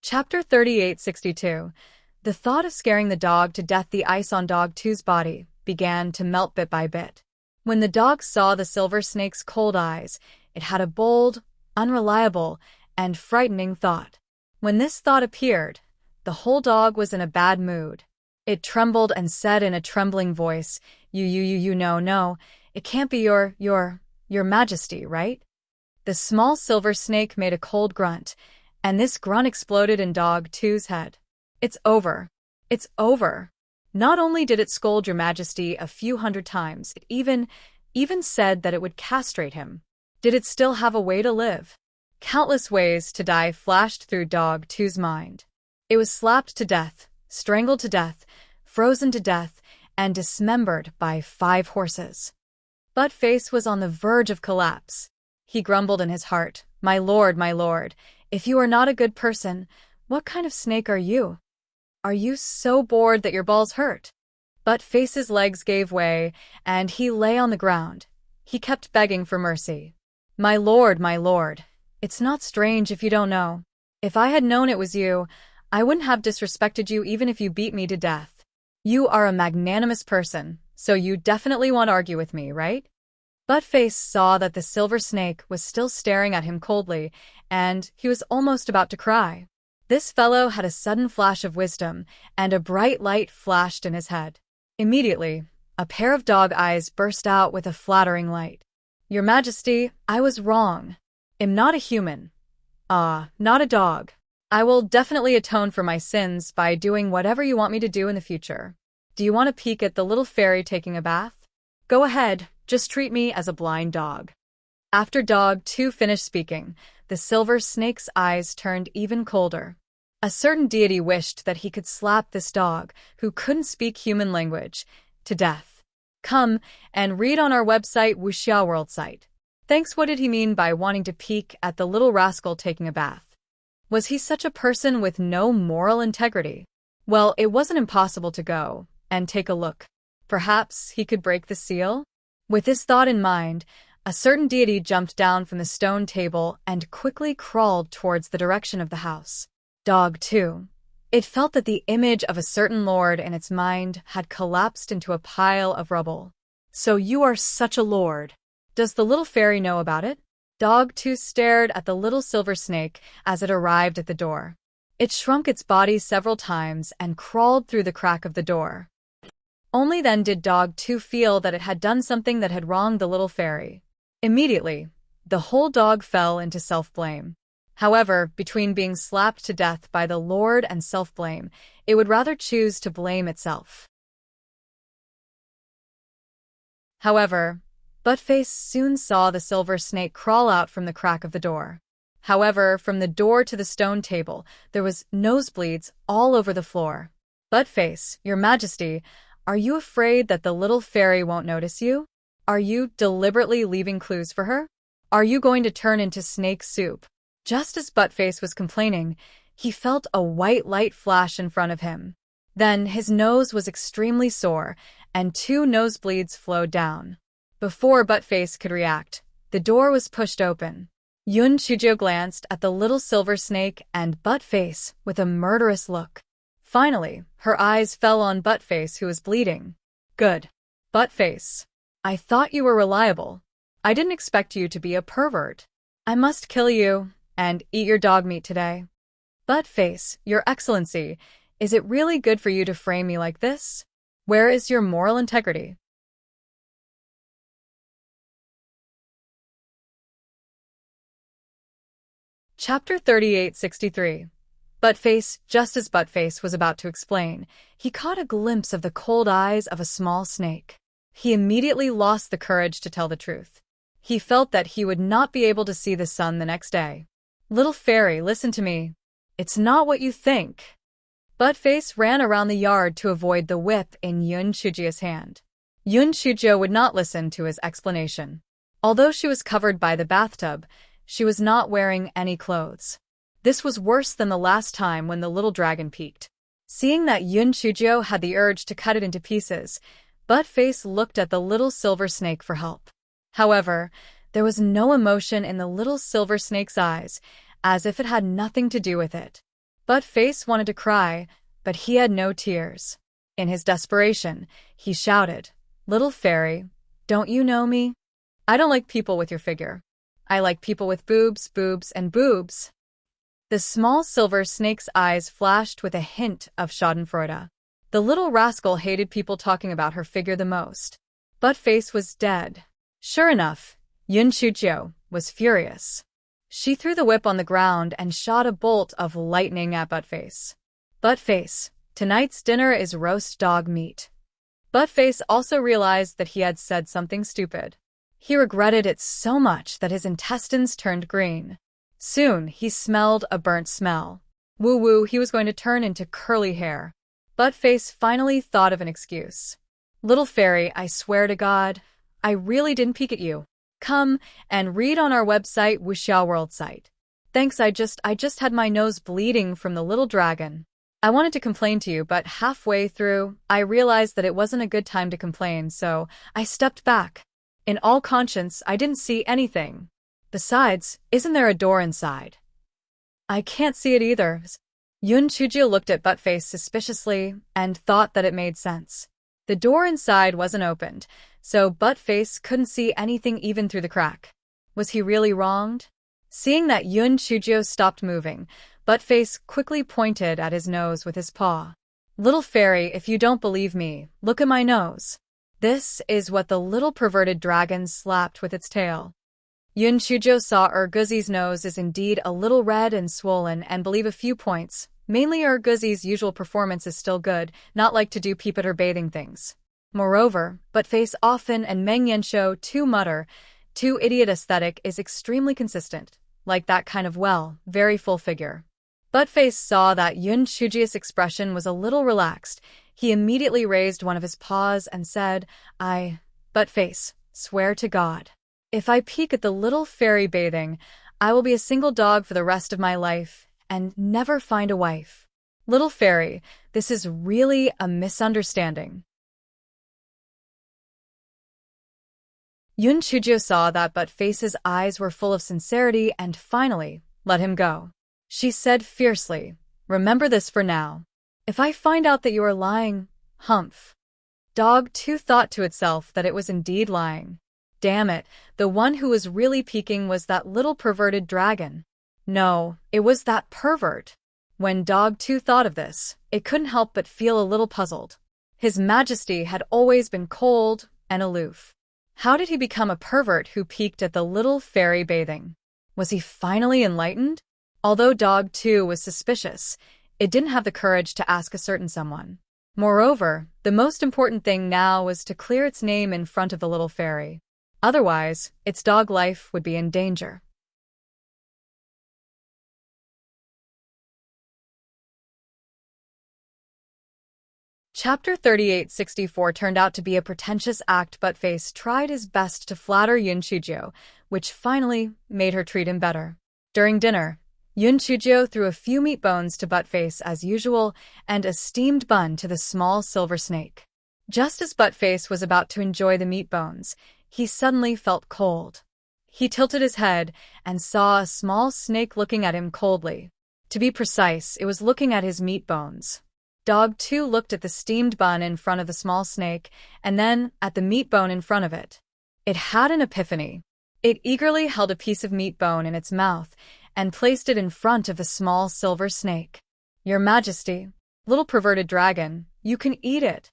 Chapter 3862. The thought of scaring the dog to death. The ice on Dog 2's body began to melt bit by bit. When the dog saw the silver snake's cold eyes, it had a bold, unreliable, and frightening thought. When this thought appeared, the whole dog was in a bad mood. It trembled and said in a trembling voice, no, it can't be your majesty, right? The small silver snake made a cold grunt, and this grunt exploded in Dog 2's head. It's over. It's over. Not only did it scold your majesty a few hundred times, it even said that it would castrate him. Did it still have a way to live? Countless ways to die flashed through Dog 2's mind. It was slapped to death, strangled to death, frozen to death, and dismembered by 5 horses. Buttface was on the verge of collapse. He grumbled in his heart, my lord, If you are not a good person, what kind of snake are you? Are you so bored that your balls hurt? Buttface's legs gave way, and he lay on the ground. He kept begging for mercy. My lord, it's not strange if you don't know. If I had known it was you, I wouldn't have disrespected you even if you beat me to death. You are a magnanimous person, so you definitely won't argue with me, right? Buttface saw that the silver snake was still staring at him coldly, and he was almost about to cry. This fellow had a sudden flash of wisdom, and a bright light flashed in his head. Immediately, a pair of dog eyes burst out with a flattering light. Your Majesty, I was wrong. Am not a human. Not a dog. I will definitely atone for my sins by doing whatever you want me to do in the future. Do you want to peek at the little fairy taking a bath? Go ahead, just treat me as a blind dog. After Dog 2 finished speaking, the silver snake's eyes turned even colder. A certain deity wished that he could slap this dog, who couldn't speak human language, to death. Come and read on our website Wuxia World site. Thanks. What did he mean by wanting to peek at the little rascal taking a bath? Was he such a person with no moral integrity? Well, it wasn't impossible to go and take a look. Perhaps he could break the seal? With this thought in mind, a certain deity jumped down from the stone table and quickly crawled towards the direction of the house. Dog 2. It felt that the image of a certain lord in its mind had collapsed into a pile of rubble. So you are such a lord. Does the little fairy know about it? Dog 2 stared at the little silver snake as it arrived at the door. It shrunk its body several times and crawled through the crack of the door. Only then did Dog 2 feel that it had done something that had wronged the little fairy. Immediately, the whole dog fell into self-blame. However, between being slapped to death by the Lord and self-blame, it would rather choose to blame itself. However, Buttface soon saw the silver snake crawl out from the crack of the door. However, from the door to the stone table, there was nosebleeds all over the floor. Buttface, Your Majesty, are you afraid that the little fairy won't notice you? Are you deliberately leaving clues for her? Are you going to turn into snake soup? Just as Buttface was complaining, he felt a white light flash in front of him. Then his nose was extremely sore, and 2 nosebleeds flowed down. Before Buttface could react, the door was pushed open. Yun Chuzhou glanced at the little silver snake and Buttface with a murderous look. Finally, her eyes fell on Buttface, who was bleeding. Good. Buttface. I thought you were reliable. I didn't expect you to be a pervert. I must kill you and eat your dog meat today. Buttface, Your Excellency, is it really good for you to frame me like this? Where is your moral integrity? Chapter 3863. Buttface. Just as Buttface was about to explain, he caught a glimpse of the cold eyes of a small snake. He immediately lost the courage to tell the truth. He felt that he would not be able to see the sun the next day. Little fairy, listen to me. It's not what you think. Buttface ran around the yard to avoid the whip in Yun Chuzhou's hand. Yun Chuzhou would not listen to his explanation. Although she was covered by the bathtub, she was not wearing any clothes. This was worse than the last time when the little dragon peeked. Seeing that Yun Chuzhou had the urge to cut it into pieces, Buttface looked at the little silver snake for help. However, there was no emotion in the little silver snake's eyes, as if it had nothing to do with it. Buttface wanted to cry, but he had no tears. In his desperation, he shouted, Little fairy, don't you know me? I don't like people with your figure. I like people with boobs, and boobs. The small silver snake's eyes flashed with a hint of schadenfreude. The little rascal hated people talking about her figure the most. Buttface was dead. Sure enough, Yun Chuzhou was furious. She threw the whip on the ground and shot a bolt of lightning at Buttface. Buttface, tonight's dinner is roast dog meat. Buttface also realized that he had said something stupid. He regretted it so much that his intestines turned green. Soon, he smelled a burnt smell. Woo-woo, he was going to turn into curly hair. Buttface finally thought of an excuse. Little fairy, I swear to God, I really didn't peek at you. Come and read on our website Wuxia World site. Thanks, I just had my nose bleeding from the little dragon. I wanted to complain to you, but halfway through, I realized that it wasn't a good time to complain, so I stepped back. In all conscience, I didn't see anything. Besides, isn't there a door inside? I can't see it either. Yun Chujio looked at Buttface suspiciously and thought that it made sense. The door inside wasn't opened, so Buttface couldn't see anything even through the crack. Was he really wronged? Seeing that Yun Chujio stopped moving, Buttface quickly pointed at his nose with his paw. Little fairy, if you don't believe me, look at my nose. This is what the little perverted dragon slapped with its tail. Yun Chujio saw Urguzi's nose is indeed a little red and swollen and believe a few points. Mainly Urguzi's usual performance is still good, not like to do peep at her bathing things. Moreover, Buttface often and Meng Yanshou too mutter, too idiot aesthetic is extremely consistent, like that kind of very full figure. Buttface saw that Yun Chujio's expression was a little relaxed. He immediately raised one of his paws and said, Buttface, swear to God. If I peek at the little fairy bathing, I will be a single dog for the rest of my life and never find a wife. Little fairy, this is really a misunderstanding. Yun Chujio saw that Buttface's eyes were full of sincerity and finally let him go. She said fiercely, remember this for now. If I find out that you are lying, humph. Dog 2 thought to itself that it was indeed lying. Damn it, the one who was really peeking was that little perverted dragon. No, it was that pervert. When Dog 2 thought of this, it couldn't help but feel a little puzzled. His Majesty had always been cold and aloof. How did he become a pervert who peeked at the little fairy bathing? Was he finally enlightened? Although Dog 2 was suspicious, it didn't have the courage to ask a certain someone. Moreover, the most important thing now was to clear its name in front of the little fairy. Otherwise, its dog life would be in danger. Chapter 3864 turned out to be a pretentious act. Buttface tried his best to flatter Yun Chujio, which finally made her treat him better. During dinner, Yun Chujio threw a few meat bones to Buttface as usual and a steamed bun to the small silver snake. Just as Buttface was about to enjoy the meat bones, he suddenly felt cold. He tilted his head and saw a small snake looking at him coldly. To be precise, it was looking at his meat bones. Dog 2 looked at the steamed bun in front of the small snake and then at the meat bone in front of it. It had an epiphany. It eagerly held a piece of meat bone in its mouth and placed it in front of the small silver snake. Your Majesty, little perverted dragon, you can eat it.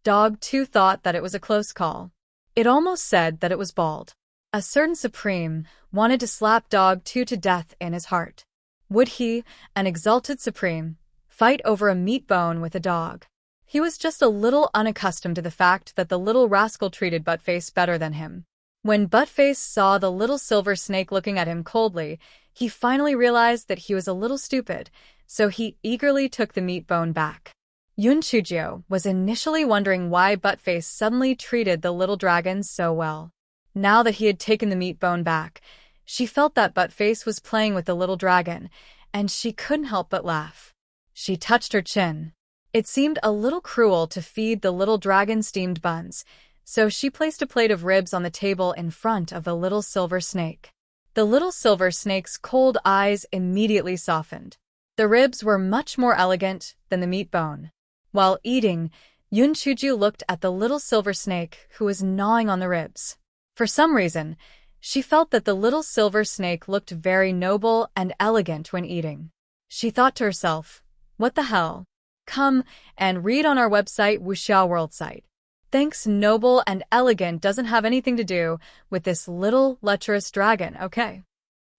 Dog 2 thought that it was a close call. It almost said that it was bald. A certain supreme wanted to slap Dog 2 to death in his heart. Would he, an exalted supreme, fight over a meat bone with a dog? He was just a little unaccustomed to the fact that the little rascal treated Buttface better than him. When Buttface saw the little silver snake looking at him coldly, he finally realized that he was a little stupid, so he eagerly took the meat bone back. Yun Chujio was initially wondering why Buttface suddenly treated the little dragon so well. Now that he had taken the meat bone back, she felt that Buttface was playing with the little dragon, and she couldn't help but laugh. She touched her chin. It seemed a little cruel to feed the little dragon steamed buns, so she placed a plate of ribs on the table in front of the little silver snake. The little silver snake's cold eyes immediately softened. The ribs were much more elegant than the meat bone. While eating, Yun Chujio looked at the little silver snake who was gnawing on the ribs. For some reason, she felt that the little silver snake looked very noble and elegant when eating. She thought to herself, what the hell? Come and read on our website Wuxia World site. Thanks, noble and elegant doesn't have anything to do with this little lecherous dragon, okay?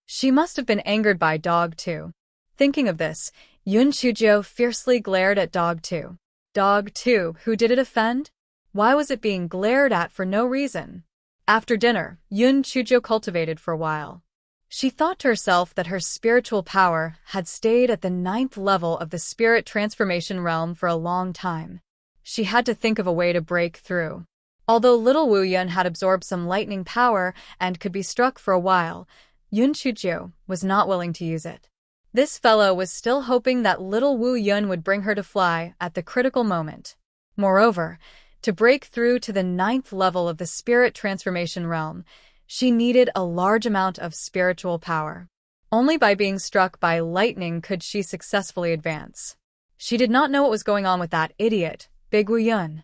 She must have been angered by Dog 2. Thinking of this, Yun Chujio fiercely glared at Dog 2. Dog 2, who did it offend? Why was it being glared at for no reason? After dinner, Yun Chujio cultivated for a while. She thought to herself that her spiritual power had stayed at the 9th level of the spirit transformation realm for a long time. She had to think of a way to break through. Although little Wu Yun had absorbed some lightning power and could be struck for a while, Yun Chujio was not willing to use it. This fellow was still hoping that little Wu Yun would bring her to fly at the critical moment. Moreover, to break through to the 9th level of the spirit transformation realm, she needed a large amount of spiritual power. Only by being struck by lightning could she successfully advance. She did not know what was going on with that idiot, Big Wu Yun.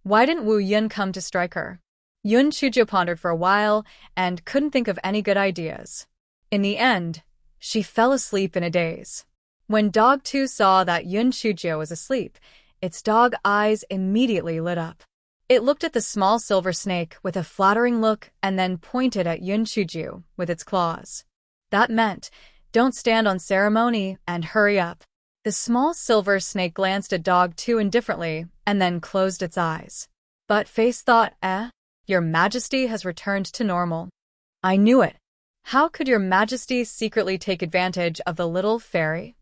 Why didn't Wu Yun come to strike her? Yun Chujio pondered for a while and couldn't think of any good ideas. In the end, she fell asleep in a daze. When Dog 2 saw that Yun Chujio was asleep, its dog eyes immediately lit up. It looked at the small silver snake with a flattering look and then pointed at Yun Chujio with its claws. That meant, don't stand on ceremony and hurry up. The small silver snake glanced at Dog 2 indifferently and then closed its eyes. But Face thought, Your Majesty has returned to normal. I knew it. How could Your Majesty secretly take advantage of the little fairy?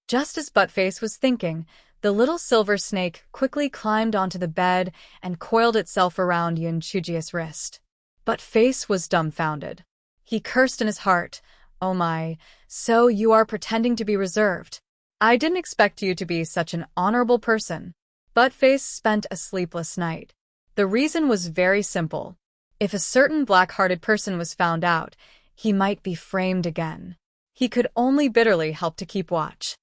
Just as Buttface was thinking, the little silver snake quickly climbed onto the bed and coiled itself around Yun Chujio's wrist. Buttface was dumbfounded. He cursed in his heart, "Oh my, so you are pretending to be reserved. I didn't expect you to be such an honorable person." Buttface spent a sleepless night. The reason was very simple. If a certain black-hearted person was found out, he might be framed again. He could only bitterly help to keep watch.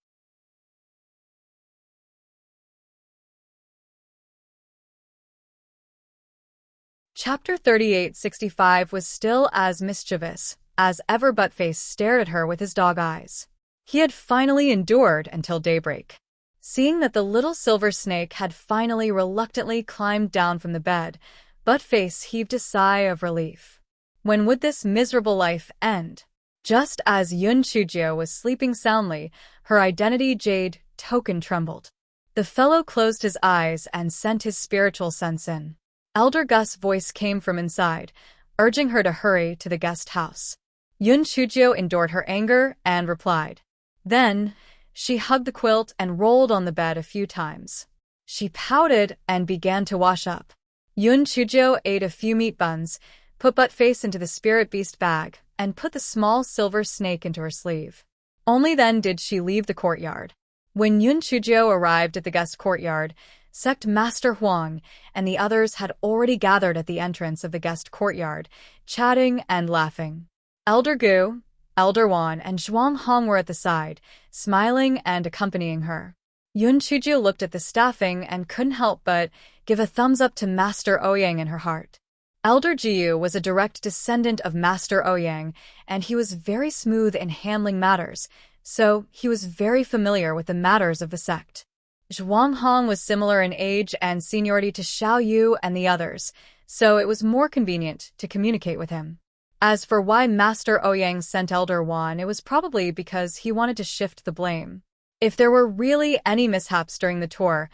Chapter 3865 was still as mischievous as ever. Buttface stared at her with his dog eyes. He had finally endured until daybreak. Seeing that the little silver snake had finally reluctantly climbed down from the bed, Buttface heaved a sigh of relief. When would this miserable life end? Just as Yun Chujio was sleeping soundly, her identity jade token trembled. The fellow closed his eyes and sent his spiritual sense in. Elder Gus' voice came from inside, urging her to hurry to the guest house. Yun Chujio endured her anger and replied. Then, she hugged the quilt and rolled on the bed a few times. She pouted and began to wash up. Yun Chujio ate a few meat buns, put Buttface into the spirit beast bag, and put the small silver snake into her sleeve. Only then did she leave the courtyard. When Yun Chujio arrived at the guest courtyard, Sect Master Huang and the others had already gathered at the entrance of the guest courtyard, chatting and laughing. Elder Gu, Elder Wan, and Zhuang Hong were at the side, smiling and accompanying her. Yun Chujio looked at the staffing and couldn't help but give a thumbs up to Master Ouyang in her heart. Elder Jiyu was a direct descendant of Master Ouyang, and he was very smooth in handling matters, so he was very familiar with the matters of the sect. Zhuang Hong was similar in age and seniority to Xiao Yu and the others, so it was more convenient to communicate with him. As for why Master Ouyang sent Elder Wan, it was probably because he wanted to shift the blame. If there were really any mishaps during the tour,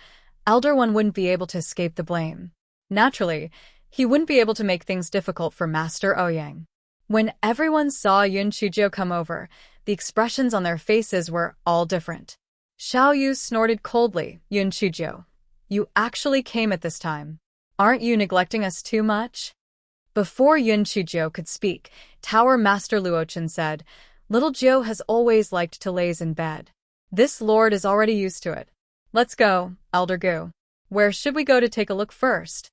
Elder Wan wouldn't be able to escape the blame. Naturally, he wouldn't be able to make things difficult for Master Ouyang. When everyone saw Yun Chujio come over, the expressions on their faces were all different. Xiao Yu snorted coldly. "Yun Chujio, you actually came at this time. Aren't you neglecting us too much?" Before Yun Chujio could speak, Tower Master Luochen said, "Little Jiu has always liked to laze in bed. This lord is already used to it. Let's go, Elder Gu. Where should we go to take a look first?"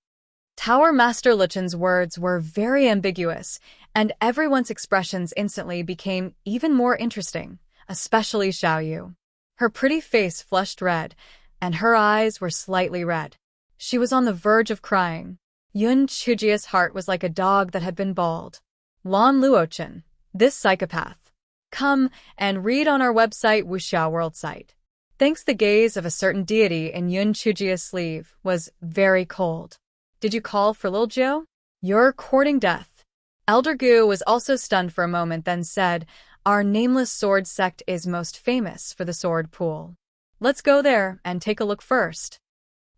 Tower Master Luchen's words were very ambiguous, and everyone's expressions instantly became even more interesting, especially Xiao Yu. Her pretty face flushed red, and her eyes were slightly red. She was on the verge of crying. Yun Chujio's heart was like a dog that had been bald. Lan Luochen, this psychopath. Come and read on our website Wuxiao World site. Thanks. The gaze of a certain deity in Yun Chujio's sleeve was very cold. "Did you call for Lil Jiu? You're courting death." Elder Gu was also stunned for a moment, then said, "Our nameless sword sect is most famous for the sword pool. Let's go there and take a look first."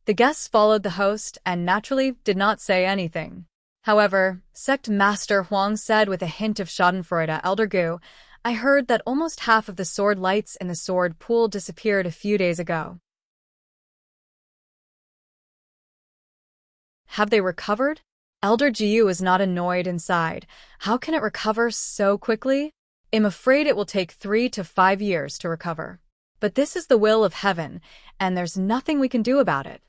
The guests followed the host and naturally did not say anything. However, Sect Master Huang said with a hint of schadenfreude, "Elder Gu, I heard that almost half of the sword lights in the sword pool disappeared a few days ago. Have they recovered?" Elder Jiyu is not annoyed inside. How can it recover so quickly? I'm afraid it will take 3 to 5 years to recover. But this is the will of heaven, and there's nothing we can do about it.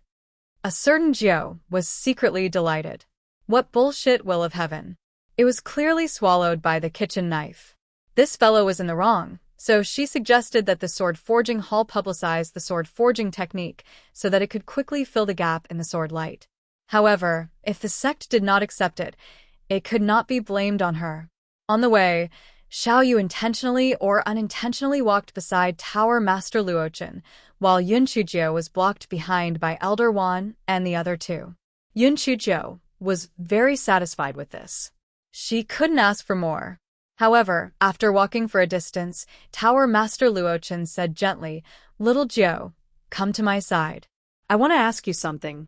A certain Jiu was secretly delighted. What bullshit will of heaven? It was clearly swallowed by the kitchen knife. This fellow was in the wrong, so she suggested that the sword forging hall publicize the sword forging technique so that it could quickly fill the gap in the sword light. However, if the sect did not accept it, it could not be blamed on her. On the way, Xiaoyu intentionally or unintentionally walked beside Tower Master Luochen, while Yun Chuzhou was blocked behind by Elder Wan and the other two. Yun Chuzhou was very satisfied with this. She couldn't ask for more. However, after walking for a distance, Tower Master Luochen said gently, "Little Jiu, come to my side. I want to ask you something."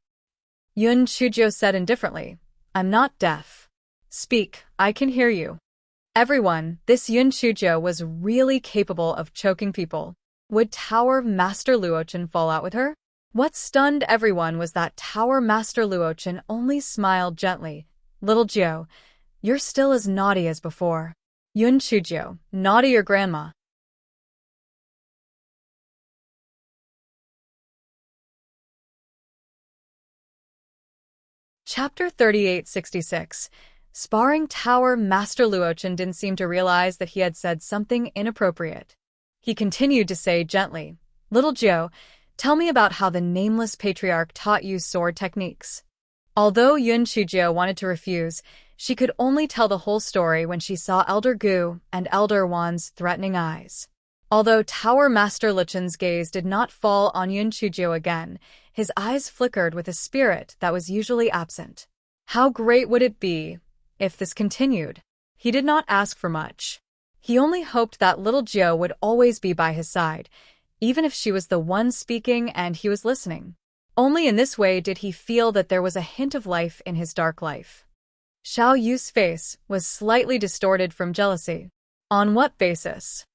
Yun Chuzhou said indifferently, "I'm not deaf. Speak, I can hear you." Everyone, this Yun Chuzhou was really capable of choking people. Would Tower Master Luochen fall out with her? What stunned everyone was that Tower Master Luochen only smiled gently. "Little Jiu, you're still as naughty as before." Yun Chuzhou, naughty your grandma. Chapter 3866. Sparring Tower Master Luochen didn't seem to realize that he had said something inappropriate. He continued to say gently, "Little Jiu, tell me about how the nameless patriarch taught you sword techniques." Although Yun Chuzhou wanted to refuse, she could only tell the whole story when she saw Elder Gu and Elder Wan's threatening eyes. Although Tower Master Luchen's gaze did not fall on Yun Chuzhou again, his eyes flickered with a spirit that was usually absent. How great would it be if this continued? He did not ask for much. He only hoped that little Jiu would always be by his side, even if she was the one speaking and he was listening. Only in this way did he feel that there was a hint of life in his dark life. Xiao Yu's face was slightly distorted from jealousy. On what basis?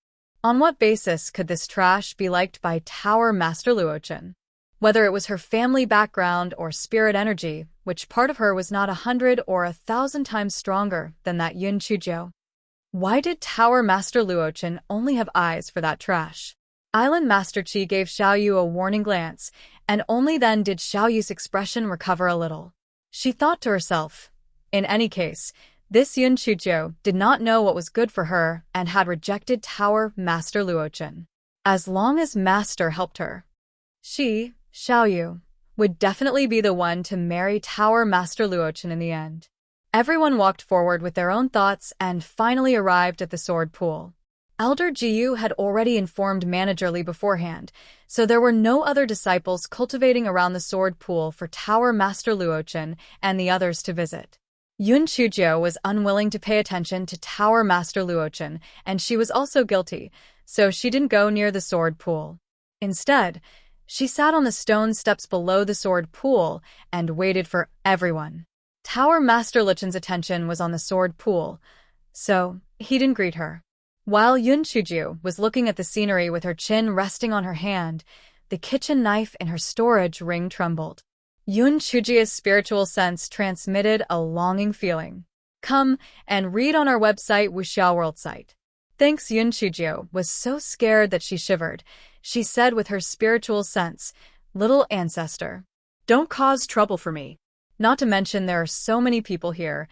On what basis could this trash be liked by Tower Master Luochen? Whether it was her family background or spirit energy, which part of her was not 100 or 1,000 times stronger than that Yun Chuzhou? Why did Tower Master Luochen only have eyes for that trash? Island Master Qi gave Xiaoyu a warning glance, and only then did Xiaoyu's expression recover a little. She thought to herself, in any case, this Yun Chuzhou did not know what was good for her and had rejected Tower Master Luochen. As long as Master helped her, she, Xiaoyu, would definitely be the one to marry Tower Master Luochen in the end. Everyone walked forward with their own thoughts and finally arrived at the sword pool. Elder Jiyu had already informed Manager Li beforehand, so there were no other disciples cultivating around the sword pool for Tower Master Luochen and the others to visit. Yun Chuzhou was unwilling to pay attention to Tower Master Luochen, and she was also guilty, so she didn't go near the sword pool. Instead, she sat on the stone steps below the sword pool and waited for everyone. Tower Master Luchen's attention was on the sword pool, so he didn't greet her. While Yun Chuzhou was looking at the scenery with her chin resting on her hand, the kitchen knife in her storage ring trembled. Yun Chuzhou's spiritual sense transmitted a longing feeling. Come and read on our website Wuxiao World site. Thanks. Yun Chuzhou was so scared that she shivered. She said with her spiritual sense, "Little ancestor, Don't cause trouble for me." Not to mention there are so many people here.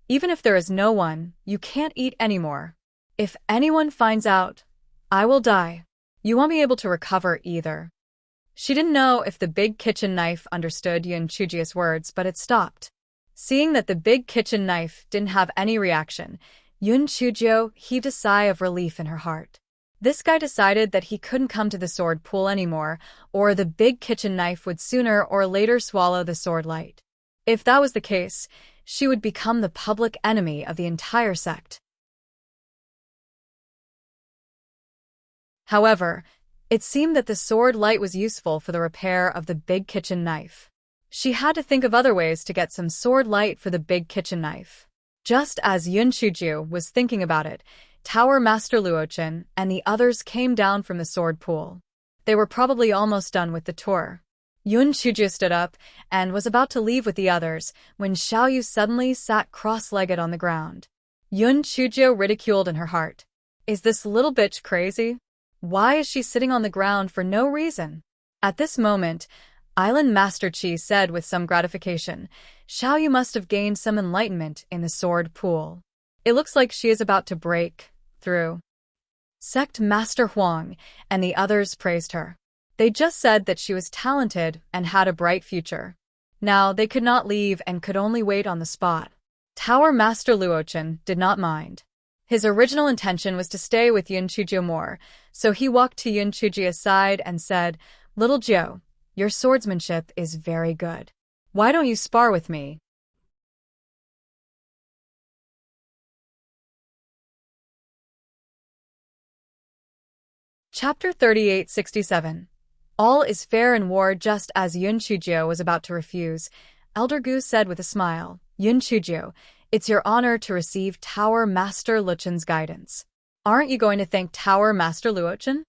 Even if there is no one, you can't eat anymore. If anyone finds out, I will die. You won't be able to recover either." She didn't know if the big kitchen knife understood Yun Chuzhou's words, but it stopped. Seeing that the big kitchen knife didn't have any reaction, Yun Chuzhou heaved a sigh of relief in her heart. This guy decided that he couldn't come to the sword pool anymore, or the big kitchen knife would sooner or later swallow the sword light. If that was the case, she would become the public enemy of the entire sect. However, it seemed that the sword light was useful for the repair of the big kitchen knife. She had to think of other ways to get some sword light for the big kitchen knife. Just as Yun Chuzhou was thinking about it, Tower Master Luochen and the others came down from the sword pool. They were probably almost done with the tour. Yun Chujie stood up and was about to leave with the others when Xiaoyu suddenly sat cross-legged on the ground. Yun Chujie ridiculed in her heart. Is this little bitch crazy? Why is she sitting on the ground for no reason? At this moment, Island Master Qi said with some gratification, Xiaoyu must have gained some enlightenment in the sword pool. It looks like she is about to break through. Sect Master Huang and the others praised her. They just said that she was talented and had a bright future. Now they could not leave and could only wait on the spot. Tower Master Luochen did not mind. His original intention was to stay with Yun Chujie more, so he walked to Yun Chujie aside and said, Little Jiu, your swordsmanship is very good. Why don't you spar with me? Chapter 3867. All is fair in war. Just as Yun Chujie was about to refuse, Elder Gu said with a smile, Yun Chujie, it's your honor to receive Tower Master Luchen's guidance. Aren't you going to thank Tower Master Luochen?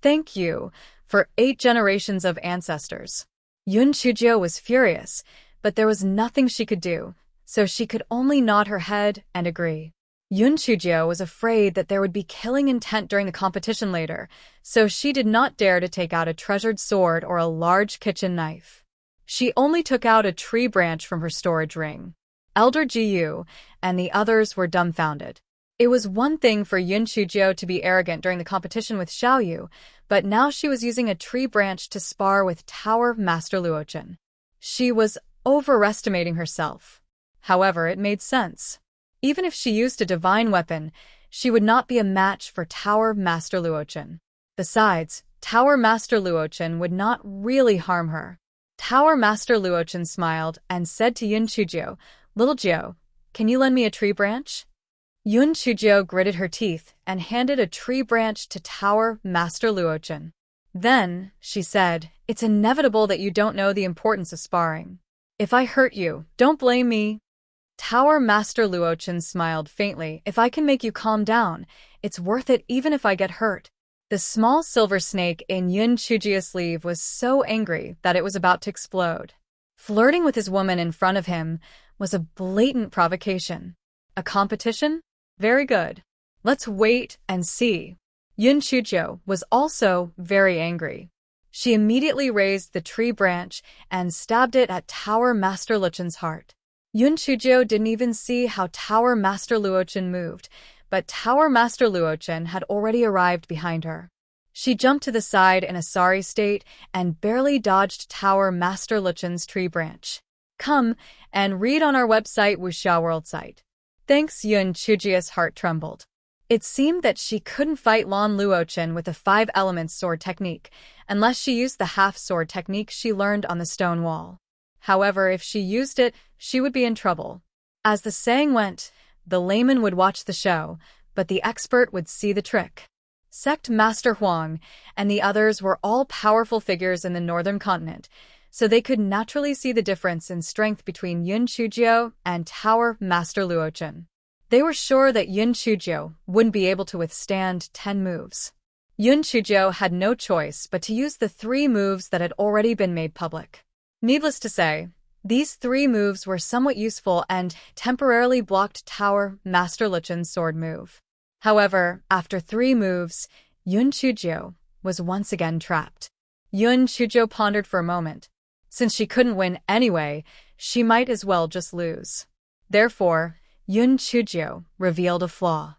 Thank you, for 8 generations of ancestors. Yun Chujie was furious, but there was nothing she could do, so she could only nod her head and agree. Yun Chujie was afraid that there would be killing intent during the competition later, so she did not dare to take out a treasured sword or a large kitchen knife. She only took out a tree branch from her storage ring. Elder Jiyu and the others were dumbfounded. It was one thing for Yun Chujie to be arrogant during the competition with Xiaoyu, but now she was using a tree branch to spar with Tower Master Luochen. She was overestimating herself. However, it made sense. Even if she used a divine weapon, she would not be a match for Tower Master Luochen. Besides, Tower Master Luochen would not really harm her. Tower Master Luochen smiled and said to Yun Chujie, Little Jiu, can you lend me a tree branch? Yun Chujie gritted her teeth and handed a tree branch to Tower Master Luochen. Then, she said, it's inevitable that you don't know the importance of sparring. If I hurt you, don't blame me. Tower Master Luochen smiled faintly. If I can make you calm down, it's worth it even if I get hurt. The small silver snake in Yun Chujie's sleeve was so angry that it was about to explode. Flirting with his woman in front of him was a blatant provocation. A competition? Very good. Let's wait and see. Yun Chujie was also very angry. She immediately raised the tree branch and stabbed it at Tower Master Luchen's heart. Yun Chujie didn't even see how Tower Master Luochen moved, but Tower Master Luochen had already arrived behind her. She jumped to the side in a sorry state and barely dodged Tower Master Luchen's tree branch. Come and read on our website Wuxia World site. Thanks. Yun Chujie's heart trembled. It seemed that she couldn't fight Lan Luochen with the 5 elements sword technique, unless she used the half-sword technique she learned on the stone wall. However, if she used it, she would be in trouble. As the saying went, the layman would watch the show, but the expert would see the trick. Sect Master Huang and the others were all powerful figures in the northern continent, so they could naturally see the difference in strength between Yun Chujie and Tower Master Luochen. They were sure that Yun Chujie wouldn't be able to withstand 10 moves. Yun Chujie had no choice but to use the 3 moves that had already been made public. Needless to say, these 3 moves were somewhat useful and temporarily blocked Tower Master Luchen's sword move. However, after 3 moves, Yun Chujie was once again trapped. Yun Chujie pondered for a moment. Since she couldn't win anyway, she might as well just lose. Therefore, Yun Chujie revealed a flaw.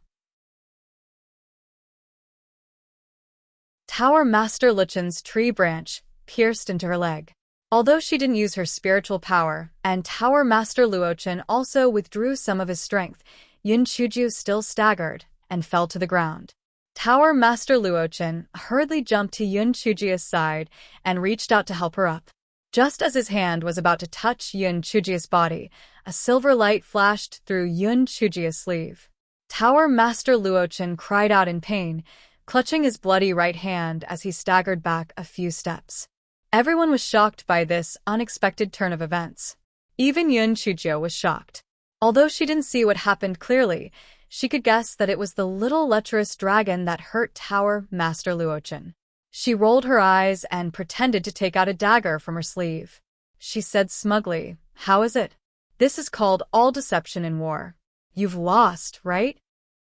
Tower Master Luchen's tree branch pierced into her leg. Although she didn't use her spiritual power, and Tower Master Luochen also withdrew some of his strength, Yun Chujie still staggered and fell to the ground. Tower Master Luochen hurriedly jumped to Yun Chujie's side and reached out to help her up. Just as his hand was about to touch Yun Chujie's body, a silver light flashed through Yun Chujie's sleeve. Tower Master Luochen cried out in pain, clutching his bloody right hand as he staggered back a few steps. Everyone was shocked by this unexpected turn of events. Even Yun Chujie was shocked. Although she didn't see what happened clearly, she could guess that it was the little lecherous dragon that hurt Tower Master Luochen. She rolled her eyes and pretended to take out a dagger from her sleeve. She said smugly, "How is it? This is called all deception in war. You've lost, right?"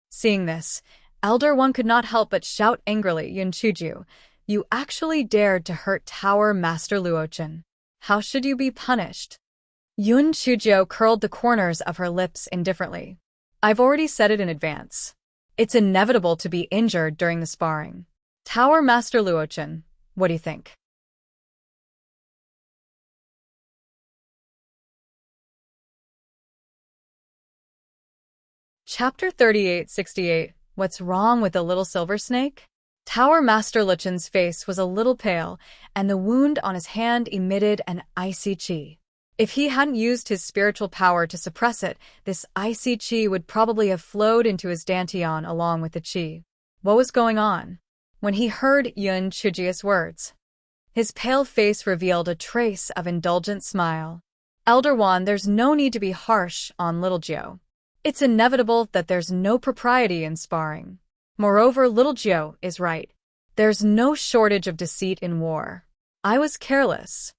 Seeing this, Elder One could not help but shout angrily, "Yun Chuju, you actually dared to hurt Tower Master Luochen. How should you be punished?" Yun Chujo curled the corners of her lips indifferently. "I've already said it in advance. It's inevitable to be injured during the sparring. Tower Master Luochen, what do you think?" Chapter 3868. What's wrong with the little silver snake? Tower Master Luchen's face was a little pale, and the wound on his hand emitted an icy chi. If he hadn't used his spiritual power to suppress it, this icy chi would probably have flowed into his dantian along with the chi. What was going on? When he heard Yun Chuji's words, his pale face revealed a trace of indulgent smile. "Elder Wan, there's no need to be harsh on Little Jiu. It's inevitable that there's no propriety in sparring. Moreover, Little Jiu is right. There's no shortage of deceit in war. I was careless."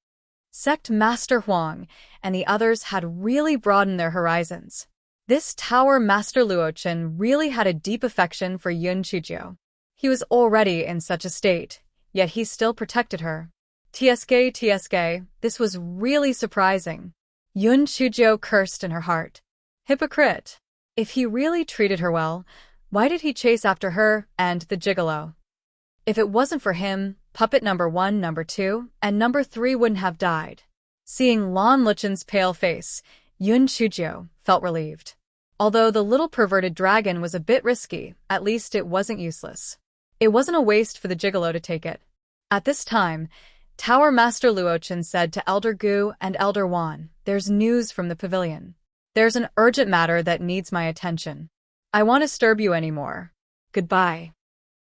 Sect Master Huang and the others had really broadened their horizons. This Tower Master Luochen really had a deep affection for Yun Chujiu. He was already in such a state, yet he still protected her. TSK, this was really surprising. Yun Chujiu cursed in her heart. Hypocrite. If he really treated her well, why did he chase after her and the gigolo? If it wasn't for him, puppet number 1, number 2, and number 3 wouldn't have died. Seeing Lan Luchen's pale face, Yun Chujiu felt relieved. Although the little perverted dragon was a bit risky, at least it wasn't useless. It wasn't a waste for the gigolo to take it. At this time, Tower Master Luochen said to Elder Gu and Elder Wan, "There's news from the pavilion. There's an urgent matter that needs my attention. I won't disturb you anymore. Goodbye."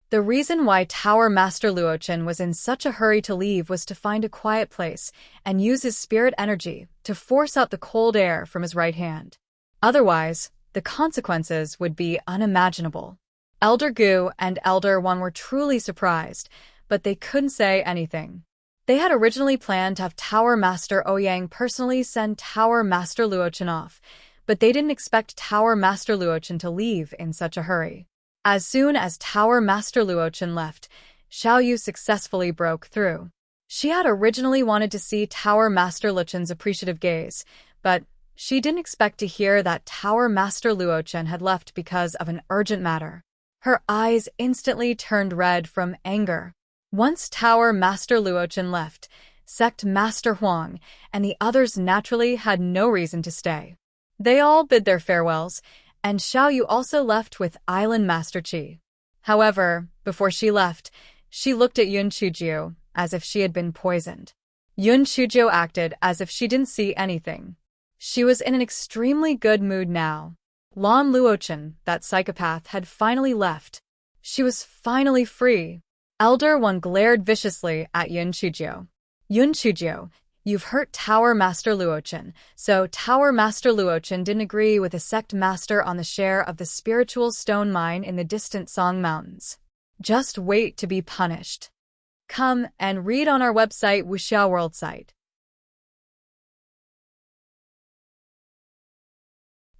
The reason why Tower Master Luochen was in such a hurry to leave was to find a quiet place and use his spirit energy to force out the cold air from his right hand. Otherwise, the consequences would be unimaginable. Elder Gu and Elder Wan were truly surprised, but they couldn't say anything. They had originally planned to have Tower Master Ouyang personally send Tower Master Luochen off, but they didn't expect Tower Master Luochen to leave in such a hurry. As soon as Tower Master Luochen left, Xiao Yu successfully broke through. She had originally wanted to see Tower Master Luchen's appreciative gaze, but she didn't expect to hear that Tower Master Luochen had left because of an urgent matter. Her eyes instantly turned red from anger. Once Tower Master Luochen left, Sect Master Huang and the others naturally had no reason to stay. They all bid their farewells, and Xiao Yu also left with Island Master Qi. However, before she left, she looked at Yun Chujiu as if she had been poisoned. Yun Chujiu acted as if she didn't see anything. She was in an extremely good mood now. Lan Luochen, that psychopath, had finally left. She was finally free. Elder One glared viciously at Yun Chujiu. "Yun Chujiu, you've hurt Tower Master Luochen, so Tower Master Luochen didn't agree with the sect master on the share of the spiritual stone mine in the distant Song Mountains. Just wait to be punished. Come and read on our website Wuxia World site."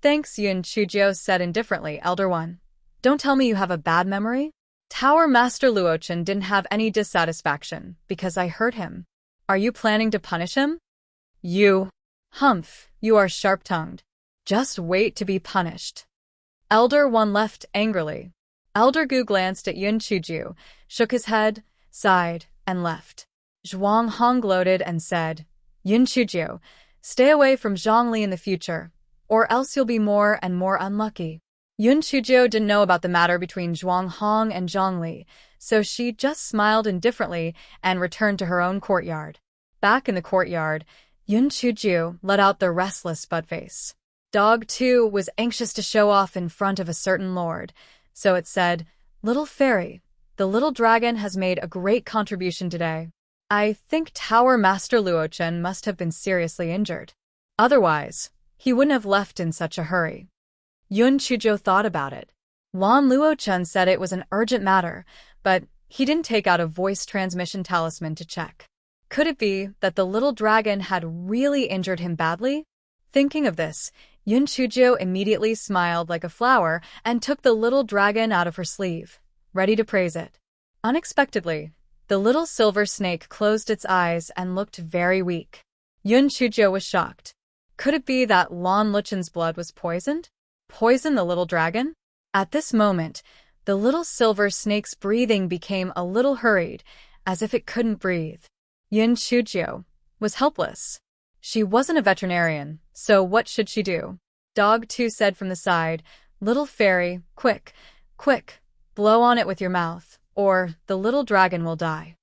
"Thanks," Yun Chujiu said indifferently. "Elder One, don't tell me you have a bad memory?" "Tower Master Luochen didn't have any dissatisfaction because I hurt him. Are you planning to punish him?" "You. Humph, you are sharp-tongued. Just wait to be punished." Elder One left angrily. Elder Gu glanced at Yun Chujiu, shook his head, sighed, and left. Zhuang Hong gloated and said, "Yun Chujiu, stay away from Zhongli in the future, or else you'll be more and more unlucky." Yun Chujiu didn't know about the matter between Zhuang Hong and Zhongli, so she just smiled indifferently and returned to her own courtyard. Back in the courtyard, Yun Chujiu let out the restless Budface. Dog 2 was anxious to show off in front of a certain lord, so it said, "Little fairy, the little dragon has made a great contribution today. I think Tower Master Luochen must have been seriously injured. Otherwise, he wouldn't have left in such a hurry." Yun Chujiu thought about it. Lan Luochen said it was an urgent matter, but He didn't take out a voice transmission talisman to check. Could it be that the little dragon had really injured him badly? Thinking of this, Yun Chujo immediately smiled like a flower and took the little dragon out of her sleeve, ready to praise it. Unexpectedly, the little silver snake closed its eyes and looked very weak. Yun Chujo was shocked. Could it be that Lan Luchen's blood was poisoned? Poison the little dragon? At this moment, the little silver snake's breathing became a little hurried, as if it couldn't breathe. Yun Chujo was helpless. She wasn't a veterinarian, so what should she do? Dog 2 said from the side, "Little fairy, quick, quick, blow on it with your mouth, or the little dragon will die."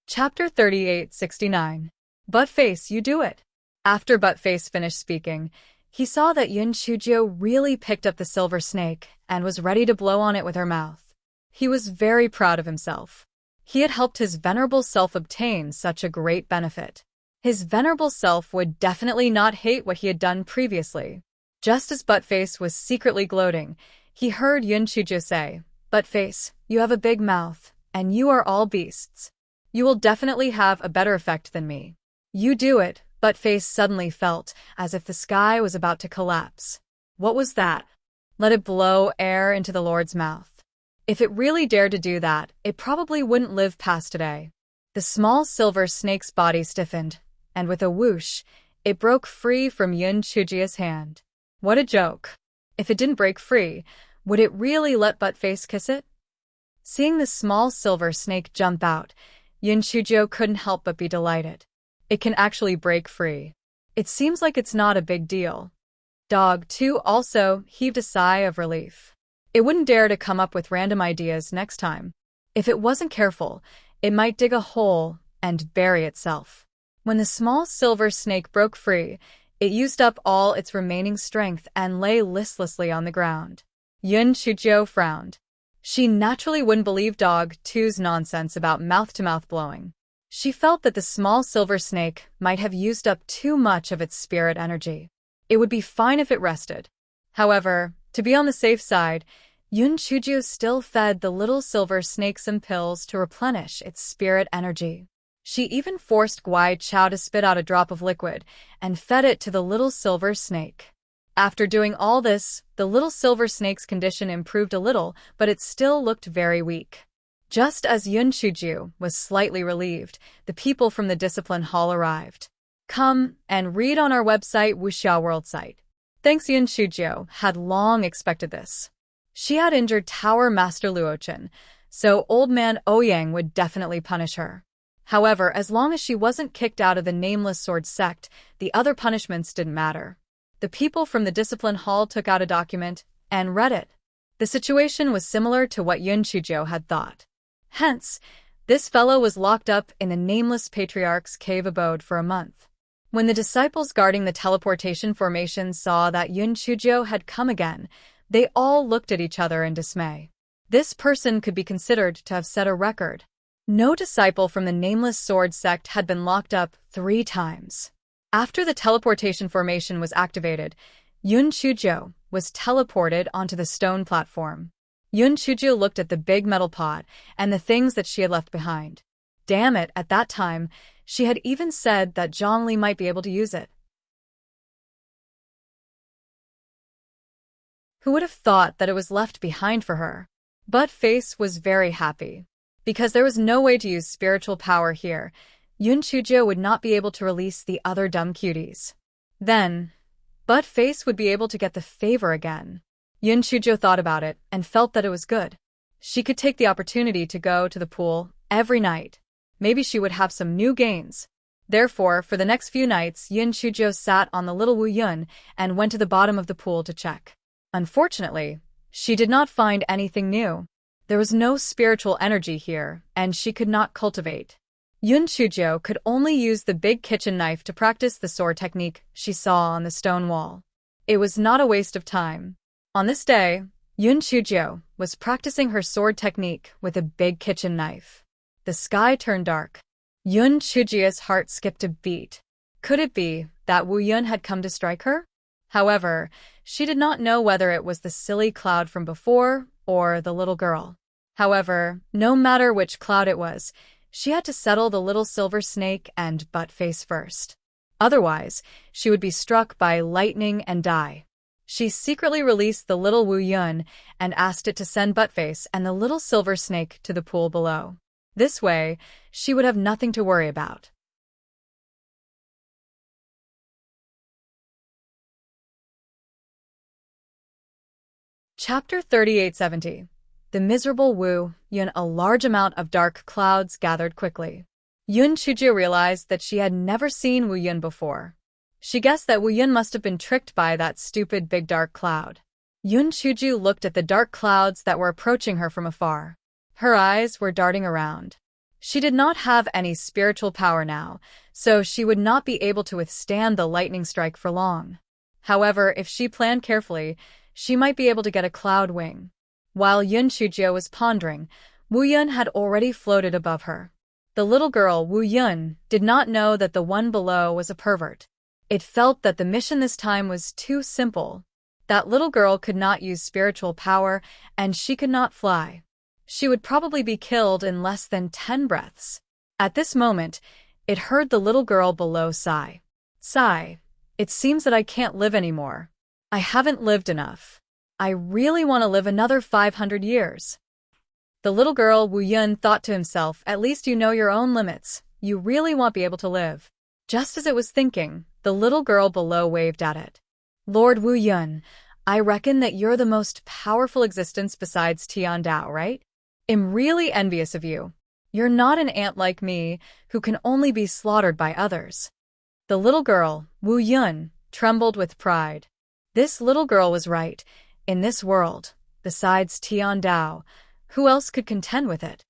Chapter 3869. Buttface, you do it. After Buttface finished speaking, he saw that Yun Chujo really picked up the silver snake and was ready to blow on it with her mouth. He was very proud of himself. He had helped his venerable self obtain such a great benefit. His venerable self would definitely not hate what he had done previously. Just as Buttface was secretly gloating, he heard Yun Chujo say, "Buttface, you have a big mouth, and you are all beasts. You will definitely have a better effect than me. You do it." Buttface suddenly felt as if the sky was about to collapse. What was that? Let it blow air into the Lord's mouth. If it really dared to do that, it probably wouldn't live past today. The small silver snake's body stiffened, and with a whoosh, it broke free from Yun Chujo's hand. What a joke. If it didn't break free, would it really let Buttface kiss it? Seeing the small silver snake jump out, Yun Chujo couldn't help but be delighted. It can actually break free. It seems like it's not a big deal. Dog 2 also heaved a sigh of relief. It wouldn't dare to come up with random ideas next time. If it wasn't careful, it might dig a hole and bury itself. When the small silver snake broke free, it used up all its remaining strength and lay listlessly on the ground. Yun Chujo frowned. She naturally wouldn't believe Dog 2's nonsense about mouth-to-mouth blowing. She felt that the small silver snake might have used up too much of its spirit energy. It would be fine if it rested. However, to be on the safe side, Yun Chujo still fed the little silver snake some pills to replenish its spirit energy. She even forced Guai Chao to spit out a drop of liquid and fed it to the little silver snake. After doing all this, the little silver snake's condition improved a little, but it still looked very weak. Just as Yun Chujo was slightly relieved, the people from the discipline hall arrived. Come and read on our website Wuxia World site. Thanks. Yun Chujo had long expected this. She had injured Tower Master Luochen, so Old Man Ouyang would definitely punish her. However, as long as she wasn't kicked out of the Nameless Sword sect, the other punishments didn't matter. The people from the discipline hall took out a document and read it. The situation was similar to what Yun Chujo had thought. Hence, this fellow was locked up in the Nameless Patriarch's cave abode for a month. When the disciples guarding the teleportation formation saw that Yun Chujo had come again, they all looked at each other in dismay. This person could be considered to have set a record. No disciple from the Nameless Sword sect had been locked up 3 times. After the teleportation formation was activated, Yun Chujo was teleported onto the stone platform. Yun Chujo looked at the big metal pot and the things that she had left behind. Damn it, at that time, she had even said that Zhongli might be able to use it. Who would have thought that it was left behind for her? Buttface was very happy. Because there was no way to use spiritual power here, Yun Chujo would not be able to release the other dumb cuties. Then, Buttface would be able to get the favor again. Yun Chujo thought about it and felt that it was good. She could take the opportunity to go to the pool every night. Maybe she would have some new gains. Therefore, for the next few nights, Yun Chujo sat on the little Wu Yun and went to the bottom of the pool to check. Unfortunately, she did not find anything new. There was no spiritual energy here, and she could not cultivate. Yun Chujo could only use the big kitchen knife to practice the sword technique she saw on the stone wall. It was not a waste of time. On this day, Yun Chujo was practicing her sword technique with a big kitchen knife. The sky turned dark. Yun Chujo's heart skipped a beat. Could it be that Wu Yun had come to strike her? However, she did not know whether it was the silly cloud from before or the little girl. However, no matter which cloud it was, she had to settle the little silver snake and Buttface first. Otherwise, she would be struck by lightning and die. She secretly released the little Wu Yun and asked it to send Buttface and the little silver snake to the pool below. This way, she would have nothing to worry about. Chapter 3870. The miserable Wu Yun. A large amount of dark clouds gathered quickly. Yun Chujie realized that she had never seen Wu Yun before. She guessed that Wu Yun must have been tricked by that stupid big dark cloud. Yun Chujie looked at the dark clouds that were approaching her from afar. Her eyes were darting around. She did not have any spiritual power now, so she would not be able to withstand the lightning strike for long. However, if she planned carefully, she might be able to get a cloud wing. While Yun Chujie was pondering, Wu Yun had already floated above her. The little girl, Wu Yun, did not know that the one below was a pervert. It felt that the mission this time was too simple. That little girl could not use spiritual power, and she could not fly. She would probably be killed in less than 10 breaths. At this moment, it heard the little girl below sigh. Sigh. It seems that I can't live anymore. I haven't lived enough. I really want to live another 500 years. The little girl, Wu Yun, thought to himself, at least you know your own limits. You really won't be able to live. Just as it was thinking, the little girl below waved at it. Lord Wu Yun, I reckon that you're the most powerful existence besides Tian Dao, right? I'm really envious of you. You're not an ant like me, who can only be slaughtered by others. The little girl, Wu Yun, trembled with pride. This little girl was right. In this world, besides Tian Dao, who else could contend with it?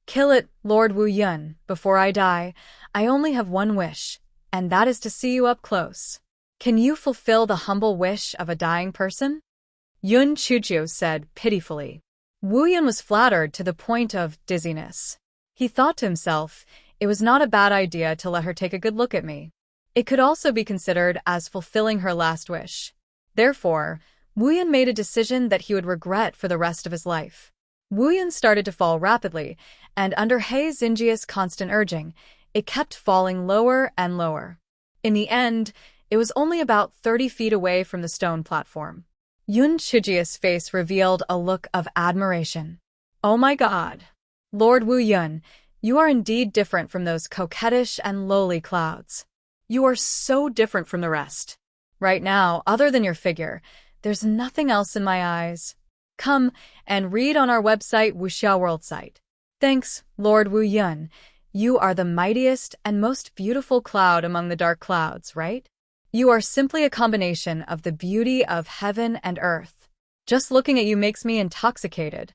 Kill it, Lord Wu Yun, before I die. I only have one wish, and that is to see you up close. Can you fulfill the humble wish of a dying person? Yun Chujie said pitifully. Wu Yun was flattered to the point of dizziness. He thought to himself, it was not a bad idea to let her take a good look at me. It could also be considered as fulfilling her last wish. Therefore, Wu Yun made a decision that he would regret for the rest of his life. Wu Yun started to fall rapidly, and under He Xingjia's constant urging, it kept falling lower and lower. In the end, it was only about 30 feet away from the stone platform. Yun Chujie's face revealed a look of admiration. Oh my God! Lord Wu Yun, you are indeed different from those coquettish and lowly clouds. You are so different from the rest. Right now, other than your figure, there's nothing else in my eyes. Come and read on our website Wuxia World site. Thanks, Lord Wu Yun. You are the mightiest and most beautiful cloud among the dark clouds, right? You are simply a combination of the beauty of heaven and earth. Just looking at you makes me intoxicated.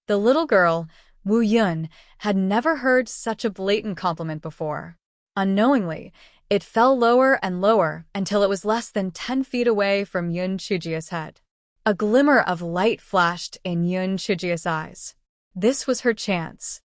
The little girl, Wu Yun, had never heard such a blatant compliment before. Unknowingly, it fell lower and lower until it was less than 10 feet away from Yun Chujie's head. A glimmer of light flashed in Yun Chujie's eyes. This was her chance.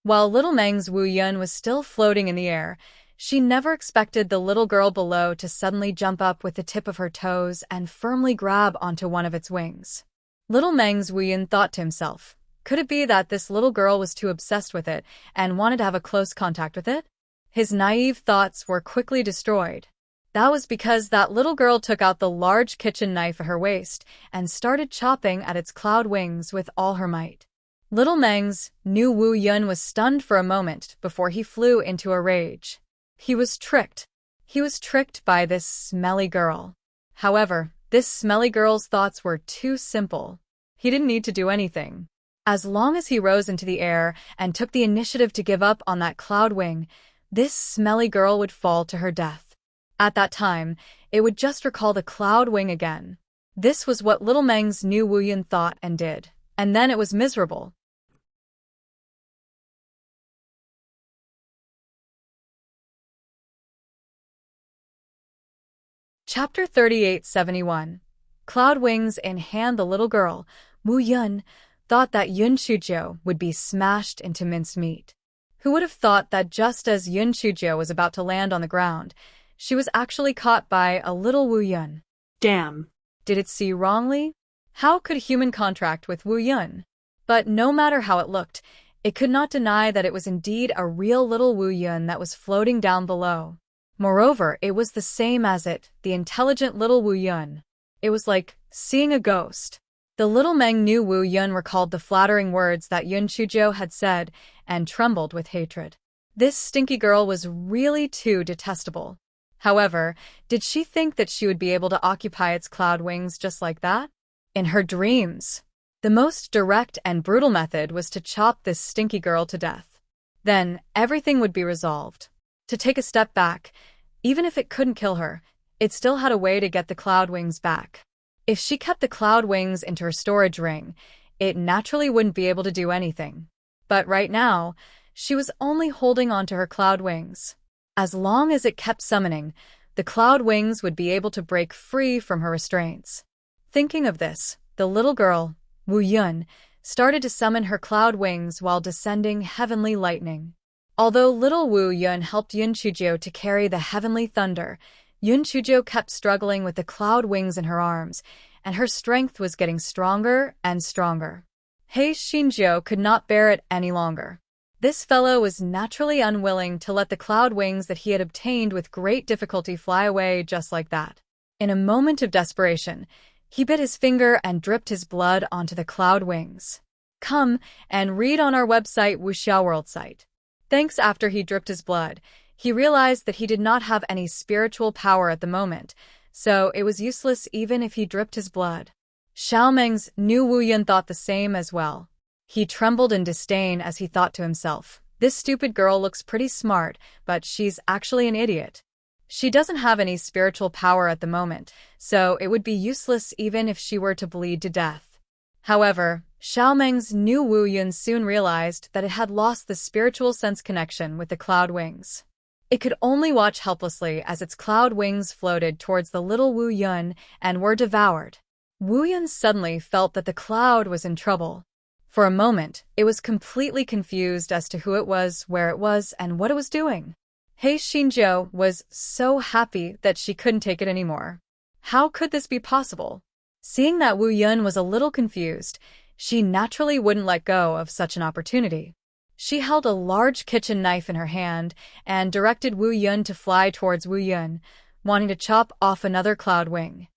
While little Meng's Wu Yun was still floating in the air, she never expected the little girl below to suddenly jump up with the tip of her toes and firmly grab onto one of its wings. Little Meng's Wu Yun thought to himself, could it be that this little girl was too obsessed with it and wanted to have a close contact with it? His naive thoughts were quickly destroyed. That was because that little girl took out the large kitchen knife at her waist and started chopping at its cloud wings with all her might. Little Meng's new Wu Yun was stunned for a moment before he flew into a rage. He was tricked. He was tricked by this smelly girl. However, this smelly girl's thoughts were too simple. He didn't need to do anything. As long as he rose into the air and took the initiative to give up on that cloud wing, this smelly girl would fall to her death. At that time, it would just recall the cloud wing again. This was what little Meng's new Wu Yun thought and did. And then it was miserable. Chapter 3871. Cloud wings in hand. The little girl, Wu Yun, thought that Yun Chujie would be smashed into mincemeat. Who would have thought that just as Yun Chujio was about to land on the ground, she was actually caught by a little Wu Yun? Damn. Did it see wrongly? How could a human contract with Wu Yun? But no matter how it looked, it could not deny that it was indeed a real little Wu Yun that was floating down below. Moreover, it was the same as it, the intelligent little Wu Yun. It was like seeing a ghost. The little Meng knew Wu Yun recalled the flattering words that Yun Chuzhou had said and trembled with hatred. This stinky girl was really too detestable. However, did she think that she would be able to occupy its cloud wings just like that? In her dreams. The most direct and brutal method was to chop this stinky girl to death. Then, everything would be resolved. To take a step back, even if it couldn't kill her, it still had a way to get the cloud wings back. If she kept the cloud wings into her storage ring, it naturally wouldn't be able to do anything. But right now, she was only holding onto her cloud wings. As long as it kept summoning, the cloud wings would be able to break free from her restraints. Thinking of this, the little girl, Wu Yun, started to summon her cloud wings while descending heavenly lightning. Although little Wu Yun helped Yun Chuzhou to carry the heavenly thunder, Yun Chuzhou kept struggling with the cloud wings in her arms, and her strength was getting stronger and stronger. He Xinjiu could not bear it any longer. This fellow was naturally unwilling to let the cloud wings that he had obtained with great difficulty fly away just like that. In a moment of desperation, he bit his finger and dripped his blood onto the cloud wings. Come and read on our website Wuxiao World site. Thanks. After he dripped his blood, he realized that he did not have any spiritual power at the moment, so it was useless even if he dripped his blood. Xiaomeng's new Wu Yun thought the same as well. He trembled in disdain as he thought to himself, this stupid girl looks pretty smart, but she's actually an idiot. She doesn't have any spiritual power at the moment, so it would be useless even if she were to bleed to death. However, Xiaomeng's new Wu Yun soon realized that it had lost the spiritual sense connection with the cloud wings. It could only watch helplessly as its cloud wings floated towards the little Wu Yun and were devoured. Wu Yun suddenly felt that the cloud was in trouble. For a moment, it was completely confused as to who it was, where it was, and what it was doing. He Xinjiu was so happy that she couldn't take it anymore. How could this be possible? Seeing that Wu Yun was a little confused, she naturally wouldn't let go of such an opportunity. She held a large kitchen knife in her hand and directed Wu Yun to fly towards Wu Yun, wanting to chop off another cloud wing.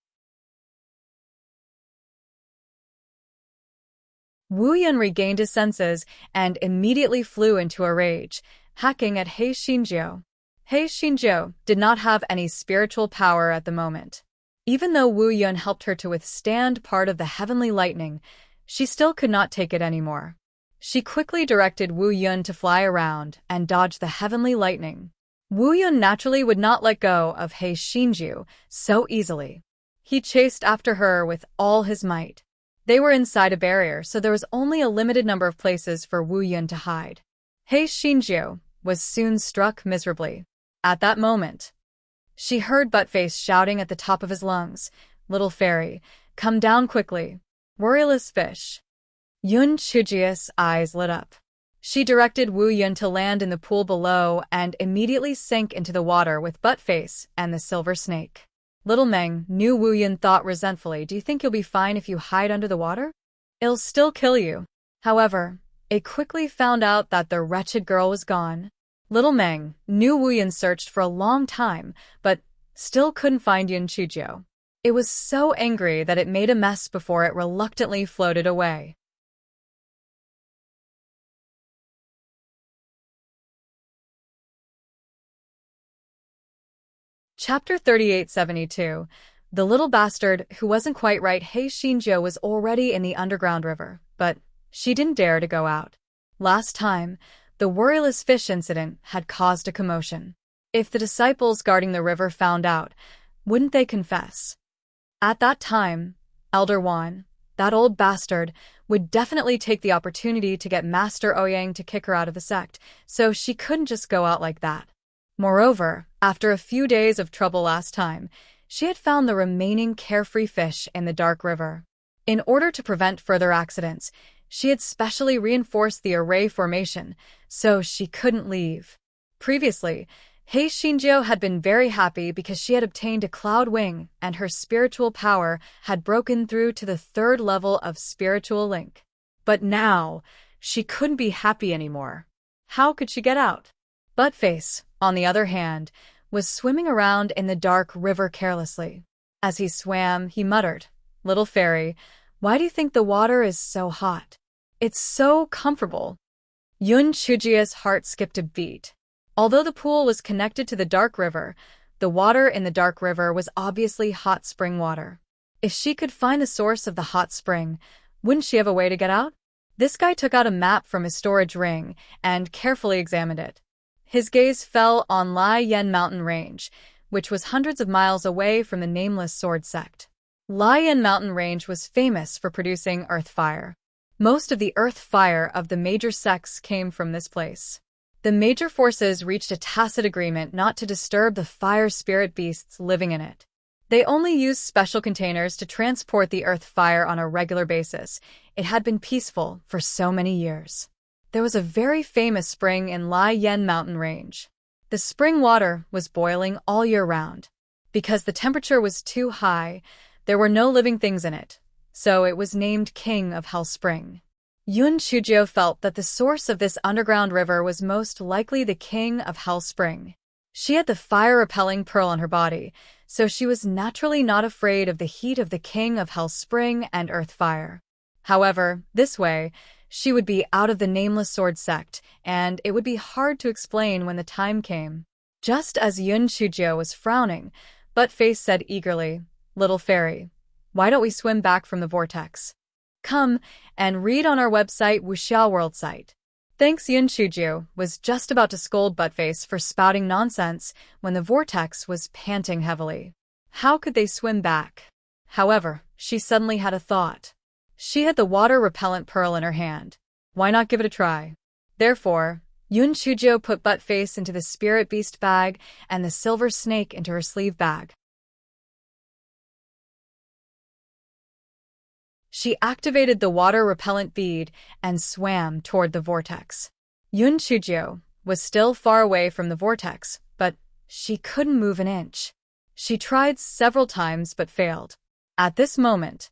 Wu Yun regained his senses and immediately flew into a rage, hacking at He Xinjiu. He Xinjiu did not have any spiritual power at the moment. Even though Wu Yun helped her to withstand part of the heavenly lightning, she still could not take it anymore. She quickly directed Wu Yun to fly around and dodge the heavenly lightning. Wu Yun naturally would not let go of He Xinjiu so easily. He chased after her with all his might. They were inside a barrier, so there was only a limited number of places for Wu Yun to hide. He Xinjiu was soon struck miserably. At that moment, she heard Buttface shouting at the top of his lungs, "Little fairy, come down quickly. Worryless fish." Yun Chujia's eyes lit up. She directed Wu Yun to land in the pool below and immediately sank into the water with Buttface and the silver snake. Little Meng knew Wu Yun thought resentfully, "Do you think you'll be fine if you hide under the water? It'll still kill you." However, it quickly found out that the wretched girl was gone. Little Meng knew Wu Yun searched for a long time, but still couldn't find Yun Chuzhou. It was so angry that it made a mess before it reluctantly floated away. Chapter 3872. The little bastard who wasn't quite right. He Xinjiu was already in the underground river, but she didn't dare to go out. Last time, the worryless fish incident had caused a commotion. If the disciples guarding the river found out, wouldn't they confess? At that time, Elder Wan, that old bastard, would definitely take the opportunity to get Master Ouyang to kick her out of the sect, so she couldn't just go out like that. Moreover, after a few days of trouble last time, she had found the remaining carefree fish in the dark river. In order to prevent further accidents, She had specially reinforced the array formation, so she couldn't leave. Previously, Hei Shinjio had been very happy because she had obtained a cloud wing and her spiritual power had broken through to the 3rd level of spiritual link. But now, she couldn't be happy anymore. How could she get out? Buttface, on the other hand, was swimming around in the dark river carelessly. As he swam, he muttered, "Little fairy, why do you think the water is so hot? It's so comfortable." Yun Chujia's heart skipped a beat. Although the pool was connected to the dark river, the water in the dark river was obviously hot spring water. If she could find the source of the hot spring, wouldn't she have a way to get out? This guy took out a map from his storage ring and carefully examined it. His gaze fell on Lai Yen Mountain Range, which was hundreds of miles away from the nameless sword sect. Lai Yen Mountain Range was famous for producing earth fire. Most of the earth fire of the major sects came from this place. The major forces reached a tacit agreement not to disturb the fire spirit beasts living in it. They only used special containers to transport the earth fire on a regular basis. It had been peaceful for so many years. There was a very famous spring in Lai Yen Mountain Range. The spring water was boiling all year round. Because the temperature was too high, there were no living things in it, so it was named King of Hell Spring. Yun Chujio felt that the source of this underground river was most likely the King of Hell Spring. She had the fire-repelling pearl on her body, so she was naturally not afraid of the heat of the King of Hell Spring and Earth Fire. However, this way, she would be out of the Nameless Sword sect, and it would be hard to explain when the time came. Just as Yun Chujio was frowning, Buttface said eagerly, "Little fairy, why don't we swim back from the vortex? Come and read on our website Wuxiao World site." Thanks. Yun Chujio was just about to scold Buttface for spouting nonsense when the vortex was panting heavily. How could they swim back? However, she suddenly had a thought. She had the water-repellent pearl in her hand. Why not give it a try? Therefore, Yun Chujio put Buttface into the spirit beast bag and the silver snake into her sleeve bag. She activated the water-repellent bead and swam toward the vortex. Yun Chujio was still far away from the vortex, but she couldn't move an inch. She tried several times but failed. At this moment,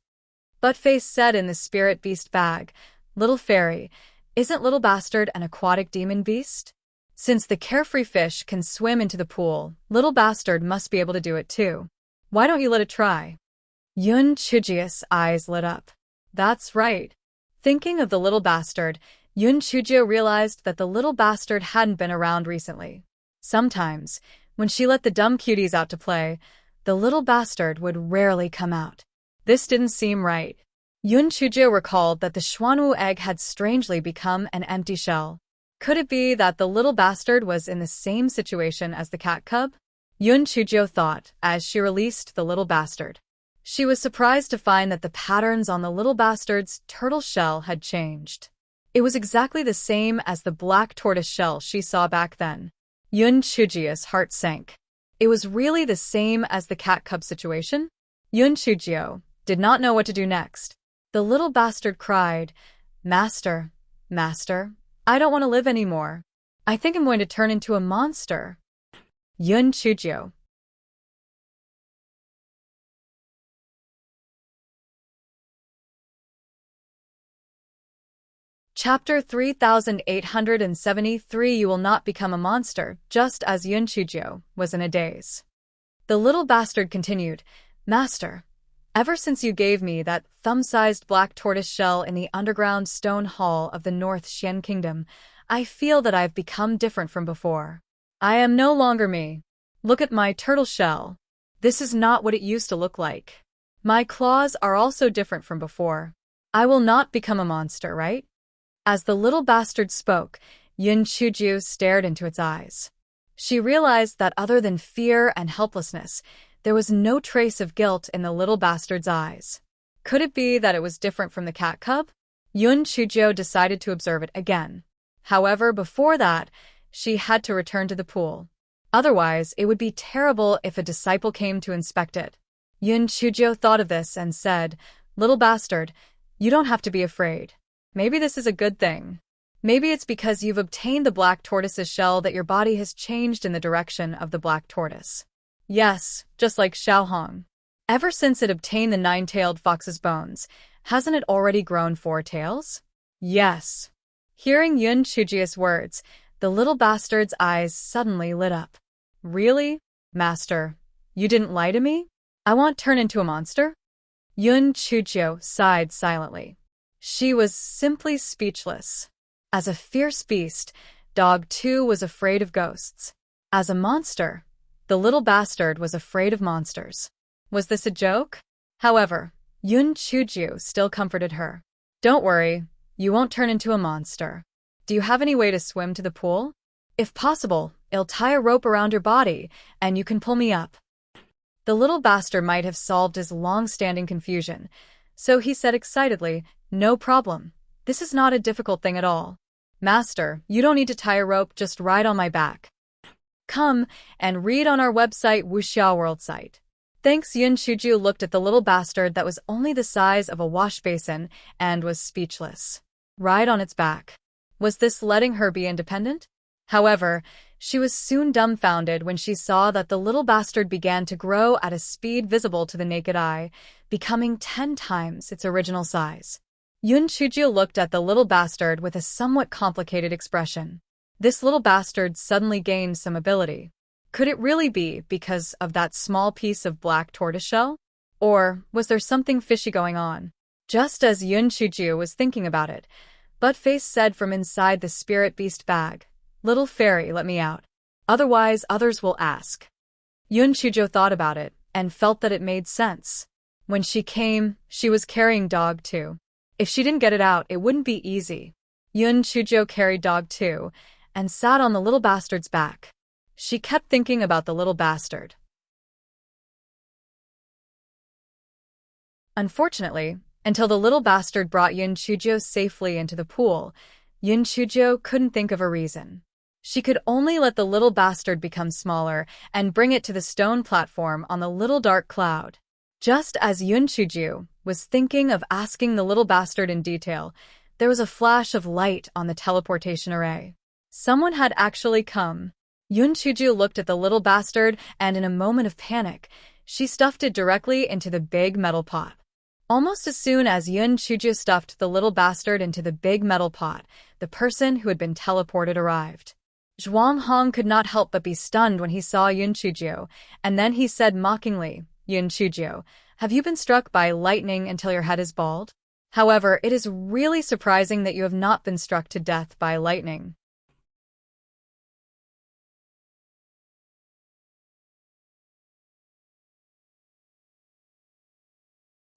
Buttface said in the spirit beast bag, "Little fairy, isn't Little Bastard an aquatic demon beast? Since the carefree fish can swim into the pool, Little Bastard must be able to do it too. Why don't you let it try?" Yun Chujio's eyes lit up. That's right. Thinking of the little bastard, Yun Chujio realized that the little bastard hadn't been around recently. Sometimes, when she let the dumb cuties out to play, the little bastard would rarely come out. This didn't seem right. Yun Chujio recalled that the Xuanwu egg had strangely become an empty shell. Could it be that the little bastard was in the same situation as the cat cub? Yun Chujio thought as she released the little bastard. She was surprised to find that the patterns on the little bastard's turtle shell had changed. It was exactly the same as the black tortoise shell she saw back then. Yun Chujio's heart sank. It was really the same as the cat cub situation? Yun Chujio did not know what to do next. The little bastard cried, "Master, master, I don't want to live anymore. I think I'm going to turn into a monster." Yun Chujio. Chapter 3873. You will not become a monster, just as Yun Chujio was in a daze. The little bastard continued, "Master, ever since you gave me that thumb-sized black tortoise shell in the underground stone hall of the North Xian Kingdom, I feel that I've become different from before. I am no longer me. Look at my turtle shell. This is not what it used to look like. My claws are also different from before. I will not become a monster, right?" As the little bastard spoke, Yun Chujio stared into its eyes. She realized that other than fear and helplessness, there was no trace of guilt in the little bastard's eyes. Could it be that it was different from the cat cub? Yun Chujio decided to observe it again. However, before that, she had to return to the pool. Otherwise, it would be terrible if a disciple came to inspect it. Yun Chujio thought of this and said, "Little bastard, you don't have to be afraid. Maybe this is a good thing. Maybe it's because you've obtained the black tortoise's shell that your body has changed in the direction of the black tortoise. Yes, just like Xiaohong. Ever since it obtained the nine-tailed fox's bones, hasn't it already grown 4 tails? Yes. Hearing Yun Chujia's words, the little bastard's eyes suddenly lit up. Really? Master, you didn't lie to me? I won't turn into a monster? Yun Chujio sighed silently. She was simply speechless. As a fierce beast, Dog 2 was afraid of ghosts. As a monster, the little bastard was afraid of monsters. Was this a joke? However, Yun Chujiu still comforted her. Don't worry, you won't turn into a monster. Do you have any way to swim to the pool? If possible, I'll tie a rope around your body, and you can pull me up. The little bastard might have solved his long-standing confusion, so he said excitedly, no problem. This is not a difficult thing at all. Master, you don't need to tie a rope, just ride on my back. Come and read on our website Wuxia World site. Thanks. Yun Chuju looked at the little bastard that was only the size of a wash basin and was speechless. Ride on its back. Was this letting her be independent? However, she was soon dumbfounded when she saw that the little bastard began to grow at a speed visible to the naked eye, becoming 10 times its original size. Yun Chuju looked at the little bastard with a somewhat complicated expression. This little bastard suddenly gained some ability. Could it really be because of that small piece of black tortoiseshell? Or was there something fishy going on? Just as Yun Chuju was thinking about it, Buttface said from inside the spirit beast bag, "Little fairy, let me out. Otherwise others will ask." Yun Chuju thought about it and felt that it made sense. When she came, she was carrying Dog 2. If she didn't get it out, it wouldn't be easy. Yun Chuju carried Dog 2 and sat on the little bastard's back. She kept thinking about the little bastard. Unfortunately, until the little bastard brought Yun Chujo safely into the pool, Yun Chujo couldn't think of a reason. She could only let the little bastard become smaller and bring it to the stone platform on the little dark cloud. Just as Yun Chuju was thinking of asking the little bastard in detail, there was a flash of light on the teleportation array. Someone had actually come. Yun Chuju looked at the little bastard and in a moment of panic, she stuffed it directly into the big metal pot. Almost as soon as Yun Chuju stuffed the little bastard into the big metal pot, the person who had been teleported arrived. Zhuang Hong could not help but be stunned when he saw Yun Chuju, and then he said mockingly, "Yun Chuju, have you been struck by lightning until your head is bald? However, it is really surprising that you have not been struck to death by lightning."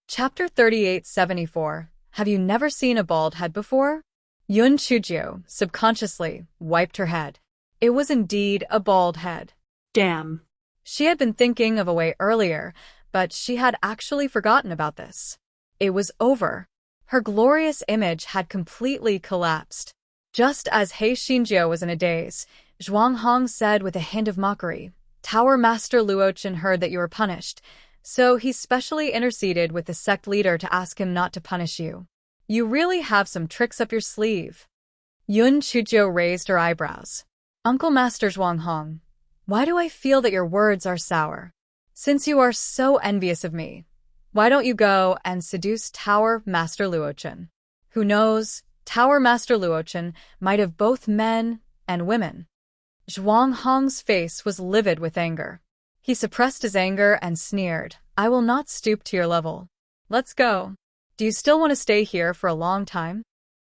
Chapter 3874. Have you never seen a bald head before? Yun Chuju subconsciously wiped her head. It was indeed a bald head. Damn. She had been thinking of a way earlier, but she had actually forgotten about this. It was over. Her glorious image had completely collapsed. Just as He Xinjiu was in a daze, Zhuang Hong said with a hint of mockery, "Tower Master Luochen heard that you were punished, so he specially interceded with the sect leader to ask him not to punish you. You really have some tricks up your sleeve." Yun Chujo raised her eyebrows. "Uncle Master Zhuang Hong, why do I feel that your words are sour? Since you are so envious of me, why don't you go and seduce Tower Master Luochen? Who knows, Tower Master Luochen might have both men and women." Zhuang Hong's face was livid with anger. He suppressed his anger and sneered, "I will not stoop to your level. Let's go. Do you still want to stay here for a long time?"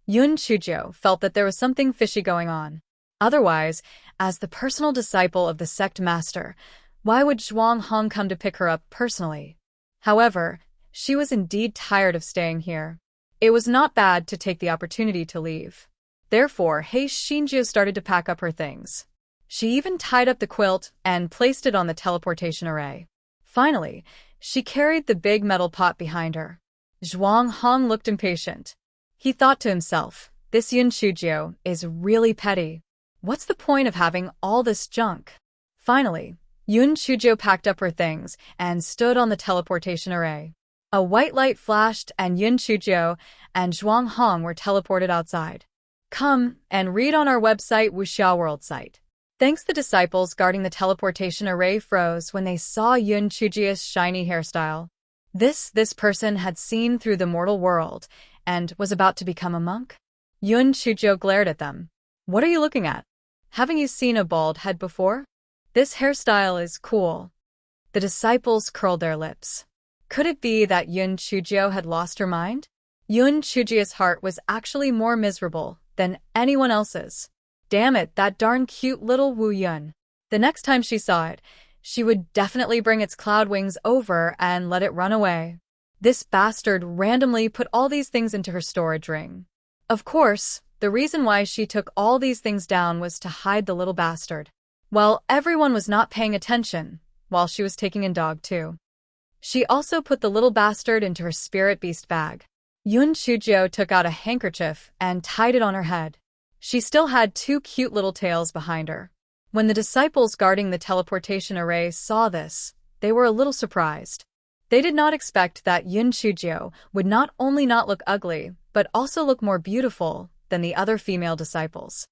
Yun Chujo felt that there was something fishy going on. Otherwise, as the personal disciple of the sect master, why would Zhuang Hong come to pick her up personally? However, she was indeed tired of staying here. It was not bad to take the opportunity to leave. Therefore, He Xinjiu started to pack up her things. She even tied up the quilt and placed it on the teleportation array. Finally, she carried the big metal pot behind her. Zhuang Hong looked impatient. He thought to himself, this Yun Chujiu is really petty. What's the point of having all this junk? Finally, Yun Chujiu packed up her things and stood on the teleportation array. A white light flashed and Yun Chuzhou and Zhuang Hong were teleported outside. Come and read on our website Wuxia World site. Thanks, the disciples guarding the teleportation array froze when they saw Yun Chuzhou's shiny hairstyle. This person had seen through the mortal world and was about to become a monk? Yun Chuzhou glared at them. What are you looking at? Haven't you seen a bald head before? This hairstyle is cool. The disciples curled their lips. Could it be that Yun Chuzhou had lost her mind? Yun Chuzhou's heart was actually more miserable than anyone else's. Damn it, that darn cute little Wu Yun. The next time she saw it, she would definitely bring its cloud wings over and let it run away. This bastard randomly put all these things into her storage ring. Of course, the reason why she took all these things down was to hide the little bastard. Well, everyone was not paying attention while she was taking in dog too. She also put the little bastard into her spirit beast bag. Yun Chuzhou took out a handkerchief and tied it on her head. She still had two cute little tails behind her. When the disciples guarding the teleportation array saw this, they were a little surprised. They did not expect that Yun Chuzhou would not only not look ugly, but also look more beautiful than the other female disciples.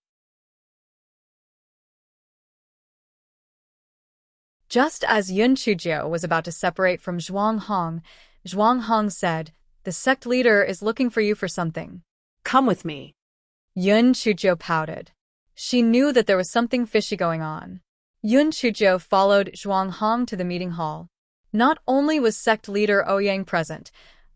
Just as Yun Chuzhou was about to separate from Zhuang Hong said, "The sect leader is looking for you for something. Come with me." Yun Chuzhou pouted. She knew that there was something fishy going on. Yun Chuzhou followed Zhuang Hong to the meeting hall. Not only was sect leader Ouyang present,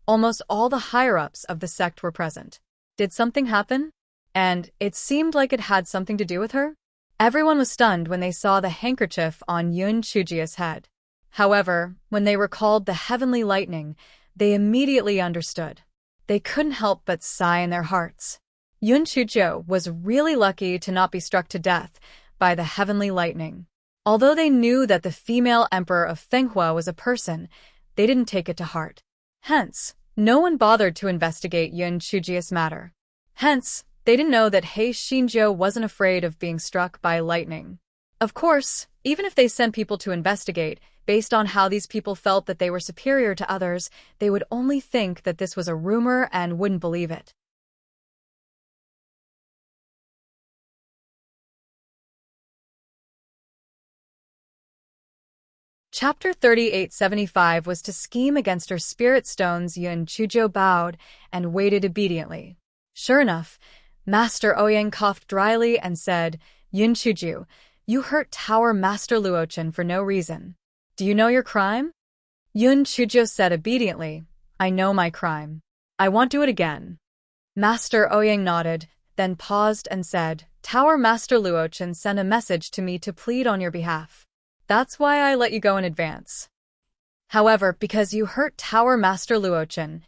almost all the higher-ups of the sect were present. Did something happen? And it seemed like it had something to do with her? Everyone was stunned when they saw the handkerchief on Yun Chuzhou's head. However, when they recalled the heavenly lightning, they immediately understood. They couldn't help but sigh in their hearts. Yun Chuzhou was really lucky to not be struck to death by the heavenly lightning. Although they knew that the female emperor of Fenghua was a person, they didn't take it to heart. Hence, no one bothered to investigate Yun Chuzhou's matter. Hence, they didn't know that He Xinzhou wasn't afraid of being struck by lightning. Of course, even if they sent people to investigate, based on how these people felt that they were superior to others, they would only think that this was a rumor and wouldn't believe it. Chapter 3875 was to scheme against her spirit stones. Yun Chuzhou bowed and waited obediently. Sure enough, Master Ouyang coughed dryly and said, "Yun Chuzhou, you hurt Tower Master Luochen for no reason. Do you know your crime?" Yun Chuzhou said obediently, "I know my crime. I won't do it again." Master Ouyang nodded, then paused and said, "Tower Master Luochen sent a message to me to plead on your behalf. That's why I let you go in advance. However, because you hurt Tower Master Luochen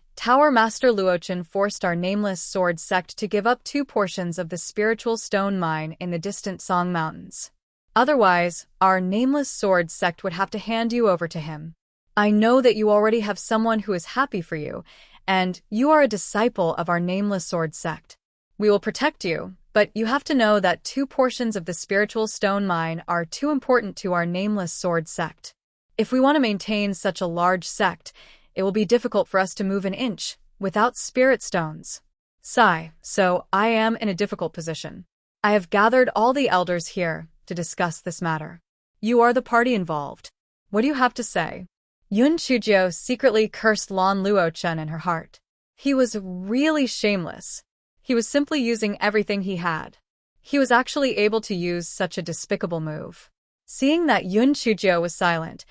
forced our Nameless Sword sect to give up 2 portions of the spiritual stone mine in the distant Song Mountains. Otherwise, our Nameless Sword sect would have to hand you over to him. I know that you already have someone who is happy for you, and you are a disciple of our Nameless Sword sect. We will protect you, but you have to know that 2 portions of the spiritual stone mine are too important to our Nameless Sword sect. If we want to maintain such a large sect, it will be difficult for us to move an inch without spirit stones. So I am in a difficult position. I have gathered all the elders here to discuss this matter. You are the party involved. What do you have to say?" Yun Chuzhou secretly cursed Lan Luochen in her heart. He was really shameless. He was simply using everything he had. He was actually able to use such a despicable move. Seeing that Yun Chuzhou was silent,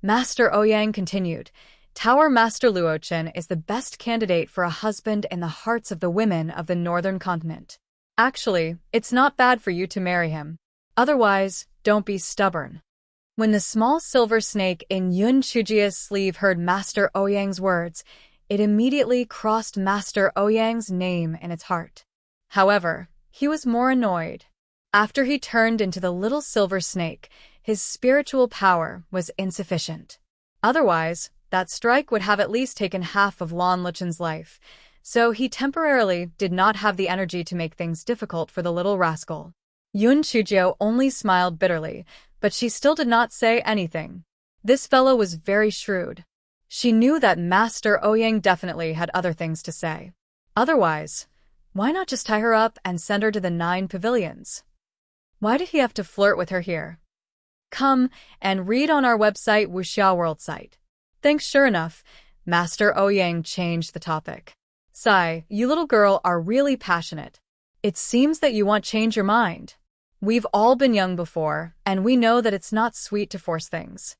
Master Ouyang continued, "Tower Master Luochen is the best candidate for a husband in the hearts of the women of the northern continent. Actually, it's not bad for you to marry him. Otherwise, don't be stubborn." When the small silver snake in Yun Chuzhou's sleeve heard Master Ouyang's words, it immediately crossed Master Ouyang's name in its heart. However, he was more annoyed. After he turned into the little silver snake, his spiritual power was insufficient. Otherwise, that strike would have at least taken half of Lan Luchen's life, so he temporarily did not have the energy to make things difficult for the little rascal. Yun Chuzhou only smiled bitterly, but she still did not say anything. This fellow was very shrewd. She knew that Master Ouyang definitely had other things to say. Otherwise, why not just tie her up and send her to the 9 pavilions? Why did he have to flirt with her here? Come and read on our website Wuxia World site. Thanks, sure enough, Master Ouyang changed the topic. Sigh, you little girl are really passionate. It seems that you want to change your mind. We've all been young before, and we know that it's not sweet to force things.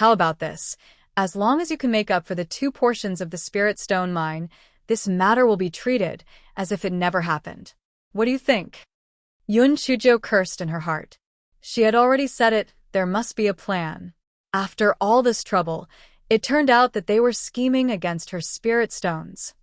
How about this? As long as you can make up for the 2 portions of the Spirit Stone mine, this matter will be treated as if it never happened. What do you think? Yun Chujo cursed in her heart. She had already said it, there must be a plan. After all this trouble, it turned out that they were scheming against her spirit stones.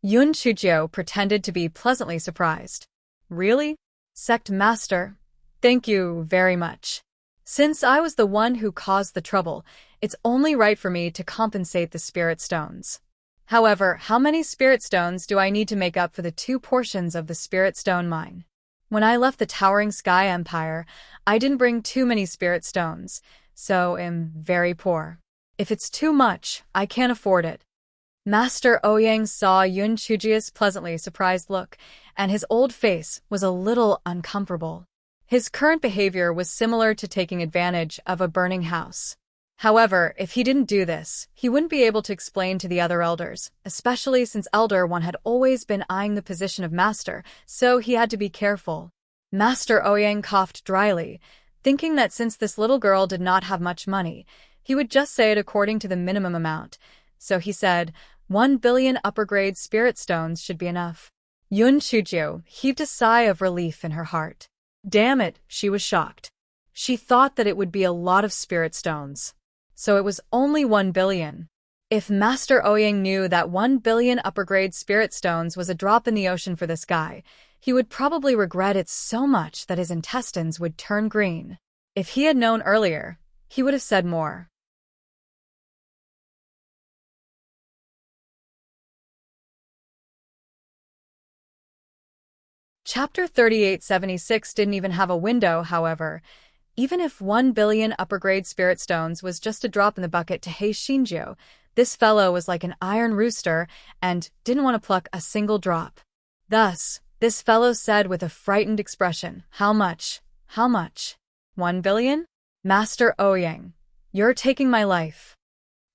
Yun Chujo pretended to be pleasantly surprised. Really? Sect Master? Thank you very much. Since I was the one who caused the trouble, it's only right for me to compensate the spirit stones. However, how many spirit stones do I need to make up for the 2 portions of the spirit stone mine? When I left the Towering Sky Empire, I didn't bring too many spirit stones, so am very poor. If it's too much, I can't afford it. Master Ouyang saw Yun Chujia's pleasantly surprised look, and his old face was a little uncomfortable. His current behavior was similar to taking advantage of a burning house. However, if he didn't do this, he wouldn't be able to explain to the other elders, especially since Elder One had always been eyeing the position of Master, so he had to be careful. Master Ouyang coughed dryly, thinking that since this little girl did not have much money, he would just say it according to the minimum amount. So he said, 1 billion upper-grade spirit stones should be enough. Yun Chujo heaved a sigh of relief in her heart. Damn it, she was shocked. She thought that it would be a lot of spirit stones. So it was only 1 billion. If Master Ouyang knew that 1 billion upper-grade spirit stones was a drop in the ocean for this guy, he would probably regret it so much that his intestines would turn green. If he had known earlier, he would have said more. Chapter 3876 didn't even have a window, however. Even if 1 billion upper-grade spirit stones was just a drop in the bucket to Hei Shinjo, this fellow was like an iron rooster and didn't want to pluck a single drop. Thus, this fellow said with a frightened expression, How much? How much? 1 billion? Master Ouyang, you're taking my life.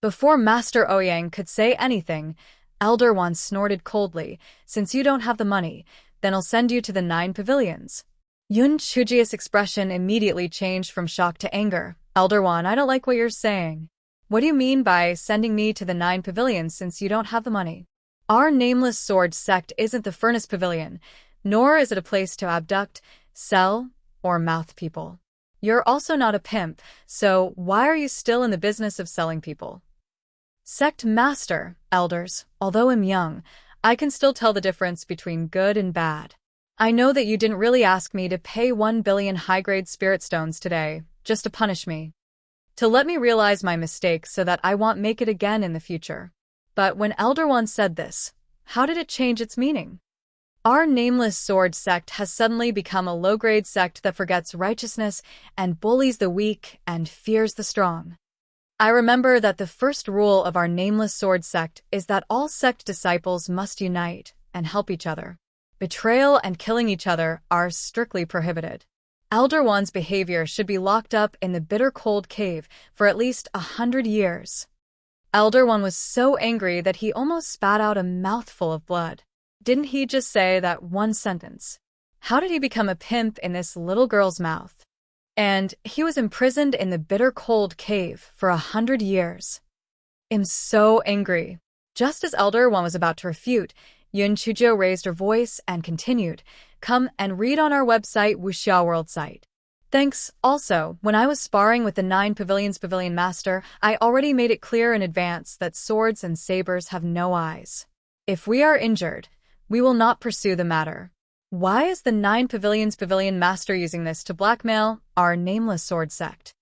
Before Master Ouyang could say anything, Elder One snorted coldly, Since you don't have the money, then I'll send you to the 9 pavilions. Yun Chujia's expression immediately changed from shock to anger. Elder One, I don't like what you're saying. What do you mean by sending me to the 9 pavilions since you don't have the money? Our Nameless Sword sect isn't the Furnace Pavilion, nor is it a place to abduct, sell, or mouth people. You're also not a pimp, so why are you still in the business of selling people? Sect Master, elders, although I'm young, I can still tell the difference between good and bad. I know that you didn't really ask me to pay 1 billion high-grade spirit stones today, just to punish me. To let me realize my mistake so that I won't make it again in the future. But when Elder One said this, how did it change its meaning? Our Nameless Sword sect has suddenly become a low-grade sect that forgets righteousness and bullies the weak and fears the strong. I remember that the first rule of our Nameless Sword sect is that all sect disciples must unite and help each other. Betrayal and killing each other are strictly prohibited. Elder One's behavior should be locked up in the bitter cold cave for at least 100 years. Elder One was so angry that he almost spat out a mouthful of blood. Didn't he just say that one sentence? How did he become a pimp in this little girl's mouth? And he was imprisoned in the bitter cold cave for 100 years. I'm so angry. Just as Elder One was about to refute, Yun Chujo raised her voice and continued, Come and read on our website Wuxia World site. Thanks. Also, when I was sparring with the 9 pavilions pavilion master, I already made it clear in advance that swords and sabers have no eyes. If we are injured, we will not pursue the matter. Why is the 9 pavilions pavilion master using this to blackmail our Nameless Sword sect?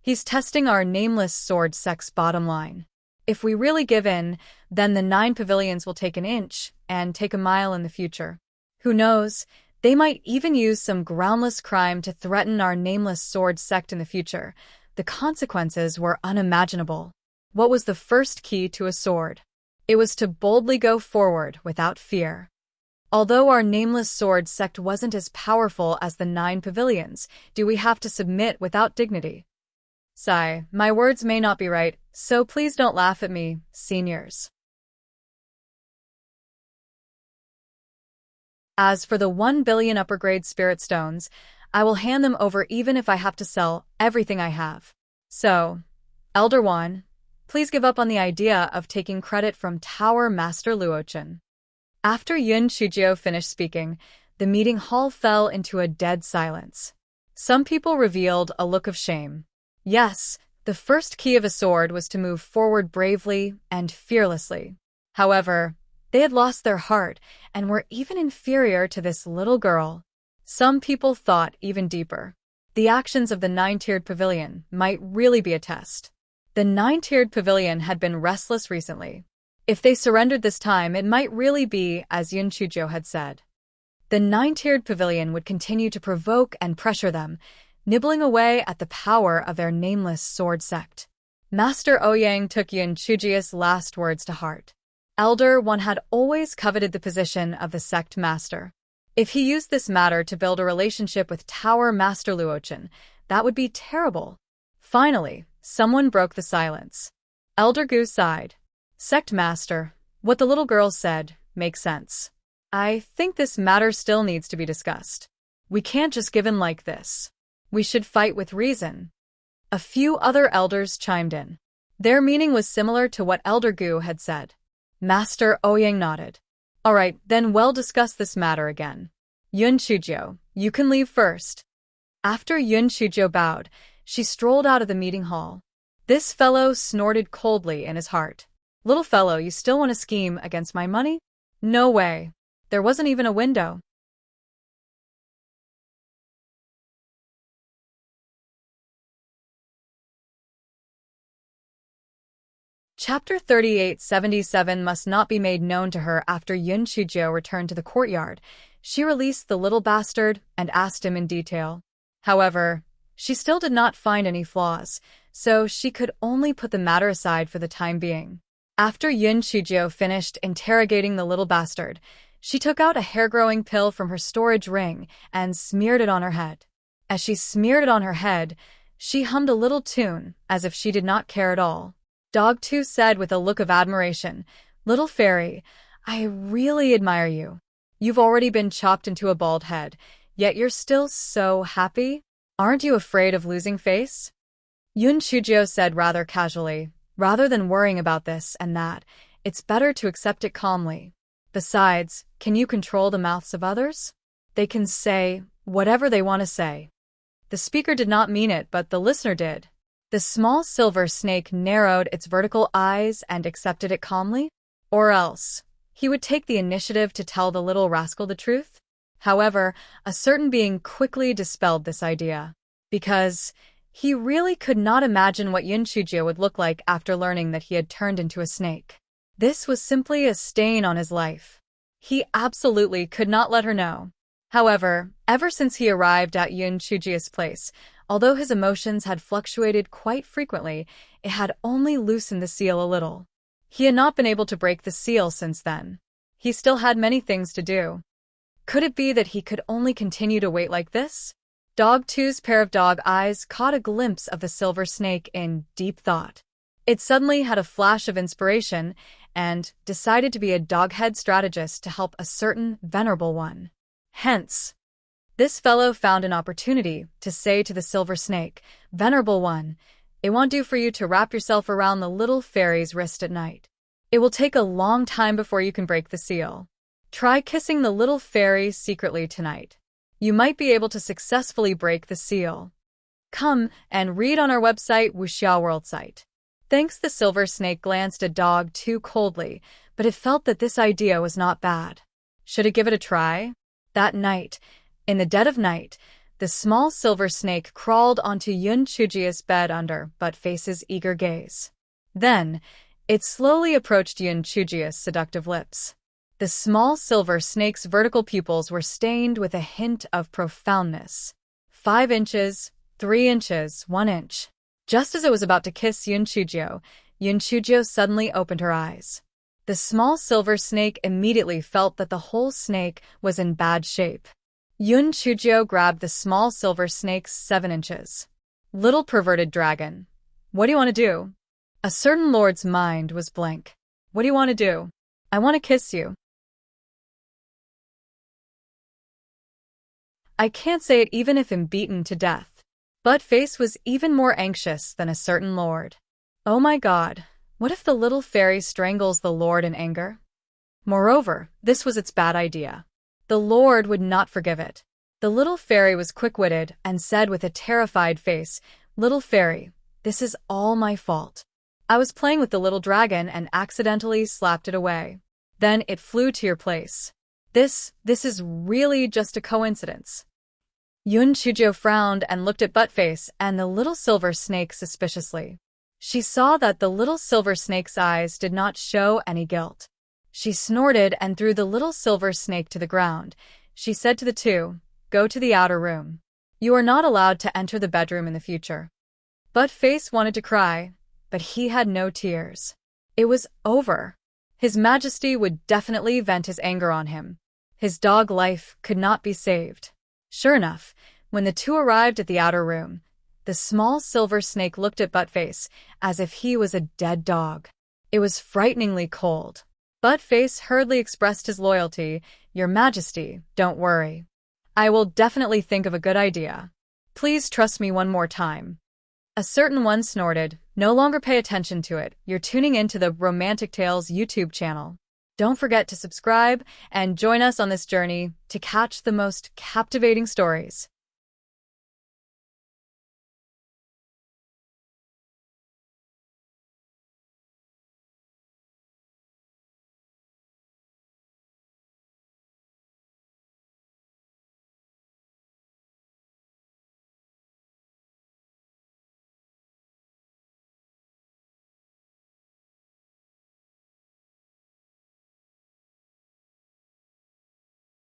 He's testing our Nameless Sword sect's bottom line. If we really give in, then the 9 pavilions will take an inch and take a mile in the future. Who knows, they might even use some groundless crime to threaten our Nameless Sword sect in the future. the consequences were unimaginable. What was the first key to a sword? It was to boldly go forward without fear. Although our nameless sword sect wasn't as powerful as the 9 pavilions, do we have to submit without dignity? Sigh, my words may not be right, so please don't laugh at me, seniors. As for the 1 billion upper-grade spirit stones, I will hand them over even if I have to sell everything I have. So, Elder One, please give up on the idea of taking credit from Tower Master Luochen. After Yun Chujio finished speaking, the meeting hall fell into a dead silence. Some people revealed a look of shame. Yes, the first key of a sword was to move forward bravely and fearlessly. However, they had lost their heart and were even inferior to this little girl. Some people thought even deeper. The actions of the 9-tiered pavilion might really be a test. The 9-tiered pavilion had been restless recently. If they surrendered this time, it might really be as Yun Chujio had said. The 9-tiered pavilion would continue to provoke and pressure them, nibbling away at the power of their nameless sword sect. Master Ouyang took Yun Chujio's last words to heart. Elder One had always coveted the position of the sect master. If he used this matter to build a relationship with Tower Master Luochen, that would be terrible. Finally, someone broke the silence. Elder Gu sighed. Sect Master, what the little girl said makes sense. I think this matter still needs to be discussed. We can't just give in like this. We should fight with reason. A few other elders chimed in. Their meaning was similar to what Elder Gu had said. Master Ouyang nodded. All right, then we'll discuss this matter again. Yun Chujio, you can leave first. After Yun Chujio bowed, she strolled out of the meeting hall. This fellow snorted coldly in his heart. Little fellow, you still want to scheme against my money? No way. There wasn't even a window. Chapter 3877 must not be made known to her. After Yun Chujio returned to the courtyard, she released the little bastard and asked him in detail. However, she still did not find any flaws, so she could only put the matter aside for the time being. After Yun Chujio finished interrogating the little bastard, she took out a hair-growing pill from her storage ring and smeared it on her head. As she smeared it on her head, she hummed a little tune, as if she did not care at all. Dog 2 said with a look of admiration, Little fairy, I really admire you. You've already been chopped into a bald head, yet you're still so happy. Aren't you afraid of losing face? Yun Chujio said rather casually, rather than worrying about this and that, it's better to accept it calmly. Besides, can you control the mouths of others? They can say whatever they want to say. The speaker did not mean it, but the listener did. The small silver snake narrowed its vertical eyes and accepted it calmly. Or else, he would take the initiative to tell the little rascal the truth. However, a certain being quickly dispelled this idea. Because he really could not imagine what Yun Chujio would look like after learning that he had turned into a snake. This was simply a stain on his life. He absolutely could not let her know. However, ever since he arrived at Yun Chujio's place, although his emotions had fluctuated quite frequently, it had only loosened the seal a little. He had not been able to break the seal since then. He still had many things to do. Could it be that he could only continue to wait like this? Dog 2's pair of dog eyes caught a glimpse of the silver snake in deep thought. It suddenly had a flash of inspiration and decided to be a doghead strategist to help a certain venerable one. Hence, this fellow found an opportunity to say to the silver snake, Venerable one, it won't do for you to wrap yourself around the little fairy's wrist at night. It will take a long time before you can break the seal. Try kissing the little fairy secretly tonight. You might be able to successfully break the seal. Come and read on our website, Wuxia World site. Thanks. The silver snake glanced at Dog 2 coldly, but it felt that this idea was not bad. Should it give it a try? That night, in the dead of night, the small silver snake crawled onto Yun Chujio's bed under Butt-Face's eager gaze. Then, it slowly approached Yun Chujio's seductive lips. The small silver snake's vertical pupils were stained with a hint of profoundness. 5 inches, 3 inches, 1 inch. Just as it was about to kiss Yun Chujio suddenly opened her eyes. The small silver snake immediately felt that the whole snake was in bad shape. Yun Chujio grabbed the small silver snake's 7 inches. Little perverted dragon. What do you want to do? A certain lord's mind was blank. What do you want to do? I want to kiss you. I can't say it even if I'm beaten to death. Buttface was even more anxious than a certain lord. Oh my god, what if the little fairy strangles the lord in anger? Moreover, this was its bad idea. The lord would not forgive it. The little fairy was quick-witted and said with a terrified face, "Little fairy, this is all my fault. I was playing with the little dragon and accidentally slapped it away. Then it flew to your place. This is really just a coincidence." Yun Chujio frowned and looked at Buttface and the little silver snake suspiciously. She saw that the little silver snake's eyes did not show any guilt. She snorted and threw the little silver snake to the ground. She said to the two, "Go to the outer room. You are not allowed to enter the bedroom in the future." Buttface wanted to cry, but he had no tears. It was over. His Majesty would definitely vent his anger on him. His dog life could not be saved. Sure enough, when the two arrived at the outer room, the small silver snake looked at Buttface as if he was a dead dog. It was frighteningly cold. Buttface hurriedly expressed his loyalty. "Your Majesty, don't worry. I will definitely think of a good idea. Please trust me one more time." A certain one snorted, "No longer pay attention to it. You're tuning into the Romantic Tales YouTube channel. Don't forget to subscribe and join us on this journey to catch the most captivating stories.